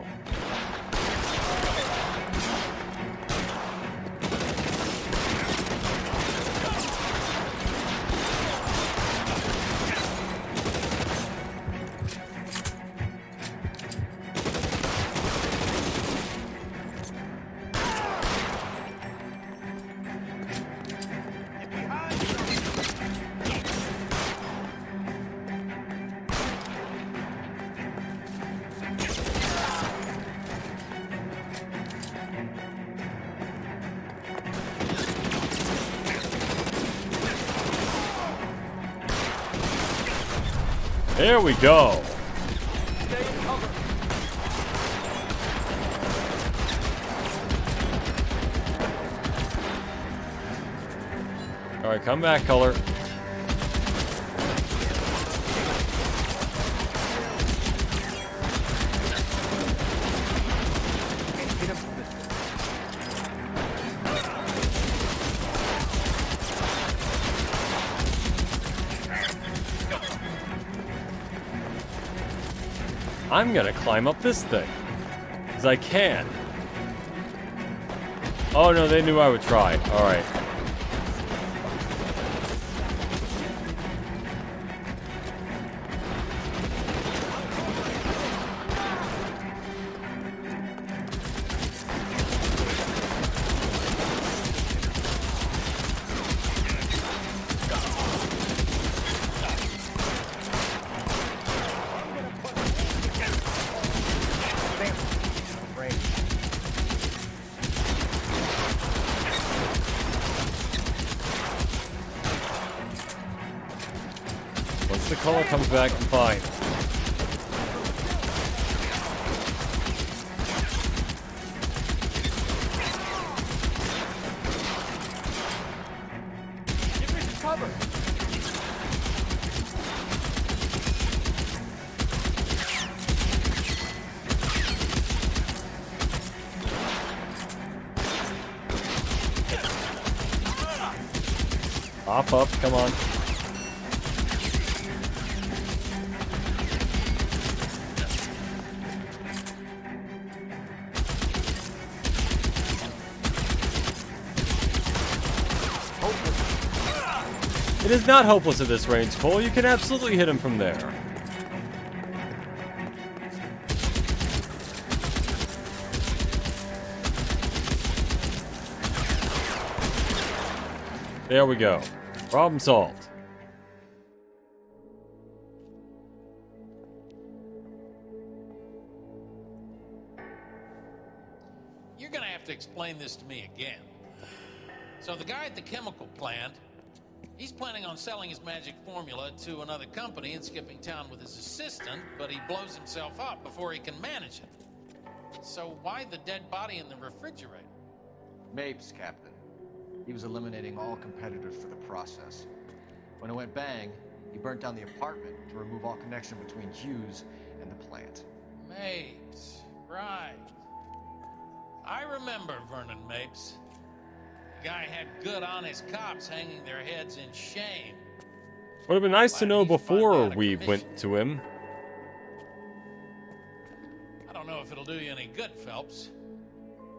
There we go. All right, come back, Color. I'm gonna climb up this thing. Because I can. Oh no, they knew I would try. Alright. Once the color comes back, I'm fine. Give me some cover. Hop up, come on. It is not hopeless at this range, Cole. You can absolutely hit him from there. There we go. Problem solved. You're gonna have to explain this to me again. So the guy at the chemical plant, he's planning on selling his magic formula to another company and skipping town with his assistant, but he blows himself up before he can manage it. So why the dead body in the refrigerator? Mapes, Captain. He was eliminating all competitors for the process. When it went bang, he burnt down the apartment to remove all connection between Hughes and the plant. Mapes, right. I remember Vernon Mapes. The guy had good, honest cops hanging their heads in shame. Would have been nice to know before we went to him. I don't know if it'll do you any good, Phelps.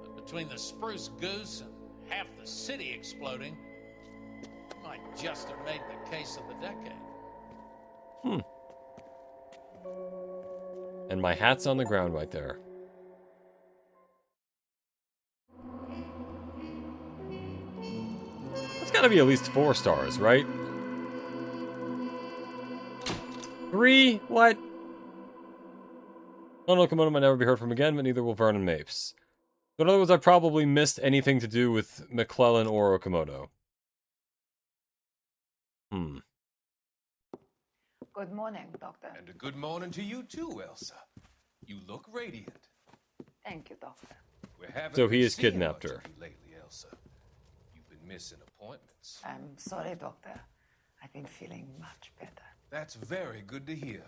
But between the spruce goose and half the city exploding, you might just have made the case of the decade. And my hat's on the ground right there. It's gotta be at least 4 stars, right? 3? What? Don Okamoto might never be heard from again, but neither will Vernon Mapes. So in other words, I probably missed anything to do with McClellan or Okamoto. Good morning, Doctor. And a good morning to you too, Elsa. You look radiant. Thank you, Doctor. We haven't So he been has seeing kidnapped much her. of you lately, Elsa. You've been missing appointments. I'm sorry, Doctor. I've been feeling much better. That's very good to hear.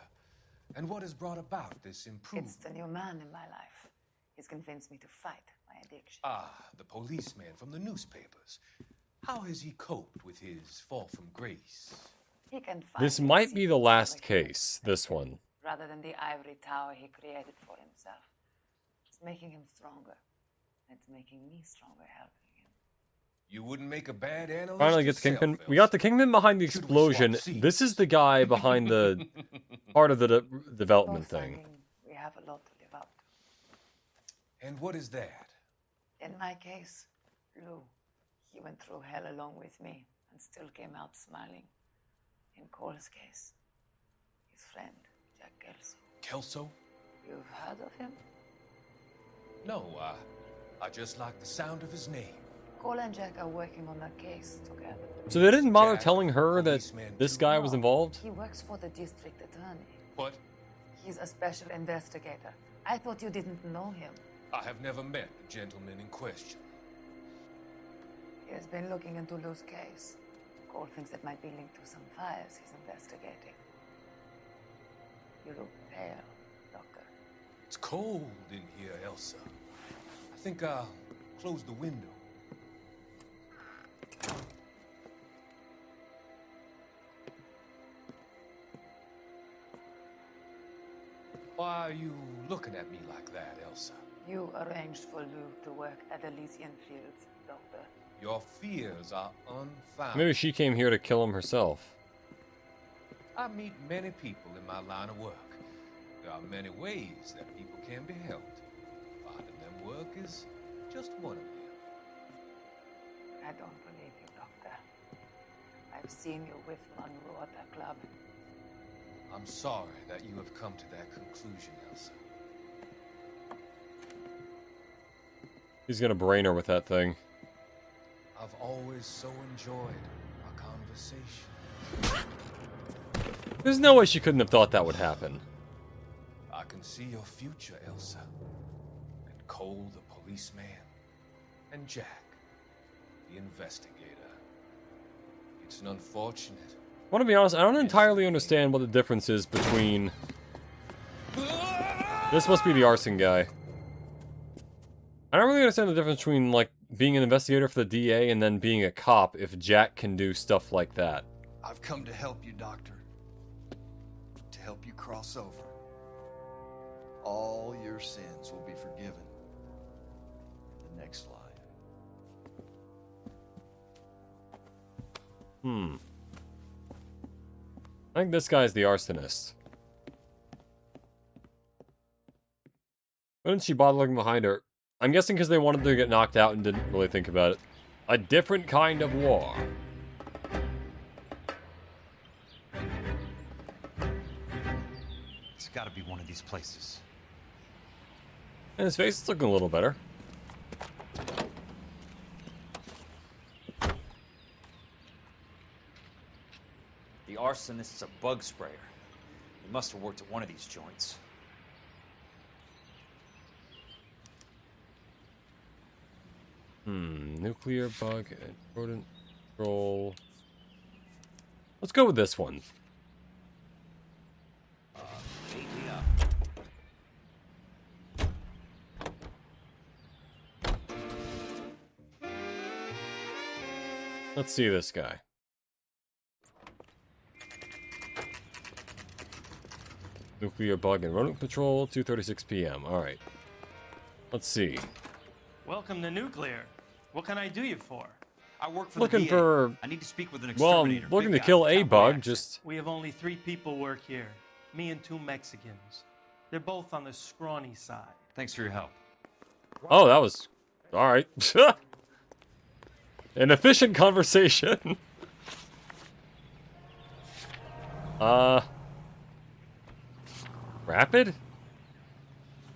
And what has brought about this improvement? It's the new man in my life. He's convinced me to fight my addiction. Ah, the policeman from the newspapers. How has he coped with his fall from grace? He can find This might be the last case, this one. rather than the ivory tower he created for himself. It's making him stronger. It's making me stronger helping him. You wouldn't make a bad analyst. Finally get the Kingpin. We got the Kingpin behind the explosion. This is the guy behind the part of the development thing. We have a lot to live up to. And what is that? In my case, Lou. He went through hell along with me and still came out smiling. In Cole's case, his friend, Jack Kelso. Kelso? You've heard of him? No, I just like the sound of his name. Cole and Jack are working on a case together. So they didn't bother telling her that this guy was involved? He works for the district attorney. What? He's a special investigator. I thought you didn't know him. I have never met the gentleman in question. He has been looking into Lou's case. Cole thinks it might be linked to some fires he's investigating. You look pale, Doctor. It's cold in here, Elsa. I think I'll close the window. Why are you looking at me like that, Elsa? You arranged for Lou to work at Elysian Fields, Doctor. Your fears are unfounded. Maybe she came here to kill him herself. I meet many people in my line of work. There are many ways that people can be helped. Finding them work is just one of them. I don't believe you, Doctor. I've seen you with Monroe at the club. I'm sorry that you have come to that conclusion, Elsa. He's gonna brain her with that thing. I've always so enjoyed our conversation. There's no way she couldn't have thought that would happen. I can see your future, Elsa. And Cole, the policeman, and Jack, the investigator. It's an unfortunate. I want to be honest, I don't entirely understand what the difference is between... This must be the arson guy. I don't really understand the difference between, like, being an investigator for the DA and then being a cop if Jack can do stuff like that. I've come to help you, Doctor. To help you cross over. All your sins will be forgiven in the next life. I think this guy's the arsonist. Why didn't she bother looking behind her? I'm guessing because they wanted to get knocked out and didn't really think about it. A different kind of war. It's gotta be one of these places. And his face is looking a little better. The arsonist's a bug sprayer. He must have worked at one of these joints. Nuclear bug and rodent control. Let's go with this one. Let's see this guy. Nuclear bug and rodent patrol, 2:36 p.m. All right. Let's see. Welcome to Nuclear. What can I do you for? I work for Looking the DA. for. I need to speak with an Well, exterminator. I'm looking Big to guy, kill a top bug. rank. Just. We have only 3 people work here. Me and 2 Mexicans. They're both on the scrawny side. Thanks for your help. Oh, that was. All right. An efficient conversation. Rapid?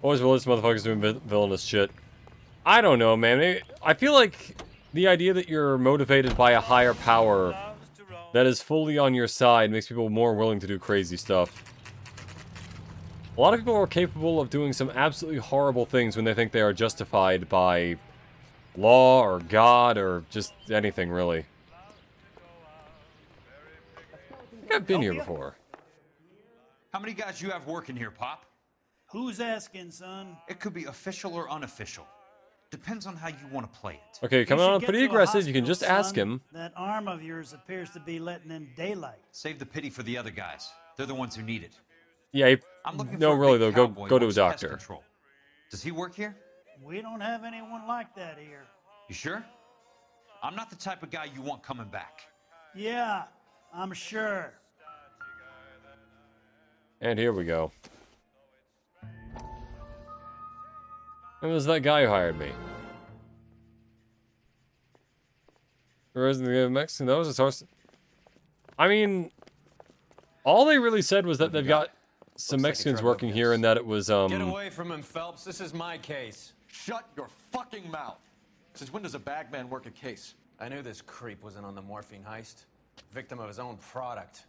Always will this motherfucker's doing villainous shit. I don't know, man. I feel like the idea that you're motivated by a higher power that is fully on your side makes people more willing to do crazy stuff. A lot of people are capable of doing some absolutely horrible things when they think they are justified by law or God or just anything, really. I've been here before. How many guys you have working here, Pop? Who's asking, son? It could be official or unofficial. Depends on how you want to play it. Okay, coming on pretty aggressive. You can just ask son. him. That arm of yours appears to be letting in daylight. Save the pity for the other guys. They're the ones who need it. Yeah, I'm looking no, for a really big though. cowboy Go to a who wants pest doctor. control. Does he work here? We don't have anyone like that here. You sure? I'm not the type of guy you want coming back. Yeah, I'm sure. And here we go. It was that guy who hired me. Or isn't the Mexican? That was his horse. I mean, all they really said was that they've got some Mexicans working here, and that it was Get away from him, Phelps. This is my case. Shut your fucking mouth. Since when does a bagman work a case? I knew this creep was in on the morphine heist. Victim of his own product.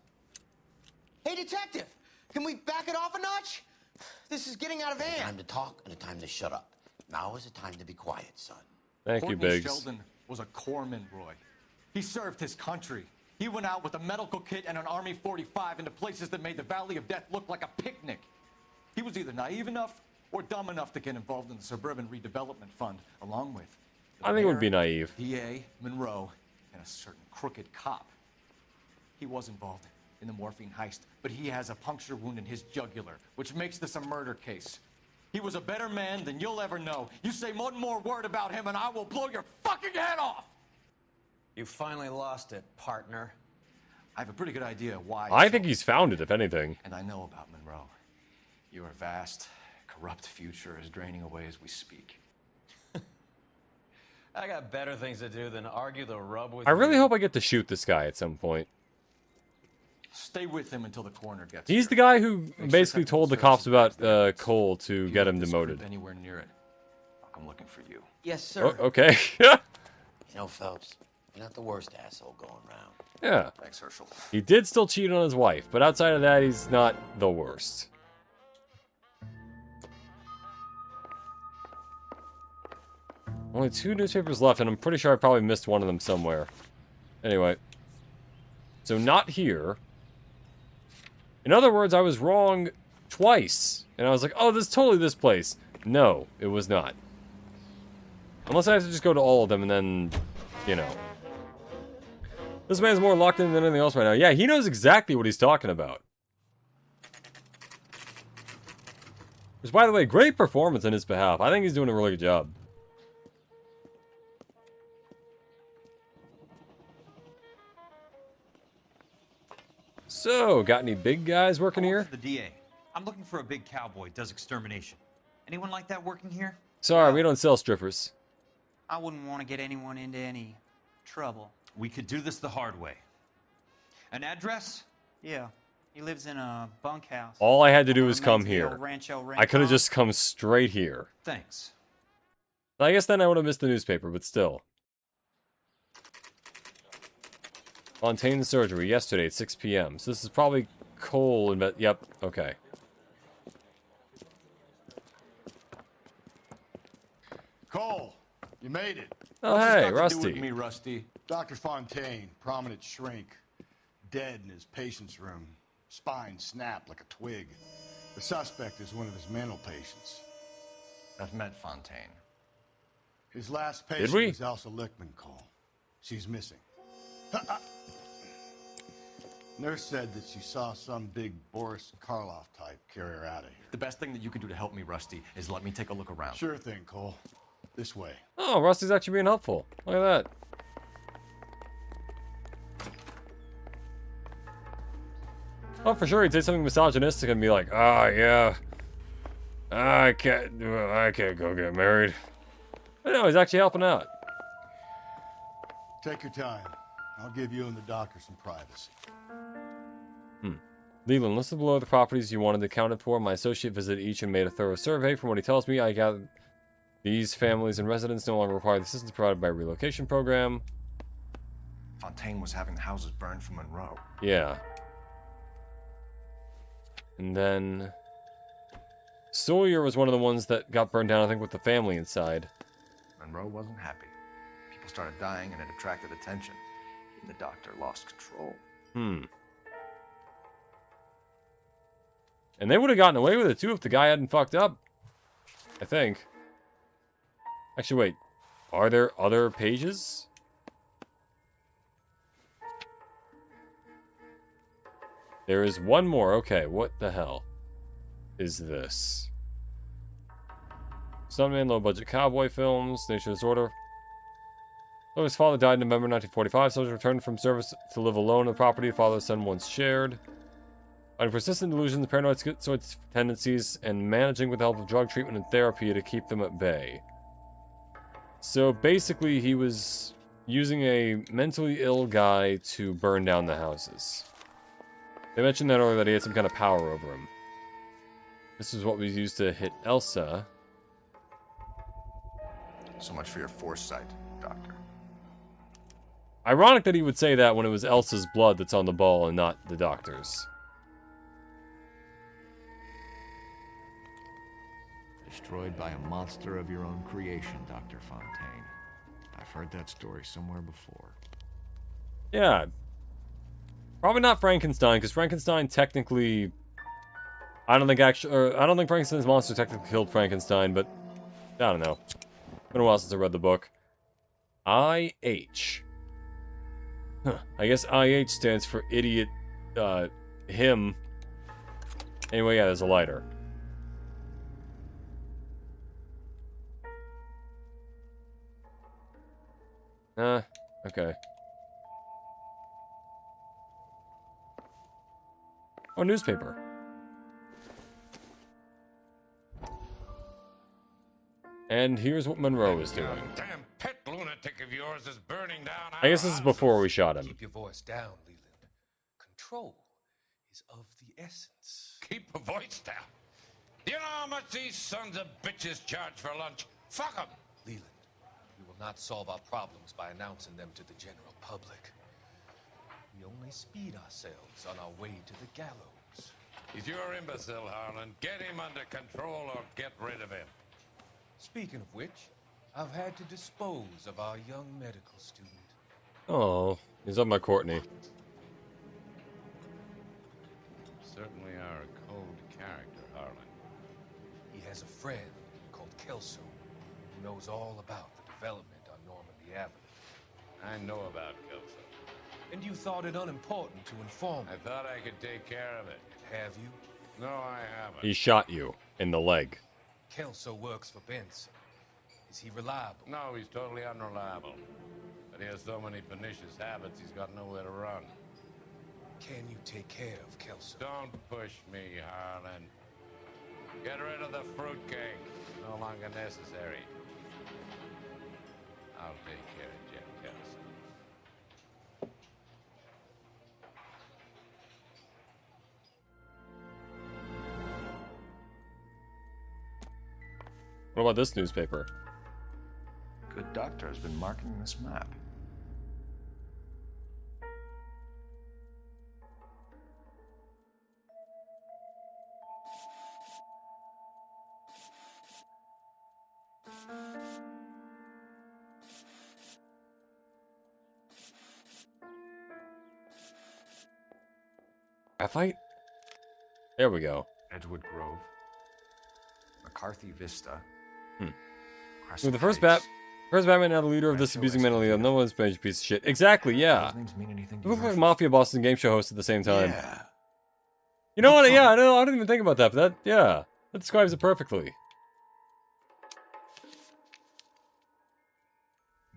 Hey, detective! Can we back it off a notch? This is getting out of hand. Time to talk and a time to shut up. Now is the time to be quiet, son. Thank you, Courtney Biggs. Sheldon was a corpsman, Roy. He served his country. He went out with a medical kit and an Army 45 into places that made the Valley of Death look like a picnic. He was either naive enough or dumb enough to get involved in the Suburban Redevelopment Fund, along with the I think it would be mayor, naive. DA, Monroe, and a certain crooked cop. He was involved in the morphine heist, but he has a puncture wound in his jugular, which makes this a murder case. He was a better man than you'll ever know. You say one more word about him and I will blow your fucking head off! You finally lost it, partner. I have a pretty good idea why. I think he's found it, if anything. And I know about Monroe. Your vast, corrupt future is draining away as we speak. I got better things to do than argue the rub with I really you. hope I get to shoot this guy at some point. Stay with him until the coroner gets He's the guy who basically told the cops about Cole to get him demoted. anywhere near it. I'll come looking for you. Yes, sir. Oh, okay. You know, Phelps, you're not the worst asshole going around. Yeah. Thanks, Herschel. He did still cheat on his wife, but outside of that, he's not the worst. Only 2 newspapers left, and I'm pretty sure I probably missed one of them somewhere. Anyway. So not here. In other words, I was wrong twice. And I was like, oh, this is totally this place. No, it was not. Unless I have to just go to all of them and then, you know. This man's more locked in than anything else right now. Yeah, he knows exactly what he's talking about. Which, by the way, great performance on his behalf. I think he's doing a really good job. So, got any big guys working here? The DA. I'm looking for a big cowboy, does extermination. Anyone like that working here? Sorry, we don't sell strippers. I wouldn't want to get anyone into any trouble. We could do this the hard way. An address? Yeah. He lives in a bunkhouse. All I had to do was come Remains of the here. old Rancho I could have Rincon. just come straight here. Thanks. I guess then I would have missed the newspaper, but still. Fontaine surgery yesterday at 6 p.m. So this is probably Cole and yep, okay. Cole, you made it. Oh, What's this hey, got to do Rusty. with me, Rusty? Dr. Fontaine, prominent shrink, dead in his patient's room. Spine snapped like a twig. The suspect is one of his mental patients. I've met Fontaine. His last Did patient we? is Elsa Lichtman, Cole. She's missing. Nurse said that she saw some big Boris Karloff type carry her out of here. The best thing that you can do to help me, Rusty, is let me take a look around. Sure thing, Cole. This way. Oh, Rusty's actually being helpful. Look at that. Oh, for sure, he'd say something misogynistic and be like, "Ah, yeah, I can't go get married." But no, he's actually helping out. Take your time. I'll give you and the doctor some privacy. Leland, listed below the properties you wanted accounted for. My associate visited each and made a thorough survey. From what he tells me, I gather these families and residents no longer require the assistance provided by a relocation program. Fontaine was having the houses burned for Monroe. Yeah. And then Sawyer was one of the ones that got burned down, I think, with the family inside. Monroe wasn't happy. People started dying and it attracted attention. The doctor lost control. And they would have gotten away with it, too, if the guy hadn't fucked up. I think. Actually, wait. Are there other pages? There is one more. Okay, what the hell is this? Stuntman, low-budget cowboy films, Nature Disorder. Though his father died in November 1945, Soldier returned from service to live alone on the property father and son once shared. Finding persistent delusions, paranoid schizoid tendencies, and managing with the help of drug treatment and therapy to keep them at bay. So basically, he was using a mentally ill guy to burn down the houses. They mentioned that earlier, that he had some kind of power over him. This is what was used to hit Elsa. So much for your foresight, Doctor. Ironic that he would say that when it was Elsa's blood that's on the ball and not the Doctor's. Destroyed by a monster of your own creation, Dr. Fontaine. I've heard that story somewhere before. Yeah. Probably not Frankenstein, because Frankenstein technically... I don't think Frankenstein's monster technically killed Frankenstein, but... I don't know. Been a while since I read the book. IH. Huh. I guess IH stands for idiot, him. Anyway, yeah, there's a lighter. Okay. Oh, newspaper. And here's what Monroe is doing. Damn pet lunatic of yours is burning down. I guess this is before we shot him. Keep your voice down, Leland. Control is of the essence. Keep your voice down. Do you know how much these sons of bitches charge for lunch? Fuck them. Leland, we will not solve our problems by announcing them to the general public. We only speed ourselves on our way to the gallows. He's your imbecile, Harlan. Get him under control or get rid of him. Speaking of which, I've had to dispose of our young medical student. Oh, he's up my Courtney. Certainly are a cold character, Harlan. He has a friend called Kelso who knows all about the development on Normandy Avenue. I know about Kelso. And you thought it unimportant to inform me. I thought I could take care of it. Have you? No, I haven't. He shot you in the leg. Kelso works for Benson. Is he reliable? No, he's totally unreliable. But he has so many pernicious habits, he's got nowhere to run. Can you take care of Kelso? Don't push me, Harlan. Get rid of the fruitcake. No longer necessary. I'll take care of Jack Kelso. What about this newspaper? Good doctor has been marking this map. Graphite? There we go. Edgewood Grove. McCarthy Vista. Well, the first Batman now the leader of this abusing mentally ill. No one's a piece of shit. Exactly, yeah. You look like a Mafia Boston game show host at the same time. Yeah. You know what? Yeah, I don't even think about that, but that describes it perfectly.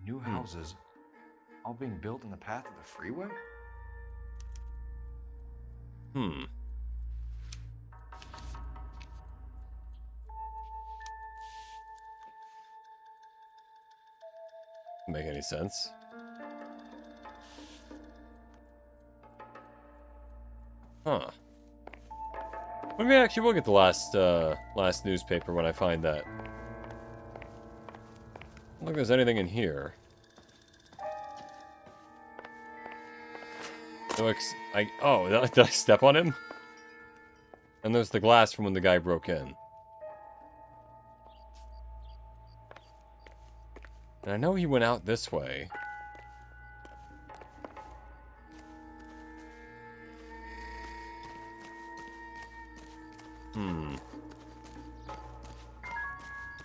New houses, all being built in the path of the freeway? Make any sense? Huh. Maybe I actually will get the last newspaper when I find that. I don't think there's anything in here. Oh, did I step on him? And there's the glass from when the guy broke in. And I know he went out this way.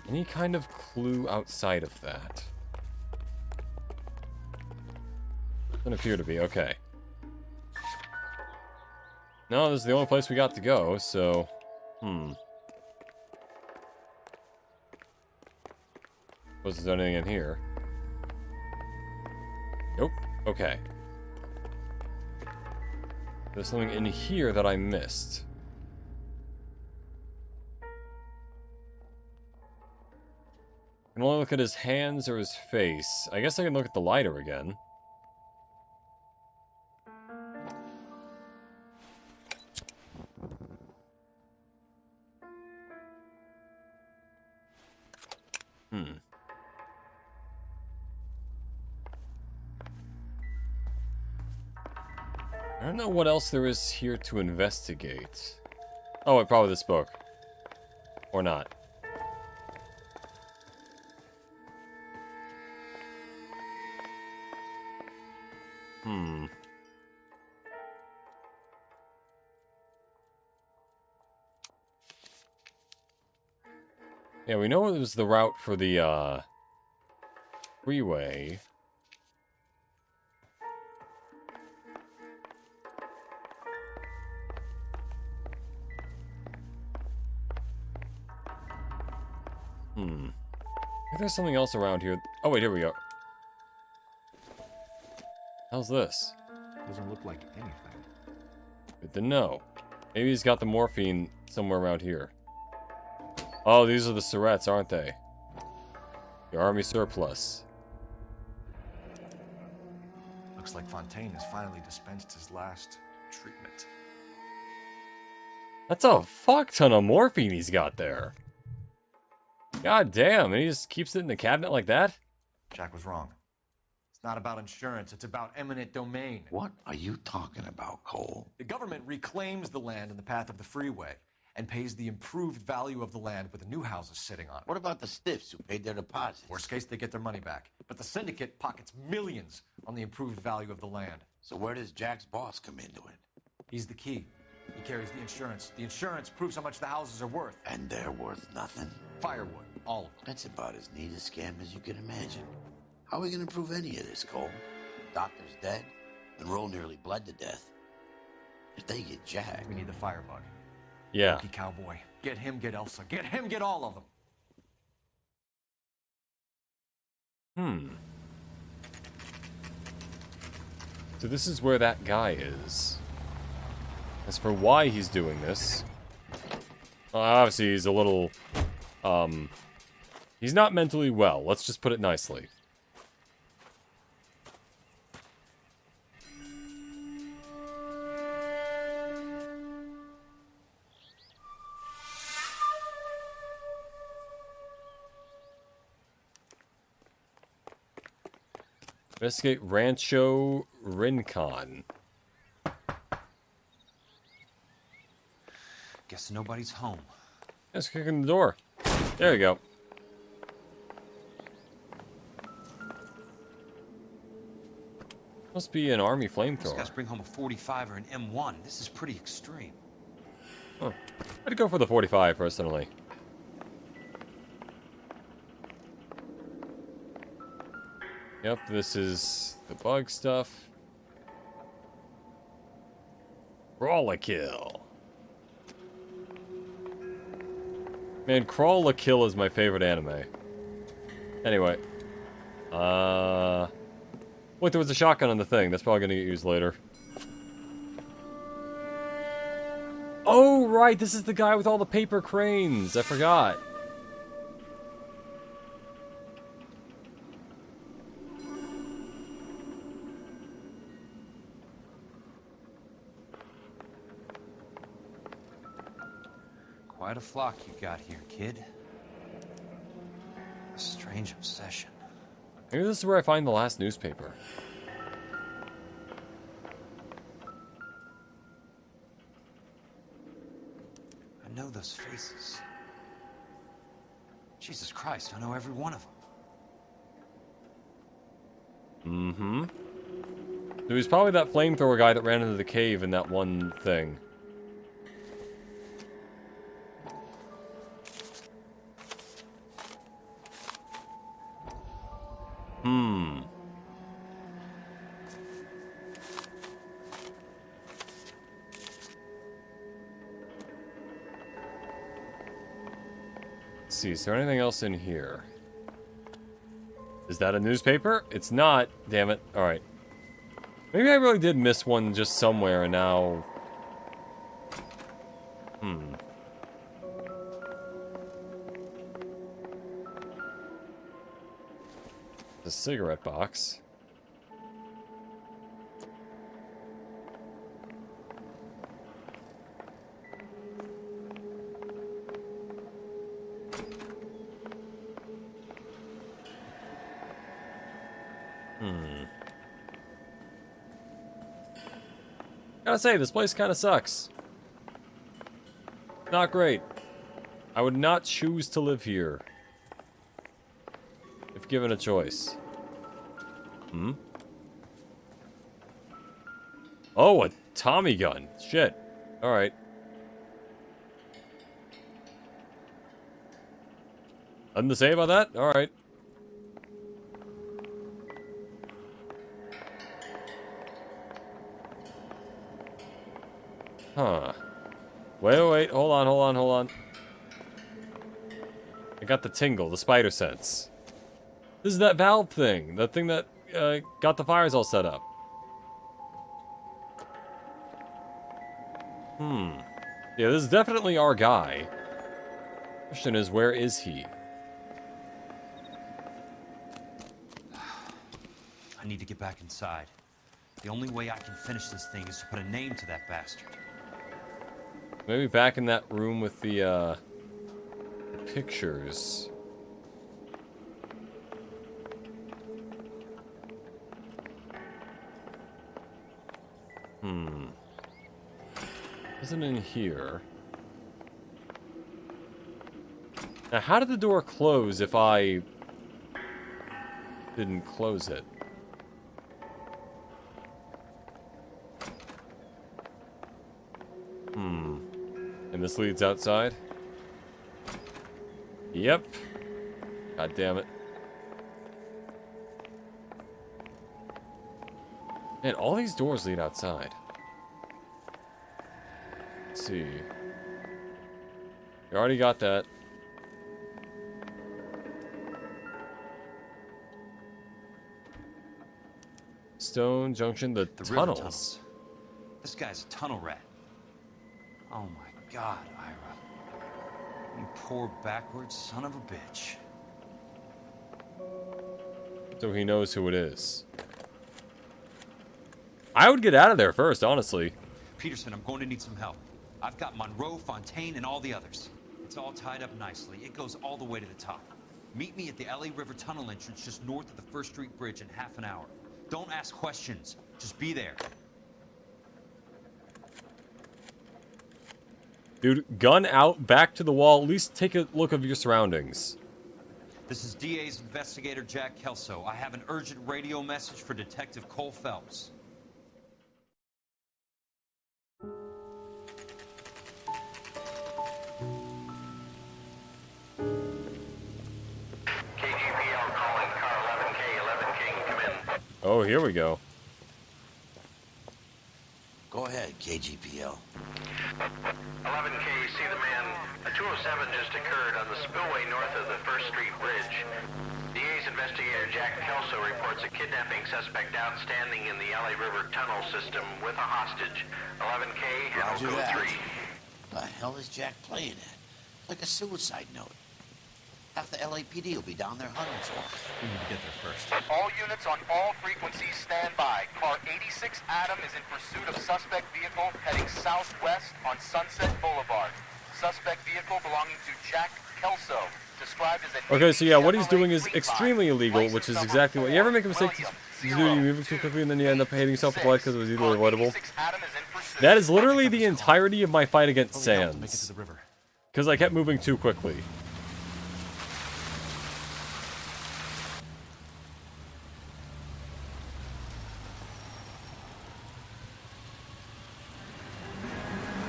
Any kind of clue outside of that? Doesn't appear to be. Okay. No, this is the only place we got to go, so... Suppose there's anything in here. Nope. Okay. There's something in here that I missed. I can only look at his hands or his face. I guess I can look at the lighter again. I don't know what else there is here to investigate. Oh, probably this book. Or not. Yeah, we know it was the route for the, freeway. If there's something else around here. Oh, wait, here we go. How's this? Doesn't look like anything. Good to know. Maybe he's got the morphine somewhere around here. Oh, these are the Surrettes, aren't they? The army surplus. Looks like Fontaine has finally dispensed his last treatment. That's a fuck ton of morphine he's got there. God damn, and he just keeps it in the cabinet like that? Jack was wrong. It's not about insurance, it's about eminent domain. What are you talking about, Cole? The government reclaims the land in the path of the freeway and pays the improved value of the land with the new houses sitting on it. What about the stiffs who paid their deposits? Worst case, they get their money back. But the syndicate pockets millions on the improved value of the land. So where does Jack's boss come into it? He's the key. He carries the insurance. The insurance proves how much the houses are worth. And they're worth nothing? Firewood, all of them. That's about as neat a scam as you can imagine. How are we going to prove any of this, Cole? Doctor's dead. Monroe nearly bled to death. If they get Jack... We need the firebug. Yeah. Lucky cowboy. Get him, get Elsa. Get him, get all of them. So this is where that guy is. As for why he's doing this... obviously he's a little... he's not mentally well. Let's just put it nicely. Investigate Rancho Rincon. Guess nobody's home. Let's kick in the door. There you go. Must be an army These flamethrower. guys bring home a 45 or an M1. This is pretty extreme. Huh. I'd go for the 45 personally. Yep, this is the bug stuff. Crawl a kill. Man, Crawl a Kill is my favorite anime. Anyway. Wait, there was a shotgun on the thing. That's probably gonna get used later. Oh, right! This is the guy with all the paper cranes! I forgot. Quite a flock you got here, kid. A strange obsession. Maybe this is where I find the last newspaper. I know those faces. Jesus Christ, I know every one of them. Mm-hmm. So he's probably that flamethrower guy that ran into the cave in that one thing. see, is there anything else in here? Is that a newspaper? It's not. Damn it. Alright. Maybe I really did miss one just somewhere and now... A cigarette box. Gotta say, this place kind of sucks. Not great. I would not choose to live here. If given a choice. Oh, a Tommy gun. Shit. Alright. Nothing to say about that? Alright. Huh. Wait, hold on. I got the tingle, the spider sense. This is that valve thing, the thing that got the fires all set up. Yeah, this is definitely our guy. Question is, where is he? I need to get back inside. The only way I can finish this thing is to put a name to that bastard. Maybe back in that room with the pictures. Isn't in here. Now, how did the door close if I didn't close it? And this leads outside? Yep. God damn it. Man, all these doors lead outside. Let's see. We already got that. Stone Junction, the tunnels. This guy's a tunnel rat. Oh my God, Ira. You poor backwards son of a bitch. So he knows who it is. I would get out of there first, honestly. Peterson, I'm going to need some help. I've got Monroe, Fontaine, and all the others. It's all tied up nicely. It goes all the way to the top. Meet me at the LA River Tunnel entrance just north of the First Street Bridge in half an hour. Don't ask questions. Just be there. Dude, gun out, back to the wall. At least take a look of your surroundings. This is DA's investigator Jack Kelso. I have an urgent radio message for Detective Cole Phelps. Oh, here we go. Go ahead, KGPL. 11K, see the man. A 207 just occurred on the spillway north of the First Street Bridge. DA's investigator Jack Kelso reports a kidnapping suspect outstanding in the LA River tunnel system with a hostage. 11K, Roger code that. 3. The hell is Jack playing at? Like a suicide note. Half the LAPD will be down there hunting for him. We need to get there first. All units on all frequencies stand by. Car 86 Adam is in pursuit of suspect vehicle heading southwest on Sunset Boulevard. Suspect vehicle belonging to Jack Kelso, described as a... Okay, so yeah, what he's doing is extremely illegal, which is exactly what... You ever make a mistake you do, you move too quickly and then you end up hating yourself with life because it was easily avoidable? That is literally the entirety of my fight against Sands. Because I kept moving too quickly.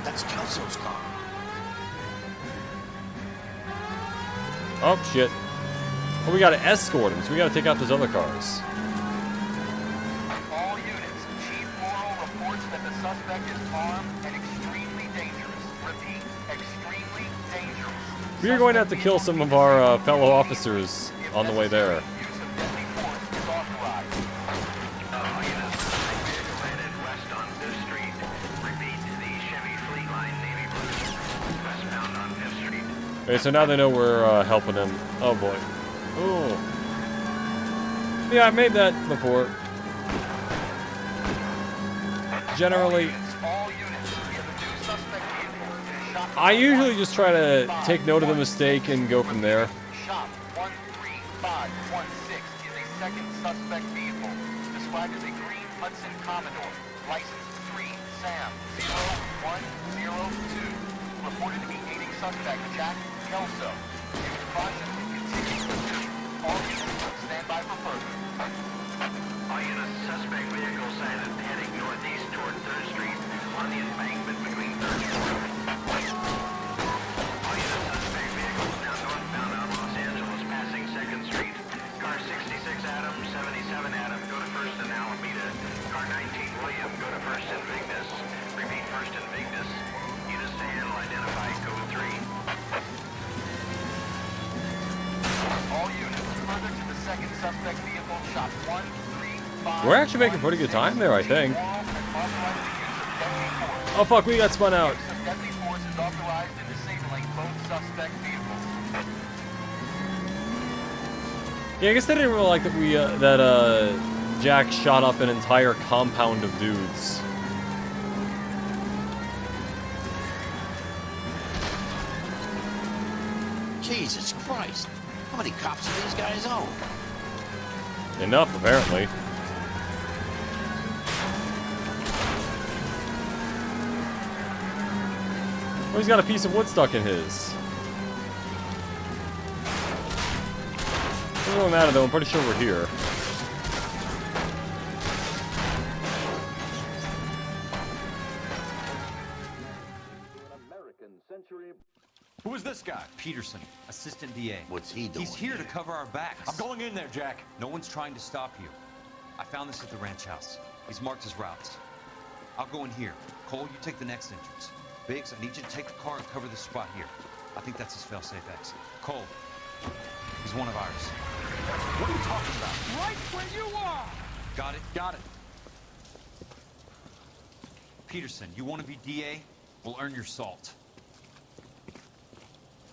That's Kelso's car. Oh, shit. Well, we gotta escort him, so we gotta take out those other cars. All units, Chief Morrow reports that the suspect is armed and extremely dangerous. Repeat, extremely dangerous. We are going to have to kill some of our fellow officers on the way there. Okay, so now they know we're helping them. Oh boy. Oh. Yeah, I made that before. Generally, I usually just try to take note of the mistake and go from there. Shop 13516 is a second suspect vehicle, described as a green Hudson Commodore, license 3 Sam 0102, reported to be aiding suspect Jack Kelso. Use process continues. All units stand by for further. All units, suspect vehicle sighted heading northeast toward 3rd Street on the embankment between 3rd and 4th. All units, suspect vehicles now northbound on Los Angeles passing 2nd Street. Car 66 Adam, 77 Adam, go to 1st and Alameda. Car 19 William, go to 1st and Vignes. Repeat 1st and Vignes. Units to handle identify code 3. All units, further to the second suspect vehicle, shop 135. We're actually making pretty good time there, I think. Oh fuck, we got spun out. Deadly force is authorized in disabling both suspect vehicles. Yeah, I guess they didn't really like that Jack shot up an entire compound of dudes. Jesus Christ. How many cops do these guys own? Enough, apparently. Oh, he's got a piece of wood stuck in his. It doesn't matter though, I'm pretty sure we're here. Who is this guy? Peterson, assistant DA. What's he doing? He's here to cover our backs. I'm going in there, Jack. No one's trying to stop you. I found this at the ranch house. He's marked his routes. I'll go in here. Cole, you take the next entrance. Biggs, I need you to take the car and cover this spot here. I think that's his fail-safe exit. Cole, he's one of ours. What are you talking about? Right where you are! Got it? Got it. Peterson, you want to be DA? We'll earn your salt.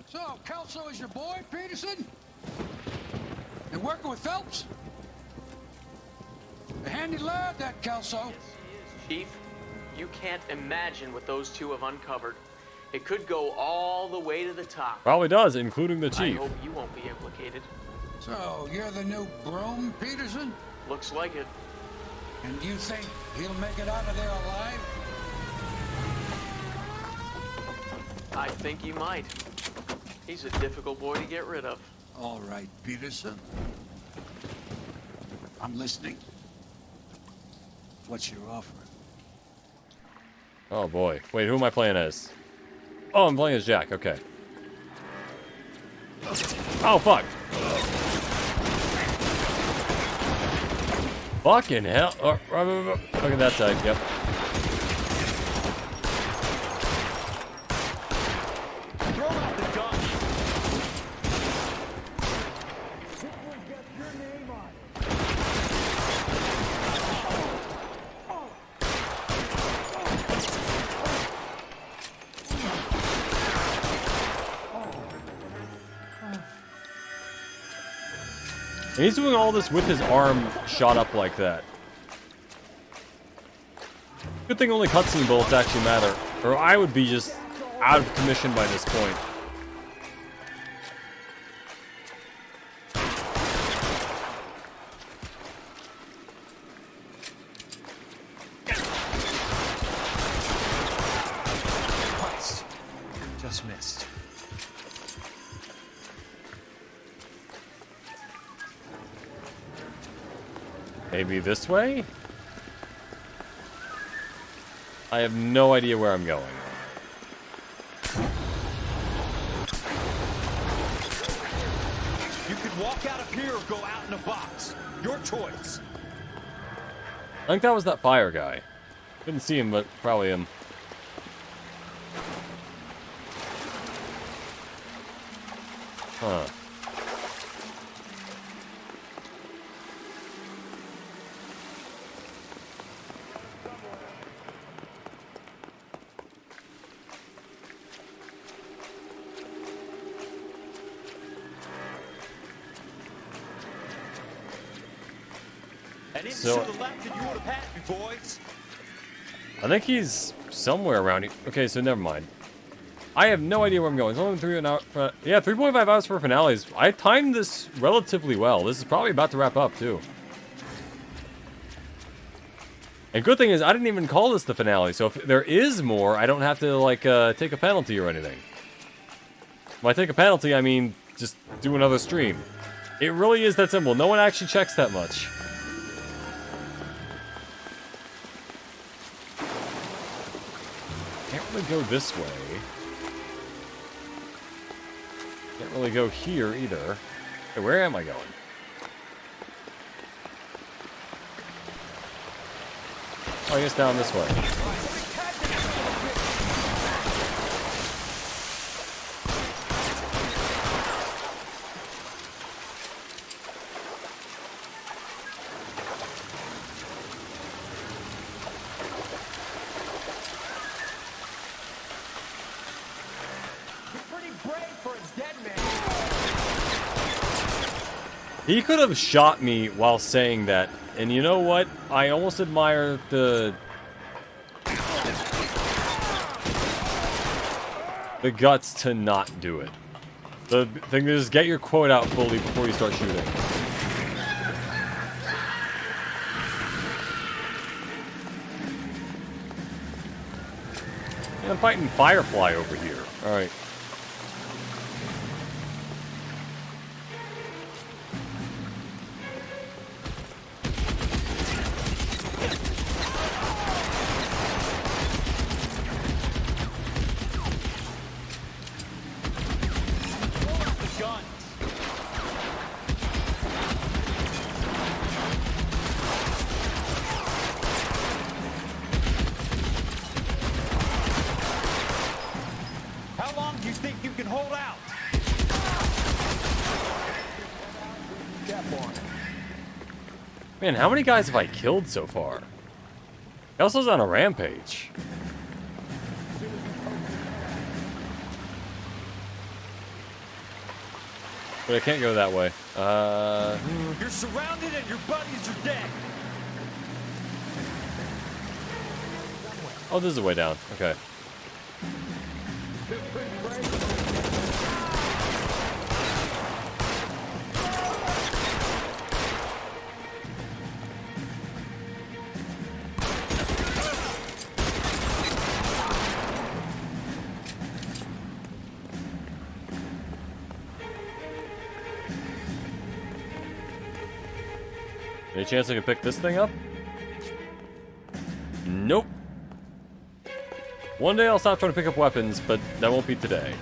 So, Kelso is your boy, Peterson? And working with Phelps? A handy lad, that Kelso. Chief, you can't imagine what those two have uncovered. It could go all the way to the top. Probably does, including the chief. I hope you won't be implicated. So, you're the new broom, Peterson? Looks like it. And you think he'll make it out of there alive? I think he might. He's a difficult boy to get rid of. All right, Peterson. I'm listening. What's your offer? Oh boy. Wait, who am I playing as? Oh, I'm playing as Jack, okay. Oh, fuck. Fucking hell. Look at that side, yep. Throw out the gun. And he's doing all this with his arm shot up like that. Good thing only cutscene bullets actually matter, or I would be just out of commission by this point. Christ. Just missed. Maybe this way? I have no idea where I'm going. You could walk out of here or go out in a box. Your choice. I think that was that fire guy. Couldn't see him, but probably him. Huh. So, to the left and you would have had me, boys. I think he's somewhere around here. Okay, so never mind. I have no idea where I'm going. It's only 3.5 hours for finales. I timed this relatively well. This is probably about to wrap up, too. And good thing is, I didn't even call this the finale, so if there is more, I don't have to, like, take a penalty or anything. When I take a penalty, I mean, just do another stream. It really is that simple. No one actually checks that much. Can't really go this way. Can't really go here either. Hey, where am I going? Oh, I guess down this way. He could have shot me while saying that, and you know what? I almost admire the guts to not do it. The thing is, get your quote out fully before you start shooting. And I'm fighting Firefly over here. Alright. Man, how many guys have I killed so far? He also's on a rampage. But I can't go that way. You're surrounded and your buddies are dead. Oh, this is the way down. Okay. Any chance I can pick this thing up? Nope. One day I'll stop trying to pick up weapons, but that won't be today.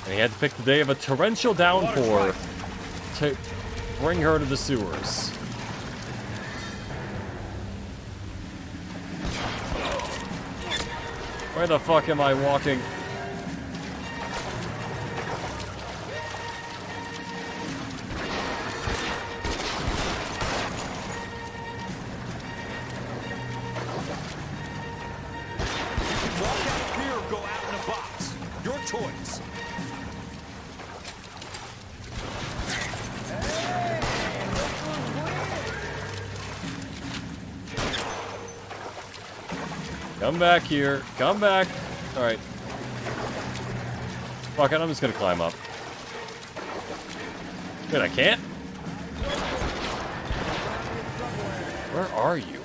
And he had to pick the day of a torrential downpour to bring her to the sewers. Where the fuck am I walking? Come back here. Come back. Alright. Fuck it, I'm just gonna climb up. Wait, I can't? Where are you?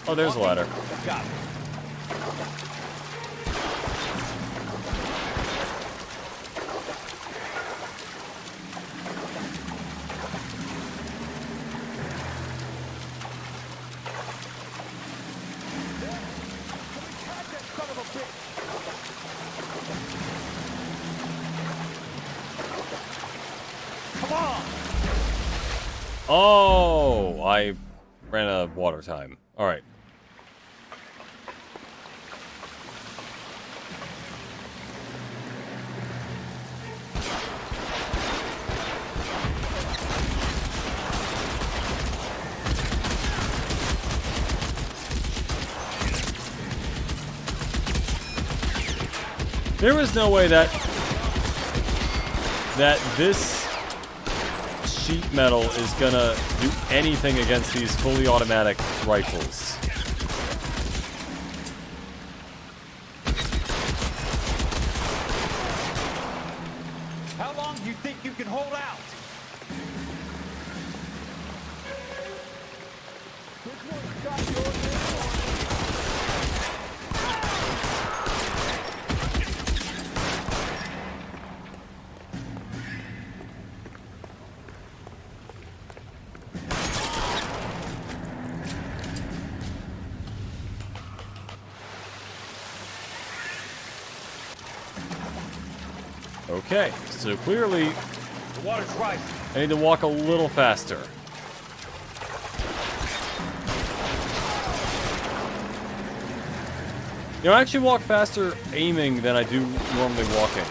Oh, there's a ladder. Got it. Oh, I ran out of water time. Alright. There is no way that this sheet metal is gonna do anything against these fully automatic rifles. How long do you think you can hold out? Okay, so clearly The water's rising. I need to walk a little faster. You know, I actually walk faster aiming than I do normally walking.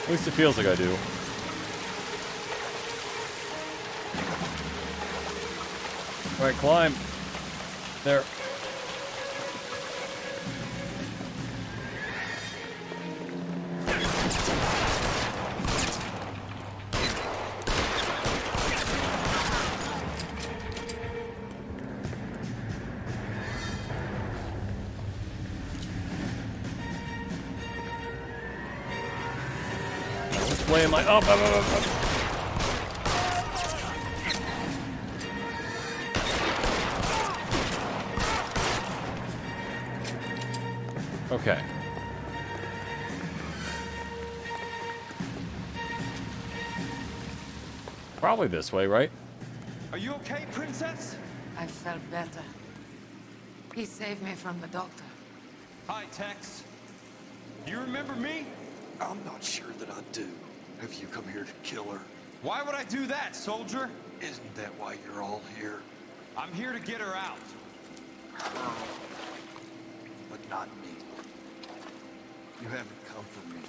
At least it feels like I do. Alright, climb. There. Which way am I? Up, up, up, up, up. Okay. Probably this way, right? Are you okay, Princess? I felt better. He saved me from the doctor. Hi, Tex. You remember me? I'm not sure that I do. Have you come here to kill her? Why would I do that, soldier? Isn't that why you're all here? I'm here to get her out. Her. But not me. You haven't come for me.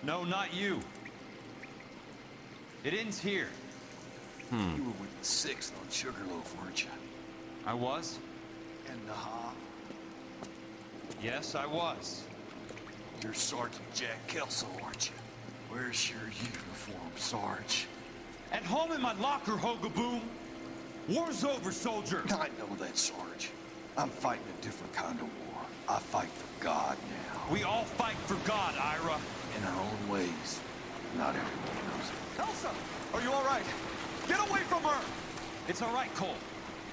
No, not you. It ends here. You were with the 6th on Sugarloaf, weren't you? I was? And Naha? Yes, I was. You're Sergeant Jack Kelso, aren't you? Where's your uniform, Sarge? At home in my locker, Hogaboom. War's over, soldier. I know that, Sarge. I'm fighting a different kind of war. I fight for God now. We all fight for God, Ira. In our own ways. Not everyone knows it. Elsa, are you all right? Get away from her! It's all right, Cole.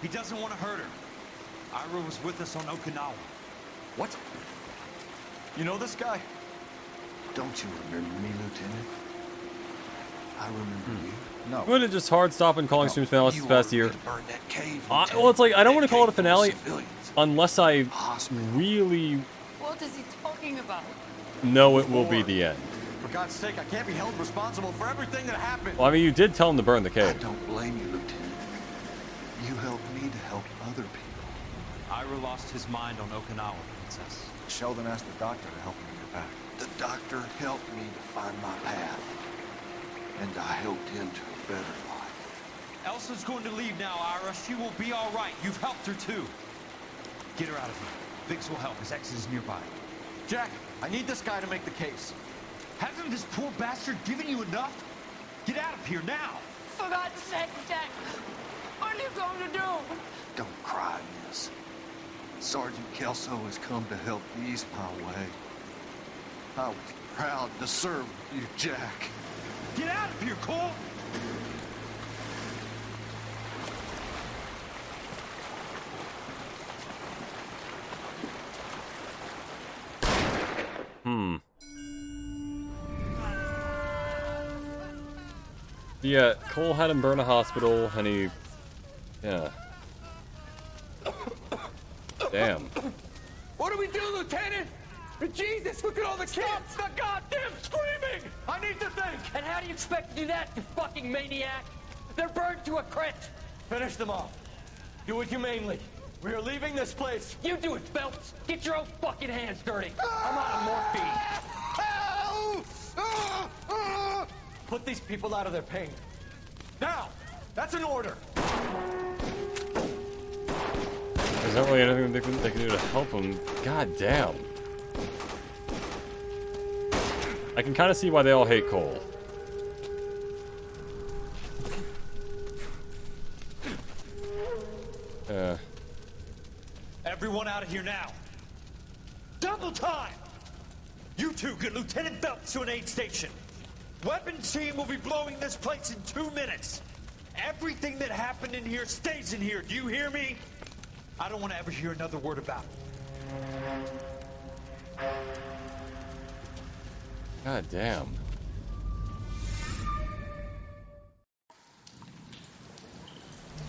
He doesn't want to hurt her. Ira was with us on Okinawa. What? You know this guy? Don't you remember me, Lieutenant? I remember you. No. I'm gonna just hard stop and calling streams finale this past year. Burn that cave, Well, it's like I don't want to call it a finale civilians. unless I really What is he talking about? know it will be the end. For God's sake, I can't be held responsible for everything that happened. Well, I mean, you did tell him to burn the I cave. don't blame you, Lieutenant. You helped me to help other people. Ira lost his mind on Okinawa, Princess. Sheldon asked the doctor to help him get back. The doctor helped me to find my path. And I helped him to a better life. Elsa's going to leave now, Ira. She will be all right. You've helped her, too. Get her out of here. Biggs will help. His ex is nearby. Jack, I need this guy to make the case. Hasn't this poor bastard given you enough? Get out of here now! For God's sake, Jack! What are you going to do? Don't cry, miss. Sergeant Kelso has come to help ease my way. I was proud to serve you, Jack. Get out of here, Cole! Yeah, Cole had him burn a hospital, and he... Yeah. Damn. What do we do, Lieutenant? Jesus, look at all the kids! Stop the goddamn screaming! I need to think! And how do you expect to do that, you fucking maniac? They're burned to a crisp! Finish them off. Do it humanely. We are leaving this place. You do it, Phelps! Get your own fucking hands dirty! I'm out of morphine! Put these people out of their pain. Now! That's an order! There's not really anything they can do to help him. God damn. I can kind of see why they all hate Cole. Everyone out of here now. Double time! You two get Lieutenant Phelps to an aid station. Weapons team will be blowing this place in 2 minutes. Everything that happened in here stays in here. Do you hear me? I don't want to ever hear another word about it. God damn.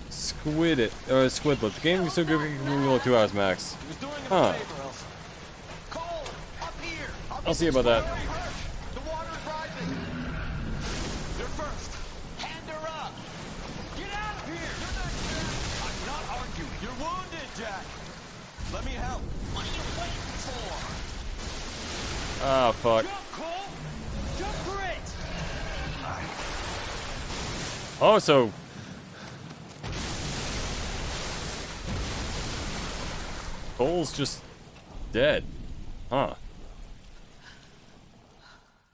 Squidlet. The game is so good we can only 2 hours max. Huh. I'll see about that. The water is rising. You're first. Hand her up. Get out of here. I'm not arguing. You're wounded, Jack. Let me help. What are you waiting for? Ah, fuck. Jump, Cole. Jump for it. Oh, so... Cole's just dead. Huh.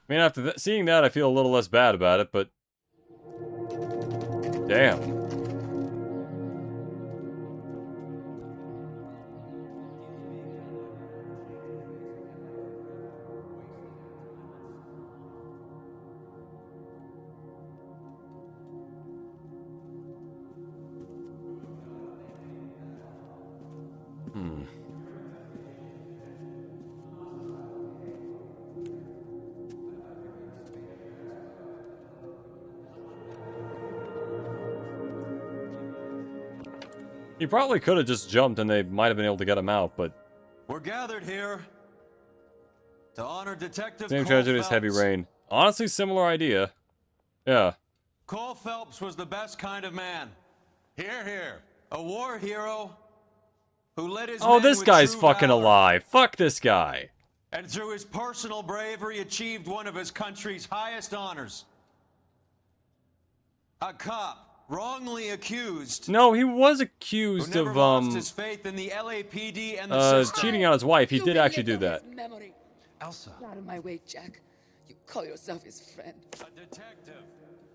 I mean, after seeing that, I feel a little less bad about it, but... Damn. He probably could have just jumped and they might have been able to get him out, but... We're gathered here to honor Detective Same Cole tragedy as Phelps. heavy rain. Honestly, similar idea. Yeah. Cole Phelps was the best kind of man. Here, here. A war hero who led his Oh, men this with guy's true fucking valor. alive. Fuck this guy. And through his personal bravery achieved one of his country's highest honors. A cop wrongly accused. No, he was Who accused never of, lost his faith in the LAPD and the system. cheating on his wife. He did actually do that. Memory. Elsa. Out of my way, Jack. You call yourself his friend. A detective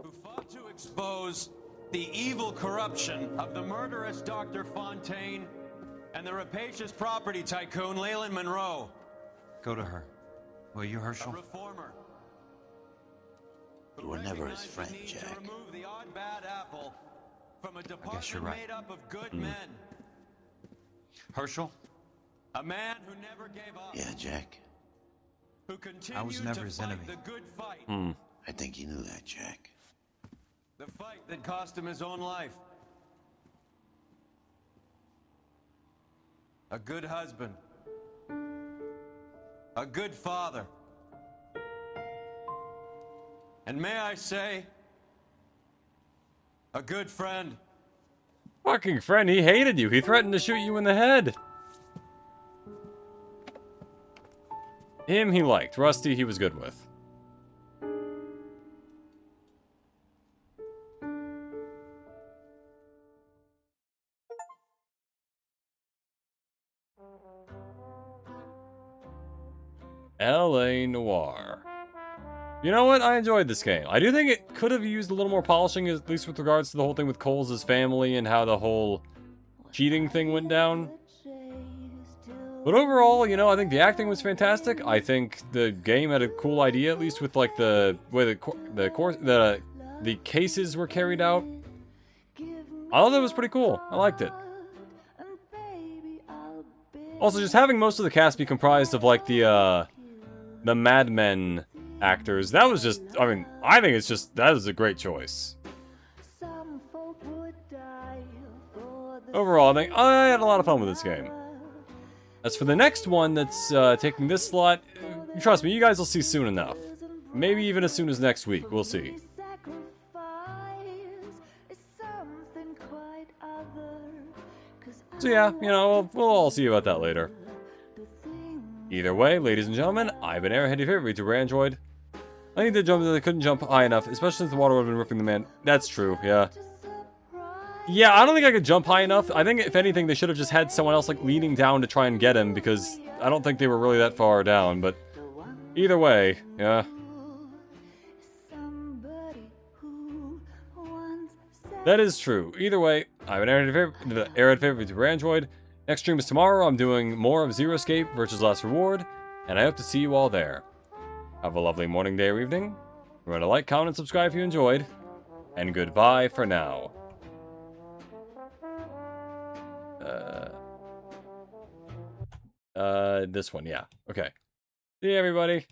who fought to expose the evil corruption of the murderous Dr. Fontaine and the rapacious property tycoon Leyland Monroe. Go to her. Will you, Herschel? A reformer. You were never his friend, Jack. To remove the odd bad apple from a you're department right. made up of good men. Herschel? A man who never gave up. Yeah, Jack. Who continued I was never to his fight enemy. the good fight. I think you knew that, Jack. The fight that cost him his own life. A good husband. A good father. And may I say, a good friend. Fucking friend, he hated you. He threatened to shoot you in the head. Him he liked. Rusty he was good with. L.A. Noire. You know what? I enjoyed this game. I do think it could have used a little more polishing, at least with regards to the whole thing with Cole's family and how the whole cheating thing went down. But overall, you know, I think the acting was fantastic. I think the game had a cool idea, at least with like the way the cases were carried out. I thought that was pretty cool. I liked it. Also, just having most of the cast be comprised of like the Mad Men actors, that was just, I mean, I think it's just, that is a great choice. Overall, I think I had a lot of fun with this game. As for the next one that's taking this slot, trust me, you guys will see soon enough. Maybe even as soon as next week, we'll see. So yeah, you know, we'll all see about that later. Either way, ladies and gentlemen, I've been Airhead, your favorite YouTuber Android. I think they couldn't jump high enough, especially since the water would have been ripping them in. That's true, yeah. Yeah, I don't think I could jump high enough. I think, if anything, they should have just had someone else, like, leaning down to try and get him, because I don't think they were really that far down, but either way, yeah. That is true. Either way, I have an arid favorite for Android. Next stream is tomorrow. I'm doing more of Zero Escape versus Last Reward, and I hope to see you all there. Have a lovely morning, day, or evening. Remember to like, comment, and subscribe if you enjoyed. And goodbye for now. This one, yeah. Okay. See you, everybody.